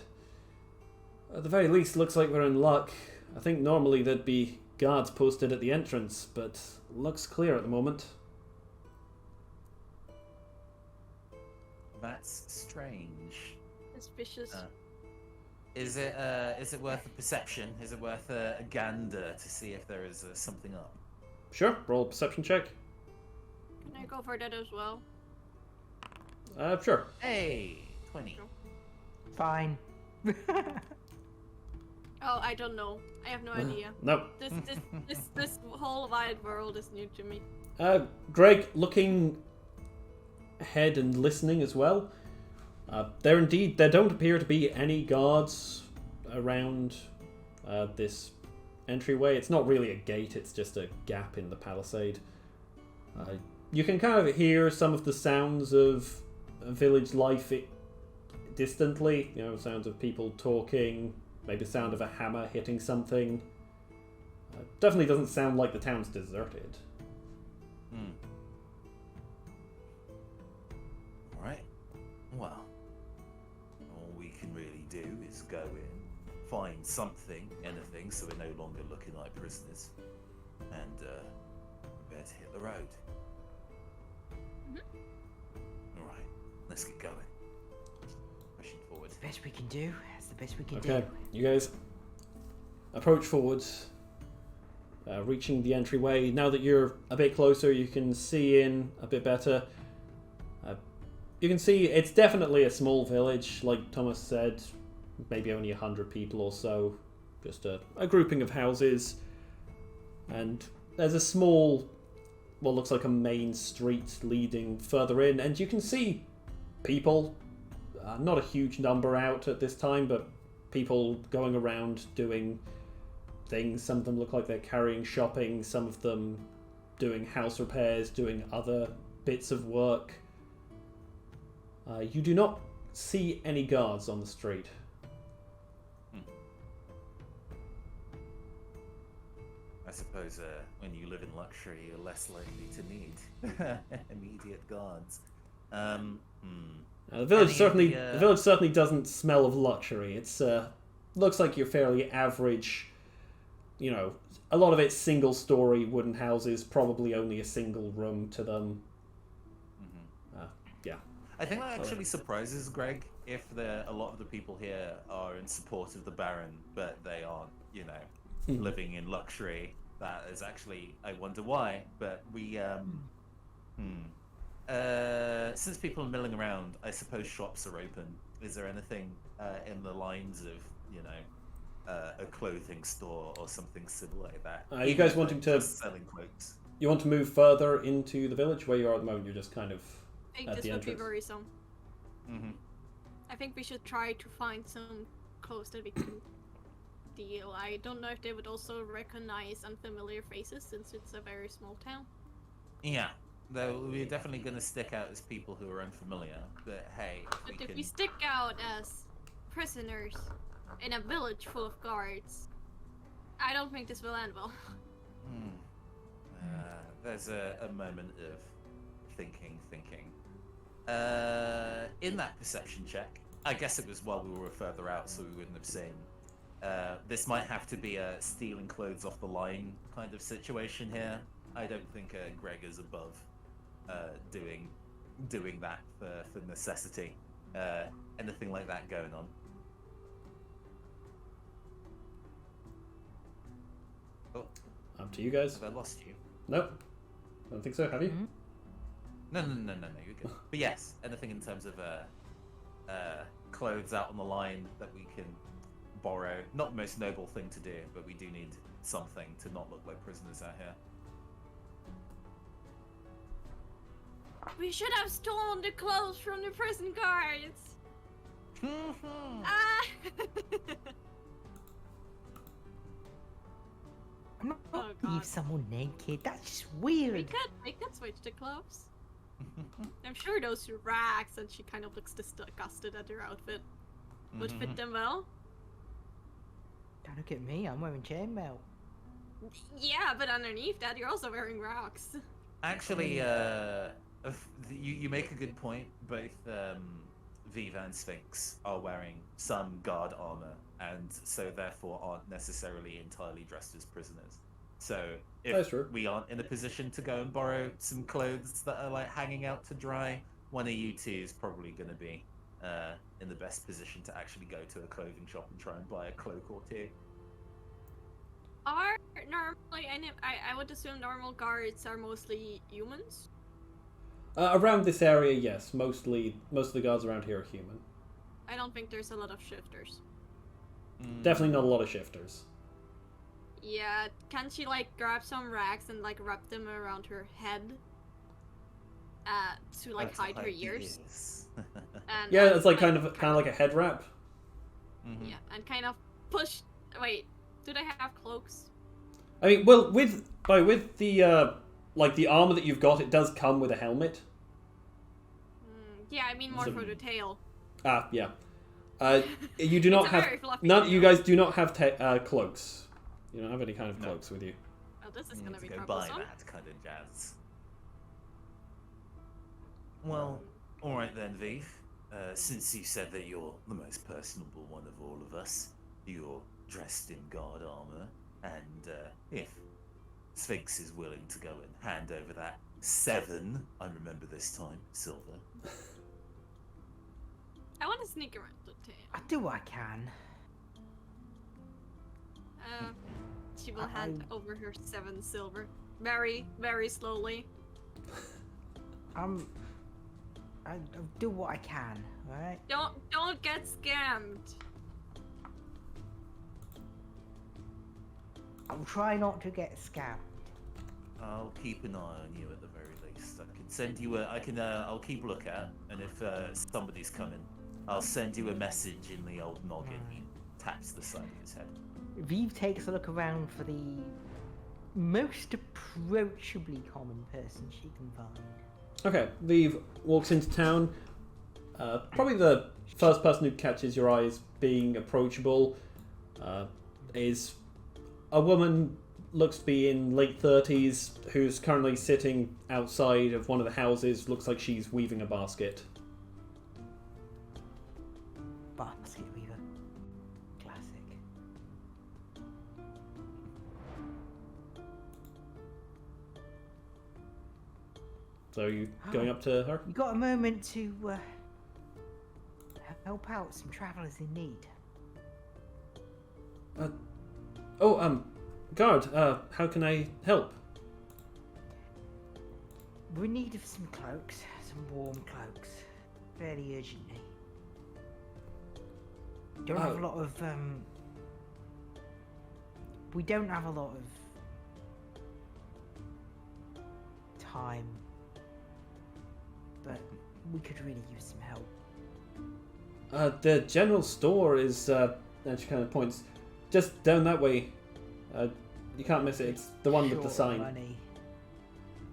At the very least, looks like we're in luck. I think normally there'd be guards posted at the entrance, but looks clear at the moment. that's strange. Suspicious. Is it worth a perception? Is it worth a gander to see if there is something up? Sure, roll a perception check. Can I go for that as well? Sure. Hey, 20. Fine. Oh, I don't know. I have no idea. No. This whole wide world is new to me. Greg, looking ahead and listening as well. There don't appear to be any guards around this entryway. It's not really a gate, it's just a gap in the palisade. You can kind of hear some of the sounds of village life distantly. You know, sounds of people talking, maybe the sound of a hammer hitting something. Definitely doesn't sound like the town's deserted. Alright. Well, all we can really do is go in, find something, anything, so we're no longer looking like prisoners, and we better hit the road. Alright, let's get going. Pushing forward. The best we can do. That's the best we can Okay, do. you guys approach forwards, reaching the entryway. Now that you're a bit closer, you can see in a bit better. You can see it's definitely a small village, like Thomas said, maybe only 100 people or so, just a grouping of houses. And there's a small, what looks like a main street leading further in, and you can see people, not a huge number out at this time, but people going around doing things. Some of them look like they're carrying shopping, some of them doing house repairs, doing other bits of work. You do not see any guards on the street. I suppose when you live in luxury, you're less likely to need immediate guards. The village Any of certainly the, the village certainly doesn't smell of luxury. It's looks like your fairly average. You know, a lot of it's single-story wooden houses, probably only a single room to them. Yeah. I think that actually surprises Greg if a lot of the people here are in support of the Baron, but they aren't, you know, living in luxury. That is actually, I wonder why. But we, since people are milling around, I suppose shops are open. Is there anything in the lines of, you know, a clothing store or something similar like that? You guys wanting to selling clothes? You want to move further into the village? Where you are at the moment, you're just kind of I think at this the would be entrance. worrisome. Mm-hmm. I think we should try to find some clothes that we can deal. I don't know if they would also recognize unfamiliar faces since it's a very small town. Yeah, though we're definitely going to stick out as people who are unfamiliar. But hey, But if we stick out as prisoners in a village full of guards, I don't think this will end well. There's a moment of thinking. In that perception check, I guess it was while we were further out, so we wouldn't have seen. This might have to be a stealing clothes off the line kind of situation here. I don't think Greg is above doing that for necessity. Anything like that going on? Oh, Up to you guys. have I lost you? Nope. I don't think so. Have you? Mhm. No, you're good. But yes, anything in terms of clothes out on the line that we can borrow. Not the most noble thing to do, but we do need something to not look like prisoners out here. We should have stolen the clothes from the prison guards. Ah! I'm not Oh, gonna God. leave someone naked. That's just weird. we could switch the clothes. I'm sure those rags, and she kind of looks disgusted at her outfit, would fit them well. Don't look at me. I'm wearing chainmail. Yeah, but underneath that, you're also wearing rags. Actually, you make a good point. Both Viva and Sphinx are wearing some guard armor, and so therefore aren't necessarily entirely dressed as prisoners. So That's if true. we aren't in a position to go and borrow some clothes that are like hanging out to dry, one of you two is probably going to be in the best position to actually go to a clothing shop and try and buy a cloak or two. Are normally, I would assume normal guards are mostly humans. Around this area, yes. Most of the guards around here are human. I don't think there's a lot of shifters. Definitely not a lot of shifters. Yeah, can she like grab some rags and like wrap them around her head? To like hide her ears. And, Yeah, it's like kind of like a head wrap. Yeah, and kind of push. Wait, do they have cloaks? I mean, well, with the like the armor that you've got, it does come with a helmet. Yeah, I mean more So- for the tail. Ah, yeah. You do not It's a have very fluffy none. tail. You guys do not have cloaks. You don't have any kind of No. cloaks with you. Oh, this is Need gonna to be go buy troublesome. that kind of jazz. Well, all right then, Viv. Since you said that you're the most personable one of all of us, you're dressed in guard armor, and if Sphinx is willing to go and hand over that 7, I remember this time, silver. I want to sneak around the tail. I do what I can. She will hand over her 7 silver, very, very slowly. I do what I can, alright? Don't get scammed. I'll try not to get scammed. I'll keep an eye on you at the very least. I can send you I'll keep a lookout, and if somebody's coming, I'll send you a message in the old noggin. He taps the side of his head. Vive takes a look around for the most approachably common person she can find. Okay, Viv walks into town. Probably the first person who catches your eye as being approachable is a woman looks to be in late 30s, who's currently sitting outside of one of the houses. Looks like she's weaving a basket. Basket weaver. Classic. So you going up to her? You got a moment to help out some travellers in need? Guard, how can I help? We're in need of some cloaks, some warm cloaks, fairly urgently. Don't have a lot of we don't have a lot of time, but we could really use some help. The general store is, and she kind of points, just down that way. You can't miss it. It's the one with the Short sign. of money.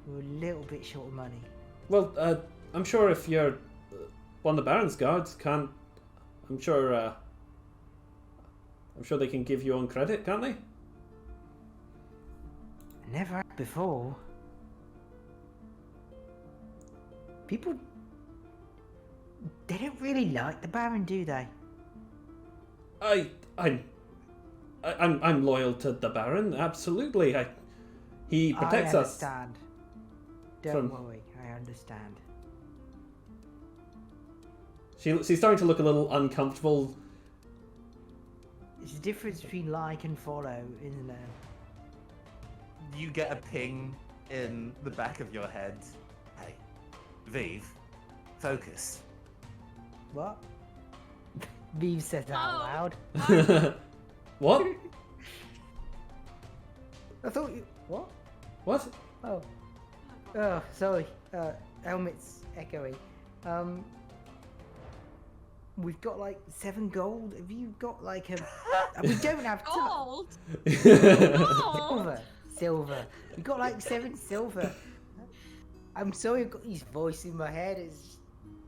We're a little bit short of money. Well, I'm sure if you're one of the Baron's guards, I'm sure they can give you on credit, can't they? Never had before. People, they don't really like the Baron, do they? I'm loyal to the Baron. Absolutely. He protects us. I understand. Don't worry, I understand. She's starting to look a little uncomfortable. There's a difference between like and follow, isn't there? You get a ping in the back of your head. Hey, Vive, focus. What? Vive said that out loud. What? I thought you... What? What? Oh. Oh, sorry. Helmet's echoing. We've got like 7 gold. Have you got like a... We don't have Gold? Silver. We've got like 7 silver. I'm sorry I've got his voice in my head.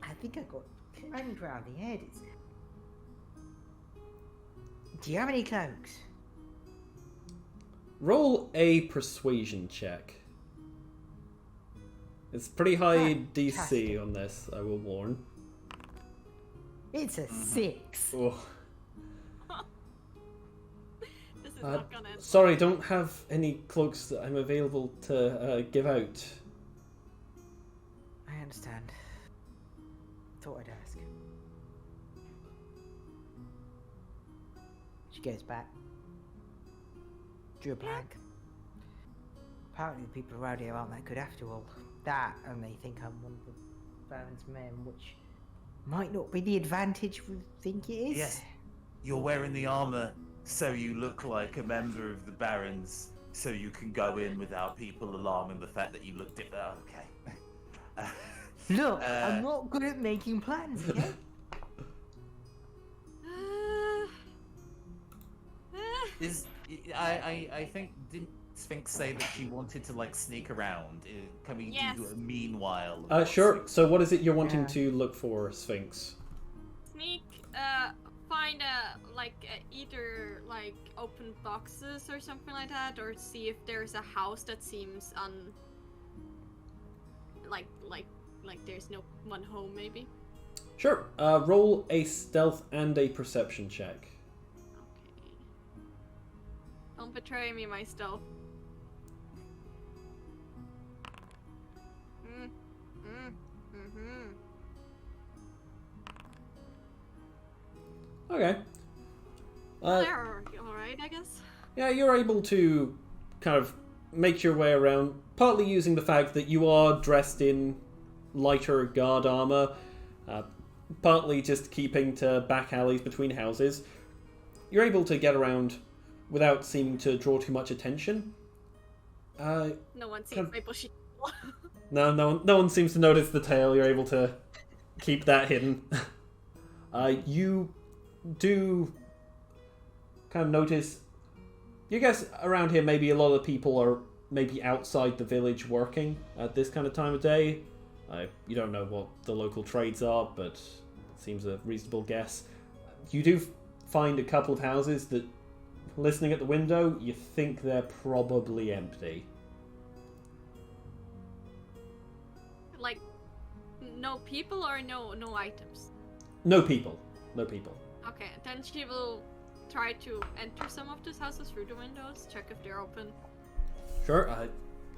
I think I got crammed round the head. Do you have any cloaks? Roll a persuasion check. It's pretty high DC on this, I will warn. It's a 6. Oh. This is not gonna end. Sorry, don't have any cloaks that I'm available to give out. I understand. Thought I'd ask. She goes back. Drew a blank. Apparently the people around here aren't that good after all. That, and they think I'm one of the Baron's men, which might not be the advantage we think it is. Yes, you're wearing the armor so you look like a member of the Barons, so you can go in without people alarming the fact that you look different. Okay. Look, I'm not good at making plans, okay? I think, didn't Sphinx say that she wanted to like sneak around? Can we do a meanwhile? Sure. So what is it you're wanting to look for, Sphinx? Sneak, find either like open boxes or something like that, or see if there's a house that seems like there's no one home, maybe. Sure. Roll a stealth and a perception check. Okay. Don't betray me, my stealth. Okay. They're alright, I guess. Yeah, you're able to kind of make your way around, partly using the fact that you are dressed in lighter guard armor, partly just keeping to back alleys between houses. You're able to get around without seeming to draw too much attention. No one sees my bushy. No one seems to notice the tail. You're able to keep that hidden. You do kind of notice, you guess around here maybe a lot of people are maybe outside the village working at this kind of time of day. You don't know what the local trades are, but it seems a reasonable guess. You do find a couple of houses that listening at the window, you think they're probably empty. Like, no people or no items? No people. No people. Okay, then she will try to enter some of these houses through the windows, check if they're open. Sure.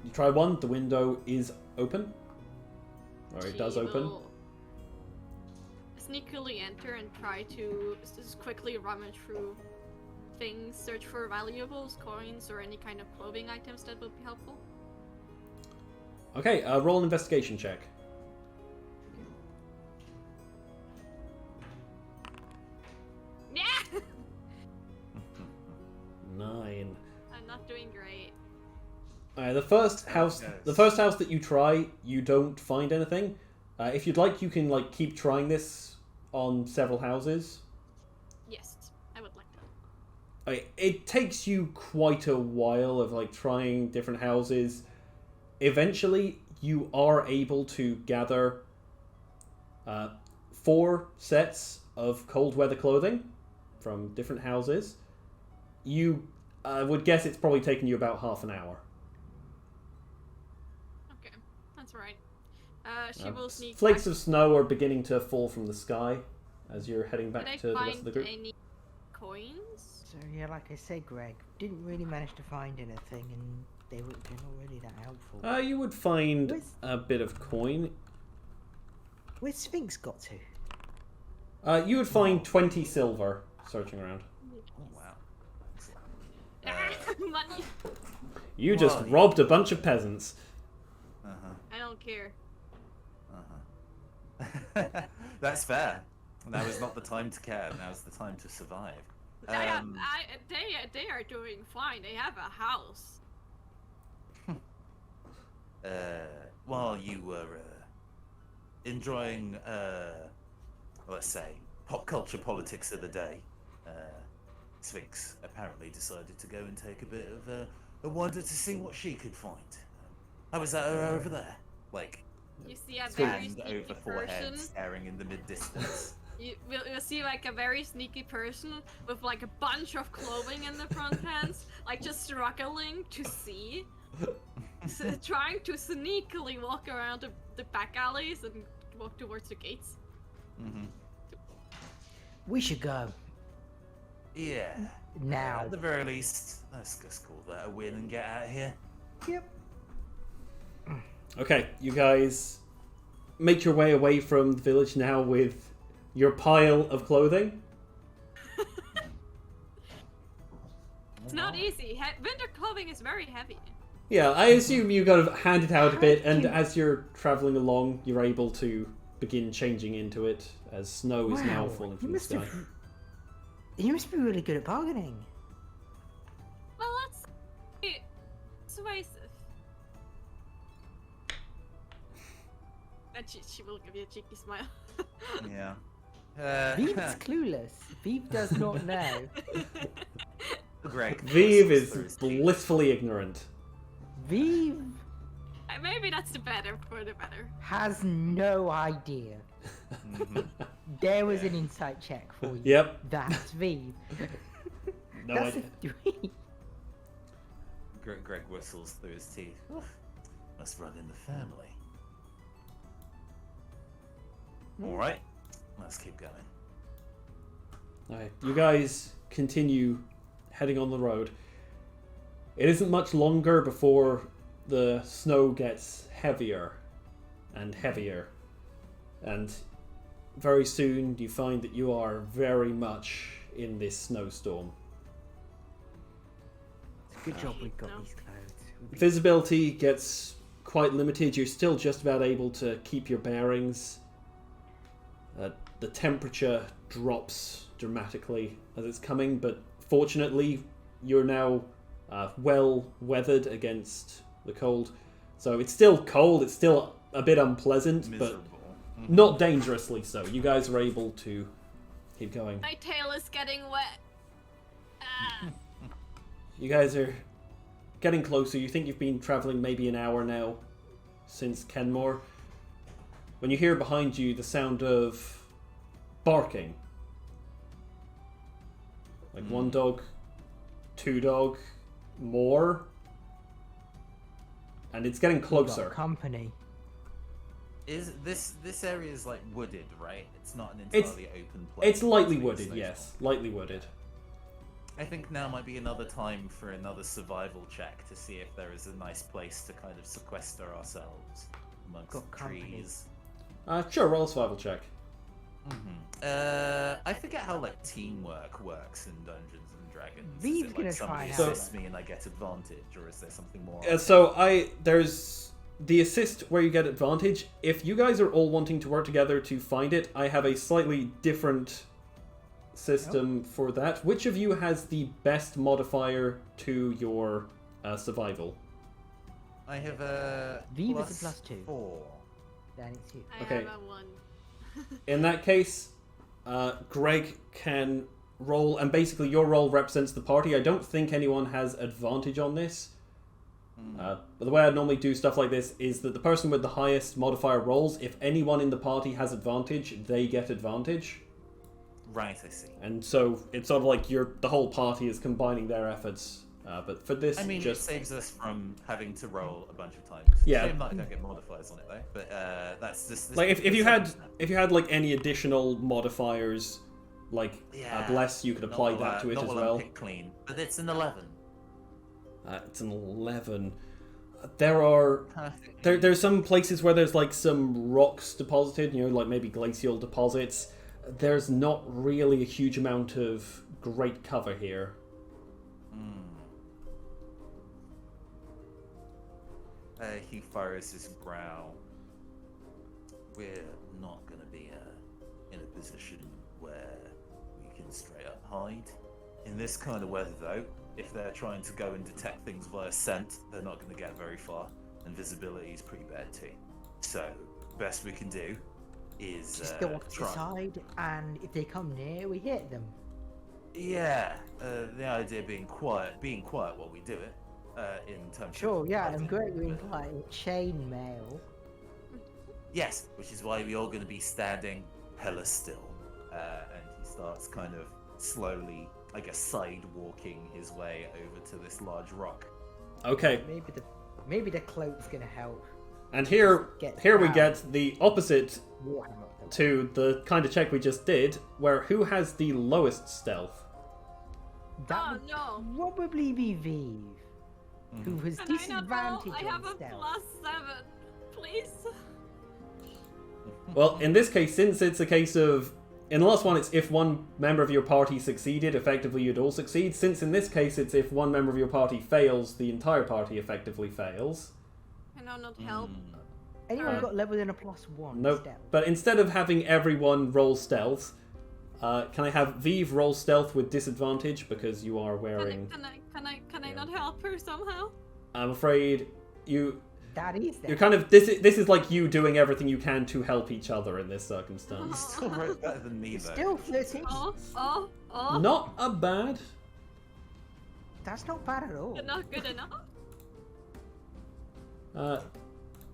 You try one. The window is open. Or it does open. Will sneakily enter and try to just quickly rummage through things, search for valuables, coins, or any kind of clothing items that would be helpful. Okay, roll an investigation check. Yeah! 9. I'm not doing great. The first house that you try, you don't find anything. If you'd like, you can keep trying this on several houses. Yes, I would like that. It takes you quite a while of trying different houses. Eventually, you are able to gather 4 sets of cold weather clothing from different houses. I would guess it's probably taken you about half an hour. Okay, that's right. She will sneak Flakes back. of snow are beginning to fall from the sky as you're heading back Did I to the rest of the find group. any coins? So yeah, like I said, Greg, didn't really manage to find anything, and they're not really that helpful. You would find Where's- a bit of coin. Where's Sphinx got to? You would find 20 silver searching around. Oh, wow. Money. You just Well, robbed a bunch of peasants. Uh-huh. I don't care. Uh-huh. That's fair. Now is not the time to care. Now is the time to survive. They are doing fine. They have a house. While you were enjoying, let's say, pop culture politics of the day, Sphinx apparently decided to go and take a bit of a wander to see what she could find. How was that over there? You see a very Hand sneaky over forehead, person. staring in the mid-distance. You'll see a very sneaky person with a bunch of clothing in the front hands, just struggling to see, trying to sneakily walk around the back alleys and walk towards the gates. Mm-hmm. We should go Yeah. now. At the very least, let's just call that a win and get out of here. Yep. Okay, you guys make your way away from the village now with your pile of clothing. It's not easy. Winter clothing is very heavy. Yeah, I assume you kind of hand it out a bit, and as you're travelling along, you're able to begin changing into it as snow is now Wow, falling you from the must sky. have- You must be really good at bargaining. Well, let's be persuasive. And she will give you a cheeky smile. Yeah. Vive's clueless. Vive does not know. Greg. Vive is whistles through his teeth. blissfully ignorant. Vive Maybe that's the better for the better. has no idea. Mhm. There was an insight check for you. Yep. That's Vive. No That's idea. a 3. Greg whistles through his teeth. Must run in the family. Alright, let's keep going. Alright, you guys continue heading on the road. It isn't much longer before the snow gets heavier and heavier. And very soon you find that you are very much in this snowstorm. Good job we got No. these clothes. Visibility gets quite limited. You're still just about able to keep your bearings. The temperature drops dramatically as it's coming, but fortunately you're now well weathered against the cold. So it's still cold, it's still a bit unpleasant, Miserable. but not dangerously so. You guys are able to keep going. My tail is getting wet. Ah. You guys are getting closer. You think you've been traveling maybe an hour now since Kenmore. When you hear behind you the sound of barking. Like one dog Two Dog more. And it's getting We got closer. company. Is this area is like wooded, right? It's not an It's- entirely open place. It's lightly between wooded, stations. yes. Lightly wooded. I think now might be another time for another survival check to see if there is a nice place to kind of sequester ourselves amongst Got the company. trees. Sure, roll a survival check. I forget how like teamwork works in Dungeons and Dragons. Vee's is it, like, gonna somebody try and help. assists me and I get advantage, or is there something more? There's the assist where you get advantage. If you guys are all wanting to work together to find it, I have a slightly different system for that. Which of you has the best modifier to your survival? I have a V was a +2. 4. Then it's you. I Okay. have a 1. In that case, Greg can roll, and basically your roll represents the party. I don't think anyone has advantage on this. But the way I normally do stuff like this is that the person with the highest modifier rolls. If anyone in the party has advantage, they get advantage. Right, I see. And so it's sort of like the whole party is combining their efforts. But for this, I mean, just it saves us from having to roll a bunch of times. Yeah. Shame that I don't get modifiers on it though. But that's just this like if you this had like any additional modifiers, like Yeah. bless, you could Not apply while that I- to it not as while I'm well. picked clean, but it's an 11. It's an 11. There are Perfect. there's some places where there's like some rocks deposited, like maybe glacial deposits. There's not really a huge amount of great cover here. He furrows his brow. We're not going to be in a position where we can straight up hide. In this kind of weather, though, if they're trying to go and detect things via scent, they're not going to get very far, and visibility is pretty bad too. So, best we can do is Just go off to the try. side, and if they come near, we hit them. Yeah, the idea being quiet while we do it. In terms Sure, of yeah, hiding, I'm great with but- like chainmail. Yes, which is why we're all going to be standing hella still. And he starts kind of slowly, I guess, side walking his way over to this large rock. Okay, Maybe the cloak's gonna help. and here Get we out. get the opposite Warhammer them. to the kind of check we just did, where who has the lowest stealth? That Oh would no! probably be Vive, who has Can I not roll? disadvantage I have on a stealth. +7. Please. Well, in this case, since it's a case of... In the last one, it's if one member of your party succeeded, effectively you'd all succeed. Since in this case, it's if one member of your party fails, the entire party effectively fails. Can I not help? Anyone got leveled in a +1 Nope. stealth? But instead of having everyone roll stealth, can I have Vive roll stealth with disadvantage because you are wearing... Can I not help her somehow? I'm afraid That is you're that. kind of... This is like you doing everything you can to help each other in this circumstance. Still wrote better than me, though. Still flirting. Oh. Not a bad... That's not bad at all. You're not good enough.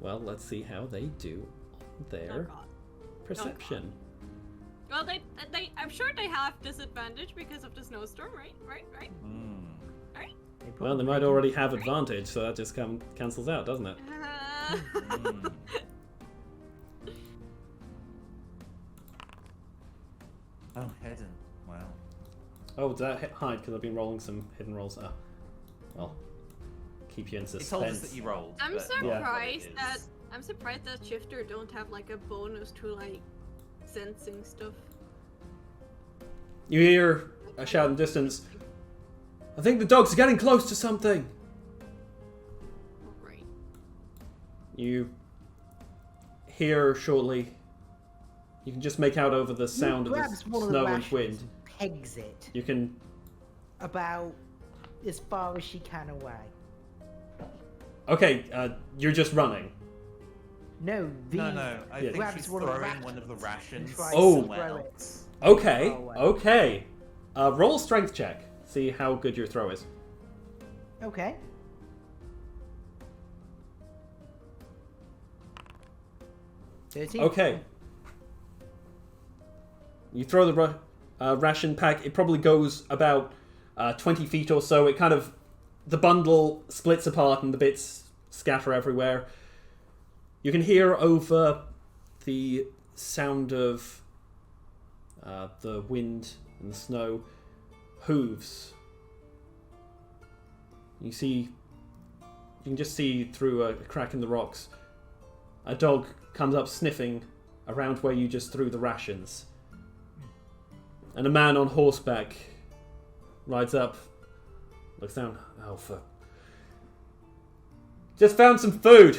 Well, let's see how they do on Oh their god. perception. Well, I'm sure they have disadvantage because of the snowstorm, right? Right? Well, they might already have advantage, so that just cancels out, doesn't it? Oh, hidden. Wow. Oh, did that hide? Because I've been rolling some hidden rolls. Well, keep you in He suspense. told us that you rolled. I'm but not what it surprised is. that Shifter don't have like a bonus to like sensing stuff. You hear a shout in the distance. I think the dogs are getting close to something. Right. You hear shortly. You can just make out over the sound of the grabs one of the snow and rations wind. and pegs it You can. about as far as she can away. Okay, you're just running. No, No. I Yeah. think Grabs she's one of the throwing one of the rations. tries Oh. to somewhere throw it. else. Okay, Far away. okay. Roll a strength check. See how good your throw is. Okay. Okay. You throw the ration pack. It probably goes about 20 feet or so. It kind of, the bundle splits apart and the bits scatter everywhere. You can hear over the sound of the wind and the snow hooves. You can just see through a crack in the rocks. A dog comes up sniffing around where you just threw the rations. And a man on horseback rides up, looks down. Alpha. Just found some food.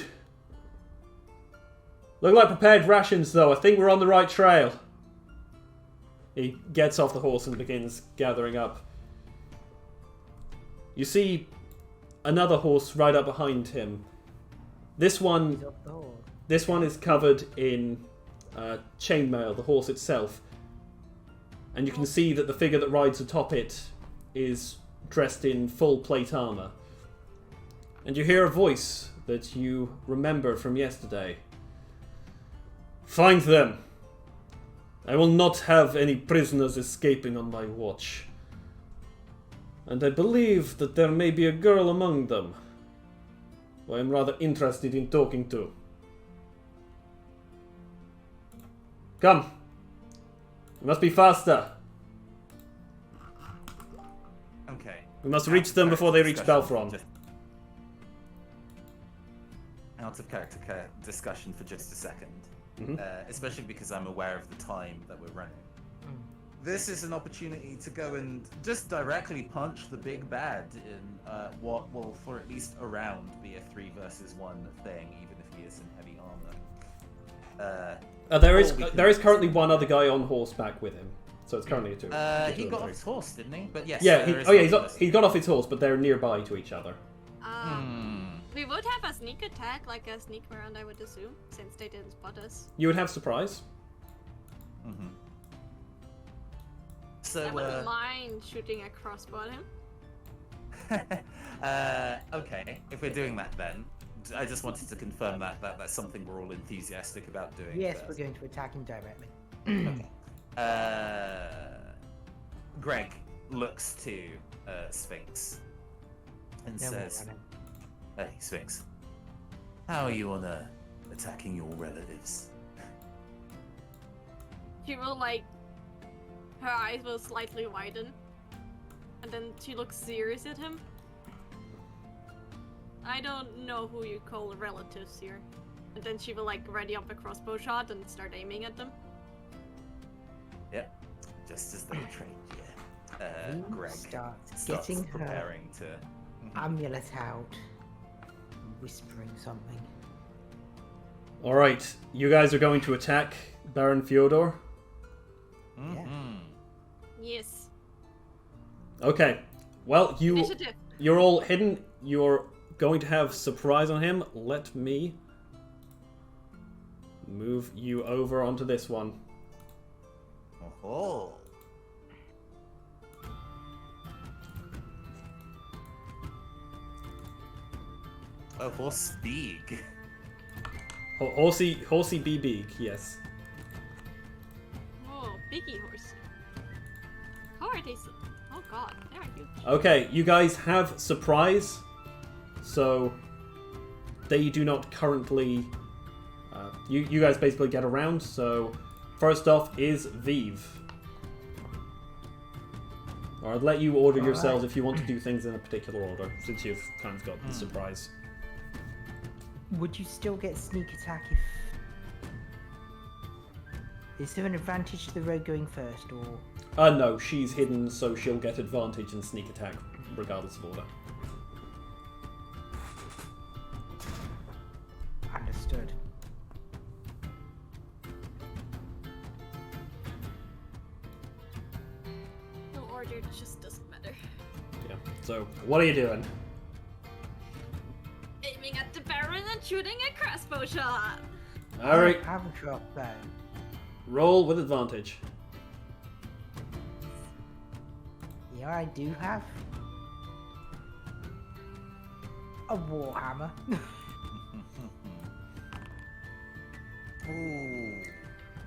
Look like prepared rations, though. I think we're on the right trail. He gets off the horse and begins gathering up. You see another horse right up behind him. This one is covered in chainmail, the horse itself. And you can see that the figure that rides atop it is dressed in full plate armor. And you hear a voice that you remember from yesterday. Find them! I will not have any prisoners escaping on my watch. And I believe that there may be a girl among them, who I am rather interested in talking to. Come! We must be faster! Okay. We must reach them before they reach Belfron. Out of character discussion for just a second. Mm-hmm. Especially because I'm aware of the time that we're running. This is an opportunity to go and just directly punch the big bad in what will, for at least a round, be a 3 versus 1 thing, even if he is in heavy armor. There is currently one other guy on horseback with him, so it's currently a 2. He got off his horse, didn't he? But yes. Yeah, he got off his horse, but they're nearby to each other. We would have a sneak attack, like a sneak around, I would assume, since they didn't spot us. You would have surprise. Mm-hmm. So, I wouldn't mind shooting a crossbow at him. okay, if we're doing that then, I just wanted to confirm that that's something we're all enthusiastic about doing. Yes, first. we're going to attack him directly. Okay. Greg looks to Sphinx and says, "Hey, Sphinx, how are you on attacking your relatives?" She will, like, her eyes will slightly widen, and then she looks serious at him. I don't know who you call relatives here. And then she will, like, ready up a crossbow shot and start aiming at them. Yep, just as they trained you. Greg starts starts getting preparing to. amulet out, whispering something. Alright, you guys are going to attack Baron Fyodor? Mm-hmm. Yes. Okay. Well, Initiative. you're all hidden. You're going to have surprise on him. Let me move you over onto this one. Oh. Oh, horse big. Horsey be big, yes. Oh, biggie horse. How are they so... Oh god, they are huge. Okay, you guys have surprise, so they do not currently... you guys basically get around, so first off is Vive. Or I'd let you order yourselves if you want to do things in a particular order, since you've kind of got the surprise. Would you still get sneak attack if... Is there an advantage to the rogue going first, or... No, she's hidden, so she'll get advantage in sneak attack, regardless of order. Understood. No order, it just doesn't matter. Yeah, so what are you doing? Aiming at the Baron and shooting a crossbow shot! Alright, I have a crossbow. roll with advantage. Yeah, I do have a warhammer. Ooh.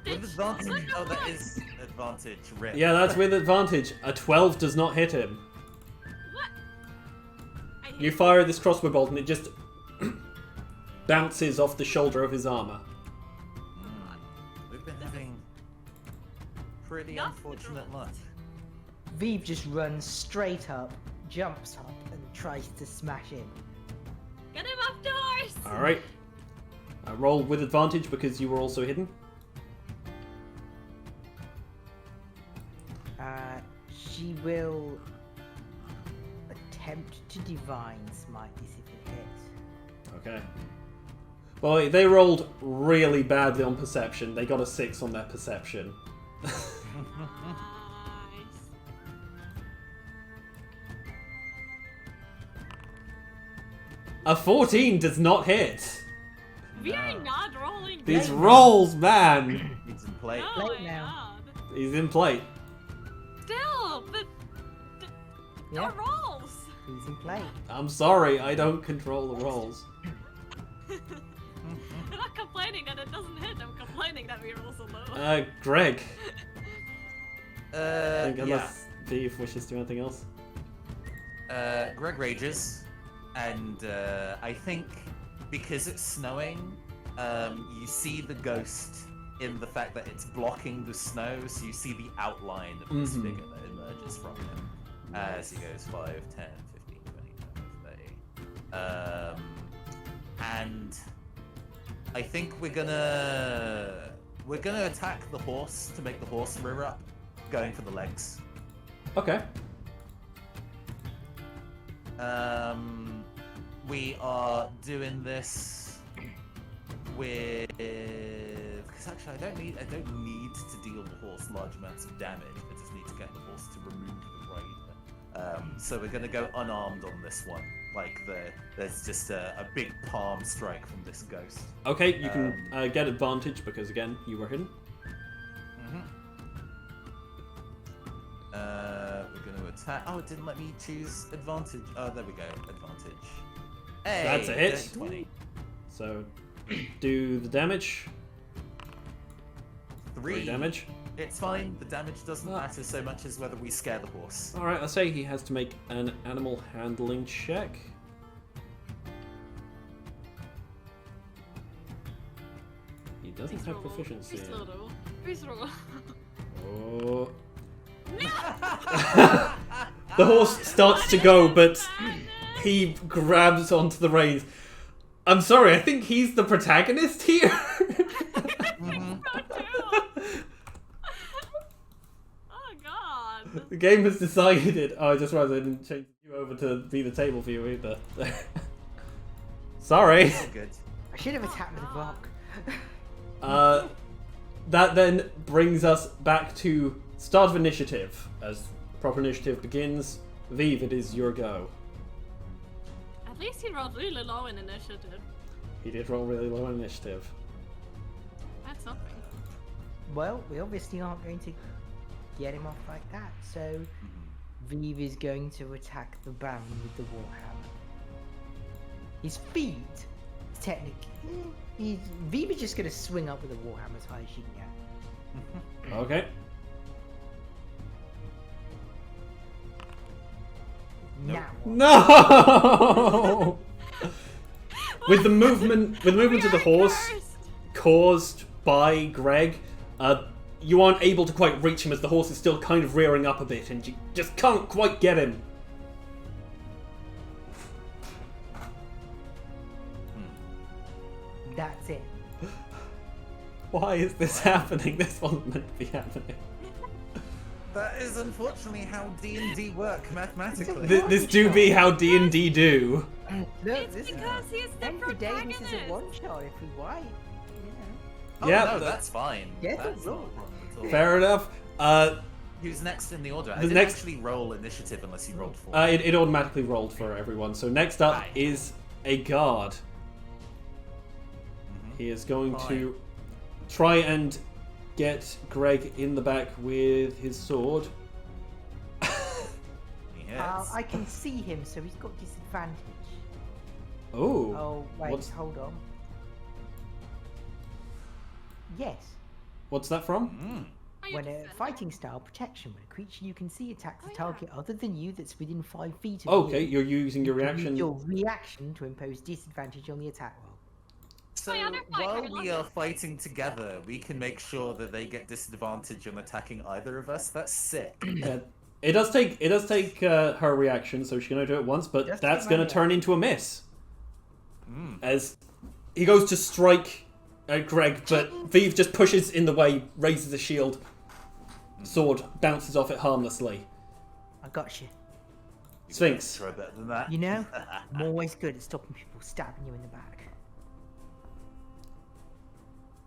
With advantage. Oh, that is advantage. Rip. Yeah, that's with advantage. A 12 does not hit him. You fire this crossbow bolt and it just bounces off the shoulder of his armor. We've been having pretty Not unfortunate the luck. Vive just runs straight up, jumps up, and tries to smash in. Get him off the horse! Alright. Roll with advantage because you were also hidden. She will attempt to divine smite this if it hits. Okay. Well, they rolled really badly on perception. They got a 6 on their perception. Nice. A 14 does not hit. We are not rolling These good. rolls, man. He's in play. No, Plate I now. not. He's in plate. Still, but Yeah, no rolls. he's in play. I'm sorry, I don't control the rolls. I'm not complaining that it doesn't hit. I'm complaining that we roll so low. Greg. I think Yeah. unless Vive wishes to do anything else. Greg rages, and I think because it's snowing, you see the ghost in the fact that it's blocking the snow, so you see the outline of this Mhm. figure that emerges from him as he goes 5, 10, 15, 20, 30. And I think we're gonna attack the horse to make the horse rear up, going for the legs. Okay. We are doing this with because actually I don't need to deal the horse large amounts of damage. I just need to get the horse to remove the rider. So we're gonna go unarmed on this one. Like there's just a big palm strike from this ghost. Okay, you can get advantage because again you were hidden. We're going to attack. Oh, it didn't let me choose advantage. Oh, there we go. Advantage. Hey, That's a hit. dirty 20. So do the damage. 3 damage. It's fine. The damage doesn't matter so much as whether we scare the horse. All right, I'll say he has to make an animal handling check. He doesn't Please have roll. proficiency. Please roll. Please roll. Oh. The horse starts to go, but he grabs onto the reins. I'm sorry, I think he's the protagonist here. Oh god. The game has decided. Oh, I just realized I didn't change you over to be the table view either. Sorry. Oh, good. I should have attacked with a rock. That then brings us back to start of initiative. As proper initiative begins, Vive, it is your go. At least he rolled really low in initiative. He did roll really low on initiative. That's something. Well, we obviously aren't going to get him off like that, so Vive is going to attack the Baron with the Warhammer. His feet, technically, Vive is just going to swing up with the Warhammer as high as she can get. Okay. Now, No! With the movement of the horse caused by Greg, you aren't able to quite reach him as the horse is still kind of rearing up a bit, and you just can't quite get him. that's it. Why is this happening? This wasn't meant to be happening. That is unfortunately how D&D work mathematically. This do be how D&D do. Look, It's this because he's the end of the day, this protagonist. is a one shot if we wipe. Oh, Yeah, no, but- that's fine. Yeah, That's roll. not a problem at all. Fair enough. Who's next in the order? I The didn't next- actually roll initiative unless you rolled 4. It automatically rolled for everyone. So next up Right. is a guard. He is going Fine. to try and get Greg in the back with his sword. Yes. I can see him, so he's got disadvantage. Oh. Oh, wait, What's- hold on. Yes. What's that from? When a defender. fighting style protection, when a creature you can see attacks a yeah. target other than you that's within 5 feet of Okay, you, you're using your you can use reaction. your reaction to impose disadvantage on the attack roll. So My other fight while had we lots are of- fighting together, we can make sure that they get disadvantage on attacking either of us. That's sick. It does take her reaction, so she can only do it once, but Just that's take going my to turn into a miss. Mm. As he goes to strike at Greg, but Vive just pushes in the way, raises the shield. Sword bounces off it harmlessly. I got you. Sphinx. Try better than that. You know, I'm always good at stopping people stabbing you in the back.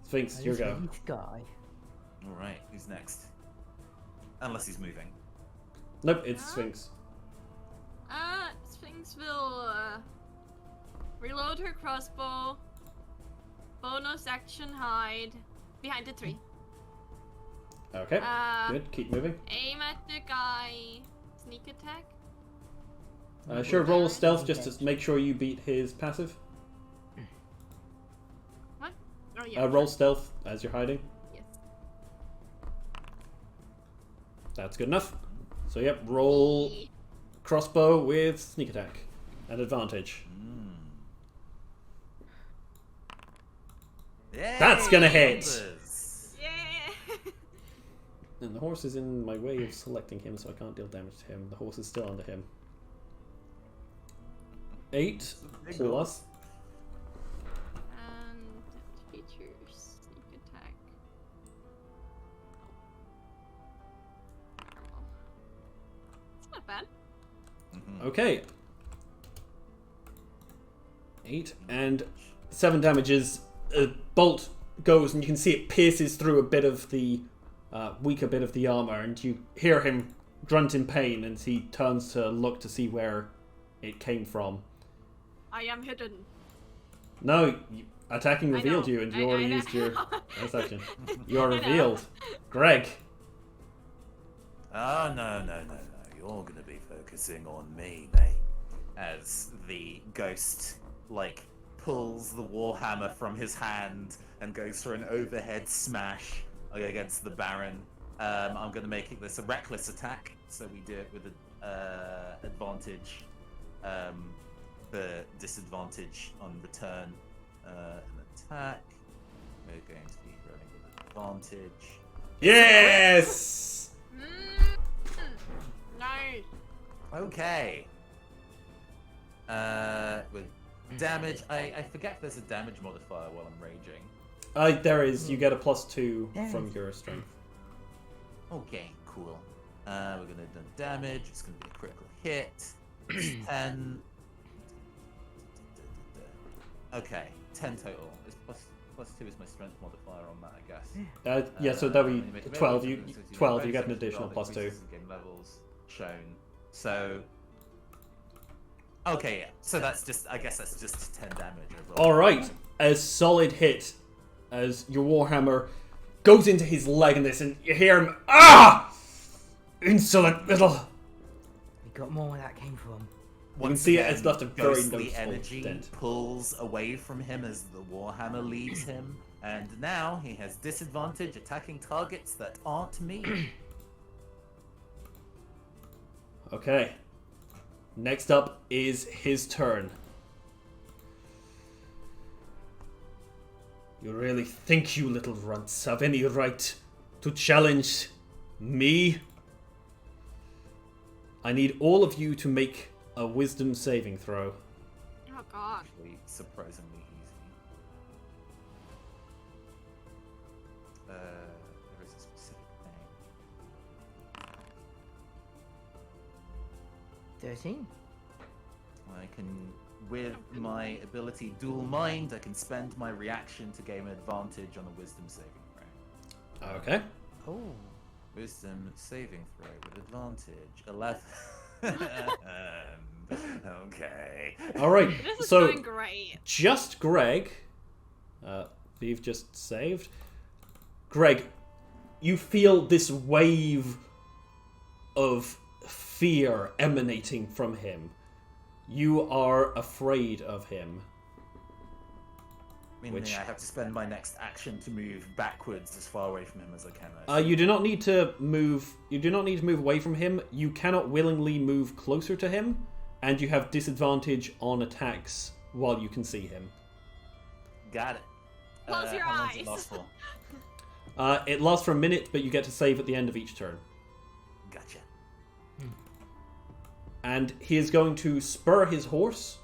Sphinx, I your just go. need this guy. All right, who's next? Unless he's moving. Nope, it's Yeah. Sphinx. Sphinx will reload her crossbow. Bonus action hide behind the tree. Okay, Uh, good. Keep moving. Aim at the guy. Sneak attack. Sure, roll a stealth just to make sure you beat his passive. What? Oh yeah. Roll stealth as you're hiding. Yes. That's good enough. So yep, roll crossbow with sneak attack at advantage. Yay, That's gonna hit. numbers. Yeah. And the horse is in my way of selecting him, so I can't deal damage to him. The horse is still under him. 8 Big plus. And features sneak attack. It's not bad. Mhm. Okay. 8 and 7 damages. A bolt goes and you can see it pierces through a bit of the weaker bit of the armor, and you hear him grunt in pain as he turns to look to see where it came from. I am hidden. No, attacking I revealed know. you, and you I already know. used your action. You are I know. revealed. Greg. Oh, no. You're going to be focusing on me, mate. As the ghost, pulls the warhammer from his hand and goes for an overhead smash against the Baron. I'm going to make this a reckless attack, so we do it with advantage. The disadvantage on return an attack. We're going to be rolling with advantage. Yes! Nice. Okay. With damage, I forget if there's a damage modifier while I'm raging. There is. You get a +2 There from is. your strength. Okay, cool. We're gonna do damage. It's gonna be a critical hit. 10. Okay, 10 total. It's plus 2 is my strength modifier on that, I guess. Yeah, so that would When be make a 12. melee You attack, it's 12. You get an bonus additional roll, +2. increases in game levels shown. So. Okay, yeah. So that's just. I guess that's just 10 damage overall. All right, a solid hit as your warhammer goes into his leg in this, and you hear him. Ah! Insolent little. We got more where that came from. You can see it, it's left a very ghostly noticeable energy dent. pulls away from him as the warhammer leaves him, and now he has disadvantage attacking targets that aren't me. Okay. Next up is his turn. You really think you little runts have any right to challenge me? I need all of you to make a wisdom saving throw. Oh god. Actually, surprisingly easy. There is a specific thing. 13. I can, with my ability Dual Mind, I can spend my reaction to gain advantage on a Wisdom saving throw. Okay. Oh. Wisdom saving throw with advantage. 11. Okay. All right. This is So going great. just Greg. Vive just saved. Greg, you feel this wave of fear emanating from him. You are afraid of him. Meaning I have to spend my next action to move backwards as far away from him as I can. You do not need to move. You do not need to move away from him. You cannot willingly move closer to him, and you have disadvantage on attacks while you can see him. Got it. Close your how long does eyes. it last for? It lasts for a minute, but you get to save at the end of each turn. Gotcha. And he is going to spur his horse,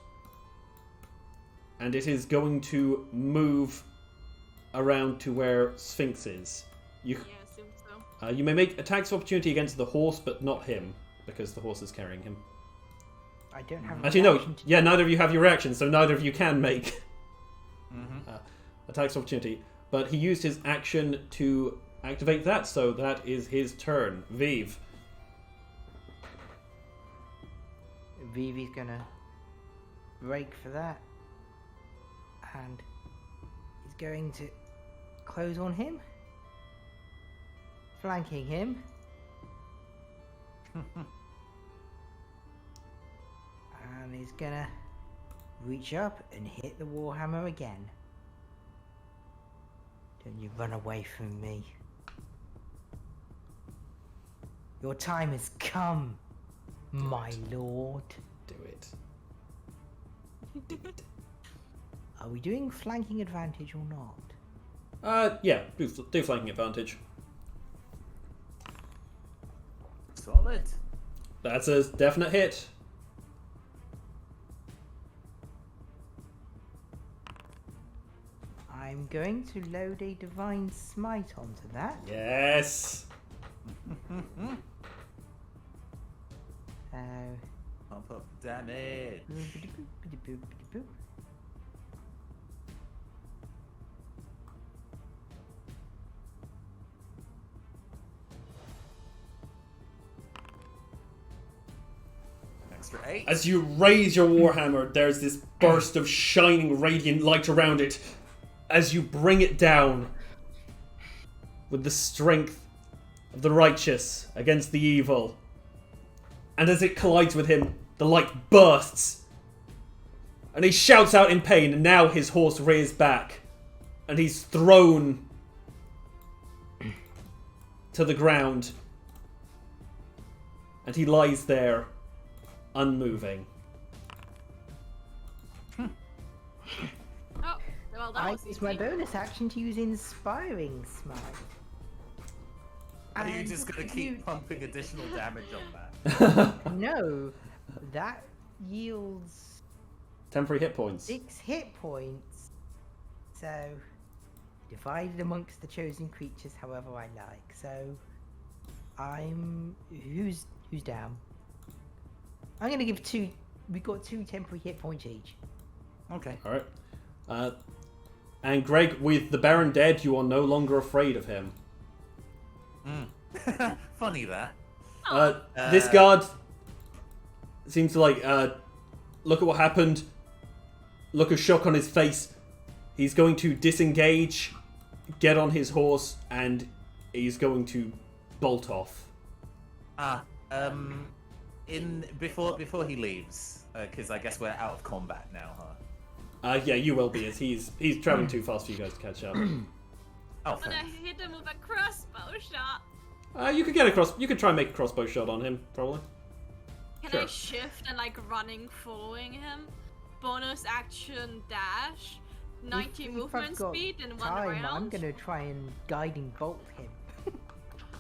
and it is going to move around to where Sphinx is. Yeah, I assume so. You may make attacks of opportunity against the horse, but not him, because the horse is carrying him. I don't have. Actually, no. Yeah, neither of you have your reaction, so neither of you can make attacks of opportunity. But he used his action to activate that, so that is his turn. Vive. Vivi's gonna break for that, and he's going to close on him, flanking him. And he's gonna reach up and hit the warhammer again. Don't you run away from me. Your time has come, my lord. Do it. Are we doing flanking advantage or not? Yeah, do flanking advantage. Solid. That's a definite hit. I'm going to load a divine smite onto that. Yes. Pump up damage. Extra 8. As you raise your warhammer, there's this burst of shining, radiant light around it. As you bring it down with the strength of the righteous against the evil. And as it collides with him, the light bursts. And he shouts out in pain, and now his horse rears back. And he's thrown to the ground. And he lies there, unmoving. Oh, well, that I was use my easy. bonus action to use Inspiring Smite. Are you And just gonna you- keep pumping additional damage on that? No, that yields Temporary hit points. 6 hit points. So, divided amongst the chosen creatures however I like. So, who's down? I'm gonna give 2. We got 2 temporary hit points each. Okay. Alright. And Greg, with the Baron dead, you are no longer afraid of him. Funny that. This guard seems to look at what happened, look of shock on his face. He's going to disengage, get on his horse, and he's going to bolt off. Before he leaves, because I guess we're out of combat now, huh? Yeah, you will be, as he's traveling too fast for you guys to catch up. Oh, I'm gonna fair. hit him with a crossbow shot. You could you could try and make a crossbow shot on him, probably. Can Sure. I shift and running, following him? Bonus action dash, 90 If I've movement got speed in one time, round. I'm gonna try and guiding bolt him.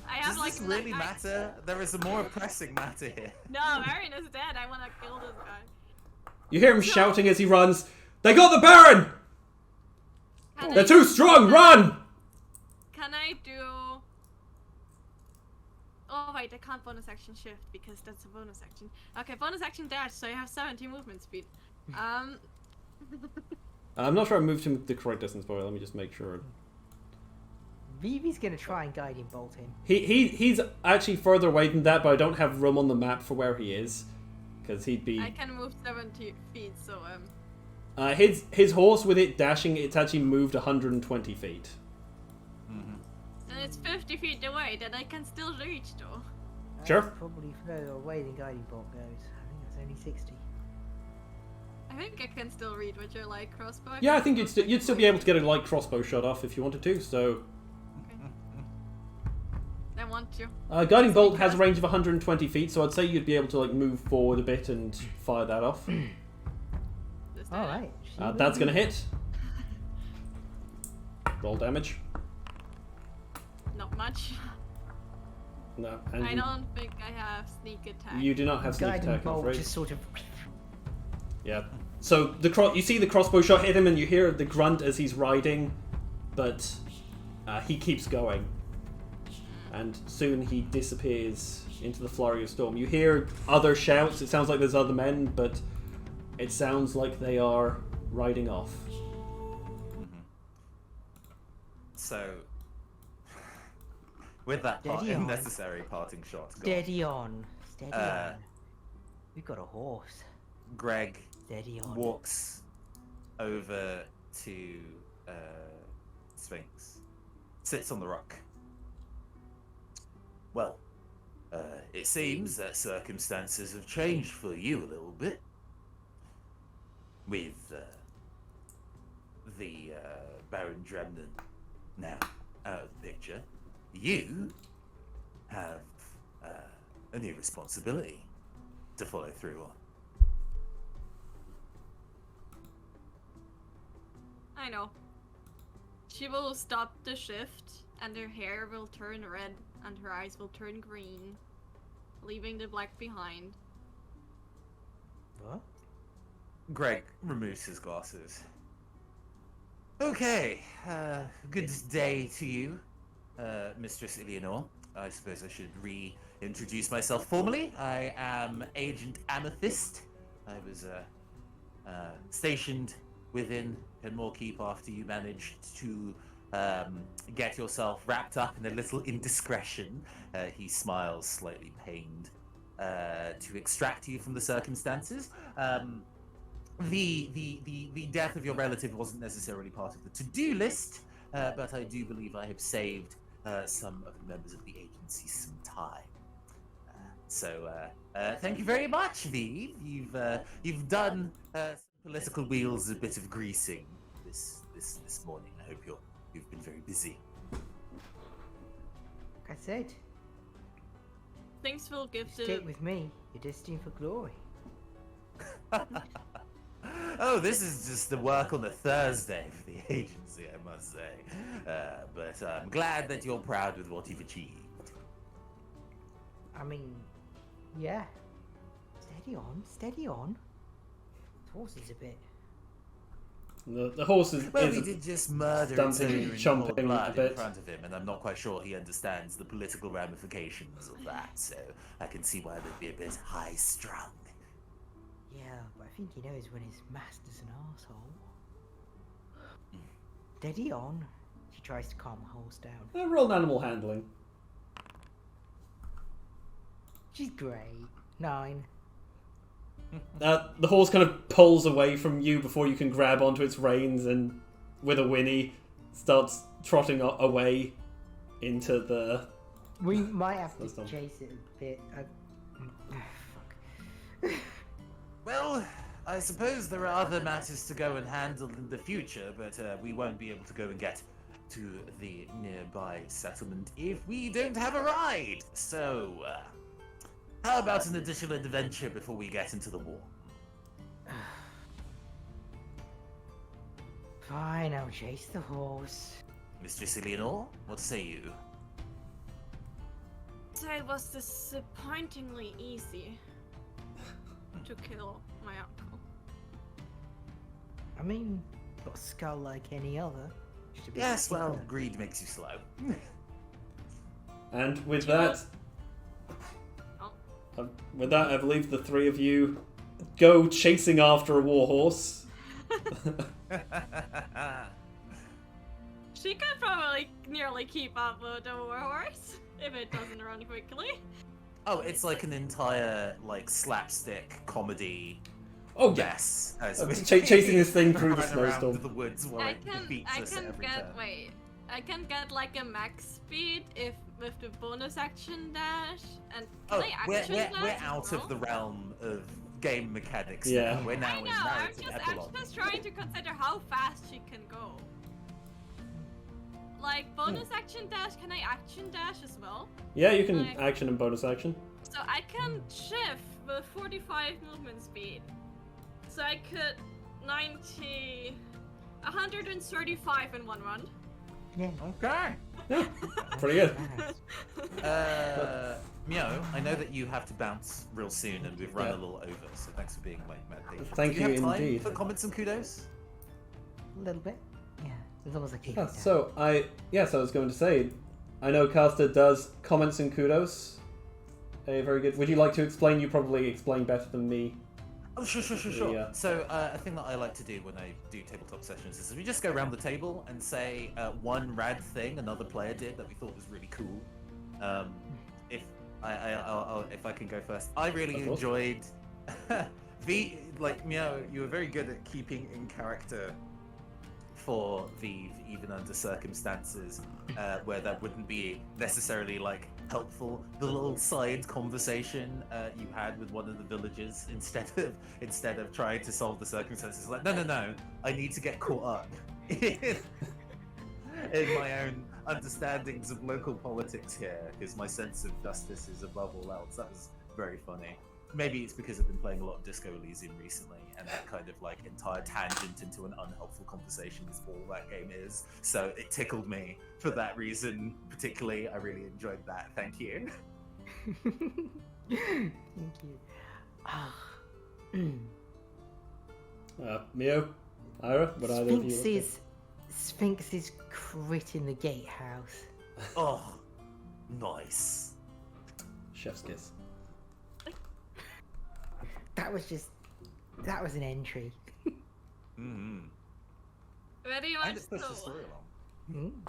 I have Does this really matter? There is a more pressing matter here. No, Arian is dead. I wanna kill this guy. You hear him shouting as he runs, "They got the Baron! Can They're I- too strong, run!" Can I do? Oh wait, I can't bonus action shift because that's a bonus action. Okay, bonus action dash, so I have 70 movement speed. I'm not sure I moved him the correct distance, boy. Let me just make sure. Vivi's gonna try and guiding bolt him. He's actually further away than that, but I don't have room on the map for where he is, because he'd be. I can move 70 feet, so His horse with it dashing, it's actually moved 120 feet. and it's 50 feet away. Then I can still reach though. Sure. That's probably further away than guiding bolt goes. I think it's only 60. I think I can still read with your light crossbow. Yeah, I think you'd still be able to get a light crossbow shot off if you wanted to, so... I want to. Guiding Bolt has a range of 120 feet, so I'd say you'd be able to like move forward a bit and fire that off. Alright. That's gonna hit. Roll damage. Not much. No, and I don't think I have sneak attack. you do not have sneak Guiding attack, I'm bolt afraid. just sort of. Yeah. So you see the crossbow shot hit him, and you hear the grunt as he's riding, but he keeps going, and soon he disappears into the flurry of storm. You hear other shouts. It sounds like there's other men, but it sounds like they are riding off. So, with that Steady on. unnecessary parting shot gone, Steady on. Steady on. We've got a horse. Greg Steady on. walks over to Sphinx, sits on the rock. Well, it seems that circumstances have changed for you a little bit. With the Baron Dremden now out of the picture, you have a new responsibility to follow through on. I know. She will stop the shift, and her hair will turn red, and her eyes will turn green, leaving the black behind. What? Greg removes his glasses. Okay, good day to you, Mistress Eleanor. I suppose I should reintroduce myself formally. I am Agent Amethyst. I was stationed within Kenmore Keep after you managed to get yourself wrapped up in a little indiscretion. He smiles, slightly pained, to extract you from the circumstances. The death of your relative wasn't necessarily part of the to-do list, but I do believe I have saved some of the members of the agency some time. So thank you very much, Vive. You've done some political wheels a bit of greasing this morning. I hope you've been very busy. Like I said, Things will give stick with me. You're destined for glory. Oh, this is just the work on a Thursday for the agency, I must say. But I'm glad that you're proud with what you've achieved. I mean, yeah. Steady on, steady on. This horse is a bit. The horse is Well, we did just murder dumping, and in chomping cold a blood bit. in front of him, and I'm not quite sure he understands the political ramifications of that, so I can see why they'd be a bit high-strung. Yeah, but I think he knows when his master's an asshole. Steady on. She tries to calm the horse down. Roll an animal handling. She's great. 9. The horse kind of pulls away from you before you can grab onto its reins, and with a whinny starts trotting away into the... We might have That's to dumb. chase it a bit. Fuck. Well, I suppose there are other matters to go and handle in the future, but we won't be able to go and get to the nearby settlement if we don't have a ride. So, how about an additional adventure before we get into the war? Fine, I'll chase the horse. Mistress Eleanor, what say you? So it was disappointingly easy to kill my uncle. I mean, got a skull like any other. Just a bit Yes, well, thicker. greed makes you slow. And with that, I believe the three of you go chasing after a warhorse. She could probably nearly keep up with the warhorse if it doesn't run quickly. Oh, it's like an entire, like, slapstick comedy. Oh yeah, Yes. chasing this thing through the Running around snowstorm. through the woods while it defeats us every turn. I can get like a max speed if with the bonus action dash, and can Oh, I we're action dash we're as out well? of the realm of game mechanics. Yeah. Now. We're now I in know. I'm narrative just epilogue. trying to consider how fast she can go. Like bonus action dash, can I action dash as well? Yeah, you can Like- action and bonus action. So I can shift with 45 movement speed. So I could 90, 135 in one run. Yeah. Okay. Pretty good. Mio, I know that you have to bounce real soon, and we've run Yeah. a little over. So thanks for being my patient. Thank Do you have you time indeed. for comments and kudos? A little bit. Yeah. As long as I keep Ah, it down. so I was going to say, I know Caster does comments and kudos. Very good. Would you like to explain? You probably explain better than me. Oh, sure. Yeah. So, a thing that I like to do when I do tabletop sessions is we just go around the table and say one rad thing another player did that we thought was really cool. If I can go first, I really Of course. enjoyed Mio, you were very good at keeping in character for Vive, even under circumstances where that wouldn't be necessarily like helpful. The little side conversation you had with one of the villagers instead of trying to solve the circumstances, like no, I need to get caught up in my own understandings of local politics here, because my sense of justice is above all else. That was very funny. Maybe it's because I've been playing a lot of Disco Elysium recently, and that kind of like entire tangent into an unhelpful conversation is all that game is. So it tickled me for that reason, particularly. I really enjoyed that. Thank you. Thank you. Ah. Mio, Ira, would either of you? Sphinx is crit in the gatehouse. Oh, nice. Chef's kiss. That was an entry. Mm-hmm. Very And much it pushed the so. story along.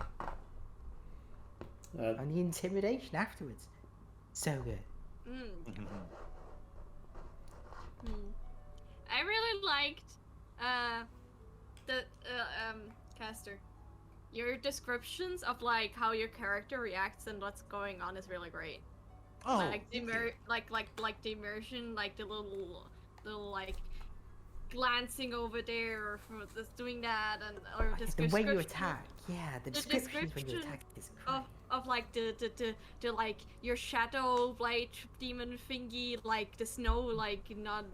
And the intimidation afterwards. So good. Mm-hmm. I really liked Caster. Your descriptions of like how your character reacts and what's going on is really great. Oh, Like the thank you. like the immersion, like the little like glancing over there or for just doing that, and or The way you description attack, yeah, the descriptions when you description attack is great. of like the like your shadow blade demon thingy, like the snow like not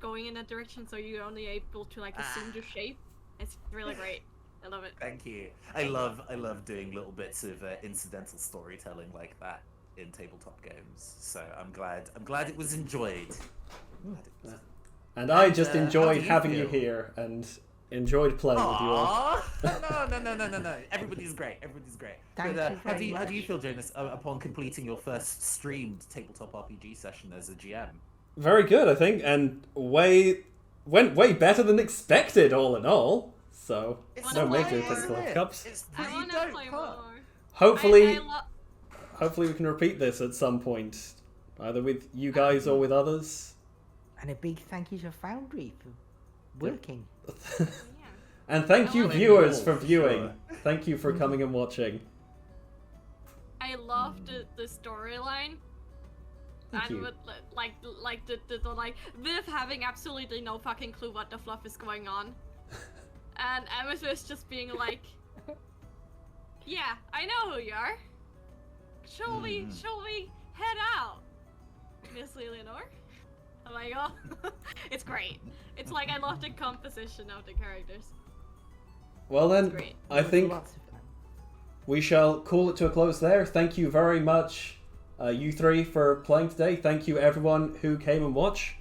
going in that direction, so you're only able to like assume the shape. It's really great. I love it. Thank you. I love doing little bits of incidental storytelling like that in tabletop games. So I'm glad it was enjoyed. And I just how enjoyed do you having you feel? here and enjoyed playing with you all. Aww. No. Everybody's great. Thank But, you how very do you much. feel, Jonas, upon completing your first streamed tabletop RPG session as a GM? Very good, I think, and went way better than expected, all in all. So It's no fun, major isn't technical it? hiccups. It's I pretty wanna dope play fun. more. Hopefully, I we can repeat this at some point, either with you guys or with others. And a big thank you to Foundry for working. yeah. And thank you, wanna- viewers, Oh, for for viewing. sure. Thank you for coming and watching. I love the storyline. Thank And you. with the like Viv having absolutely no fucking clue what the fluff is going on. And Amethyst just being like, yeah, I know who you are. Shall we head out, Miss Eleanor? Oh my god. It's great. It's like I love the composition of the characters. Well then, great. I It was think lots of fun. we shall call it to a close there. Thank you very much, you three, for playing today. Thank you, everyone who came and watched.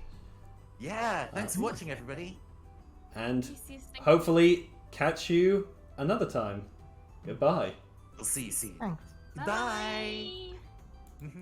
Yeah, thanks for watching, everybody. And Thank hopefully catch you another time. Goodbye. We'll see you soon. Thanks. Bye. Bye.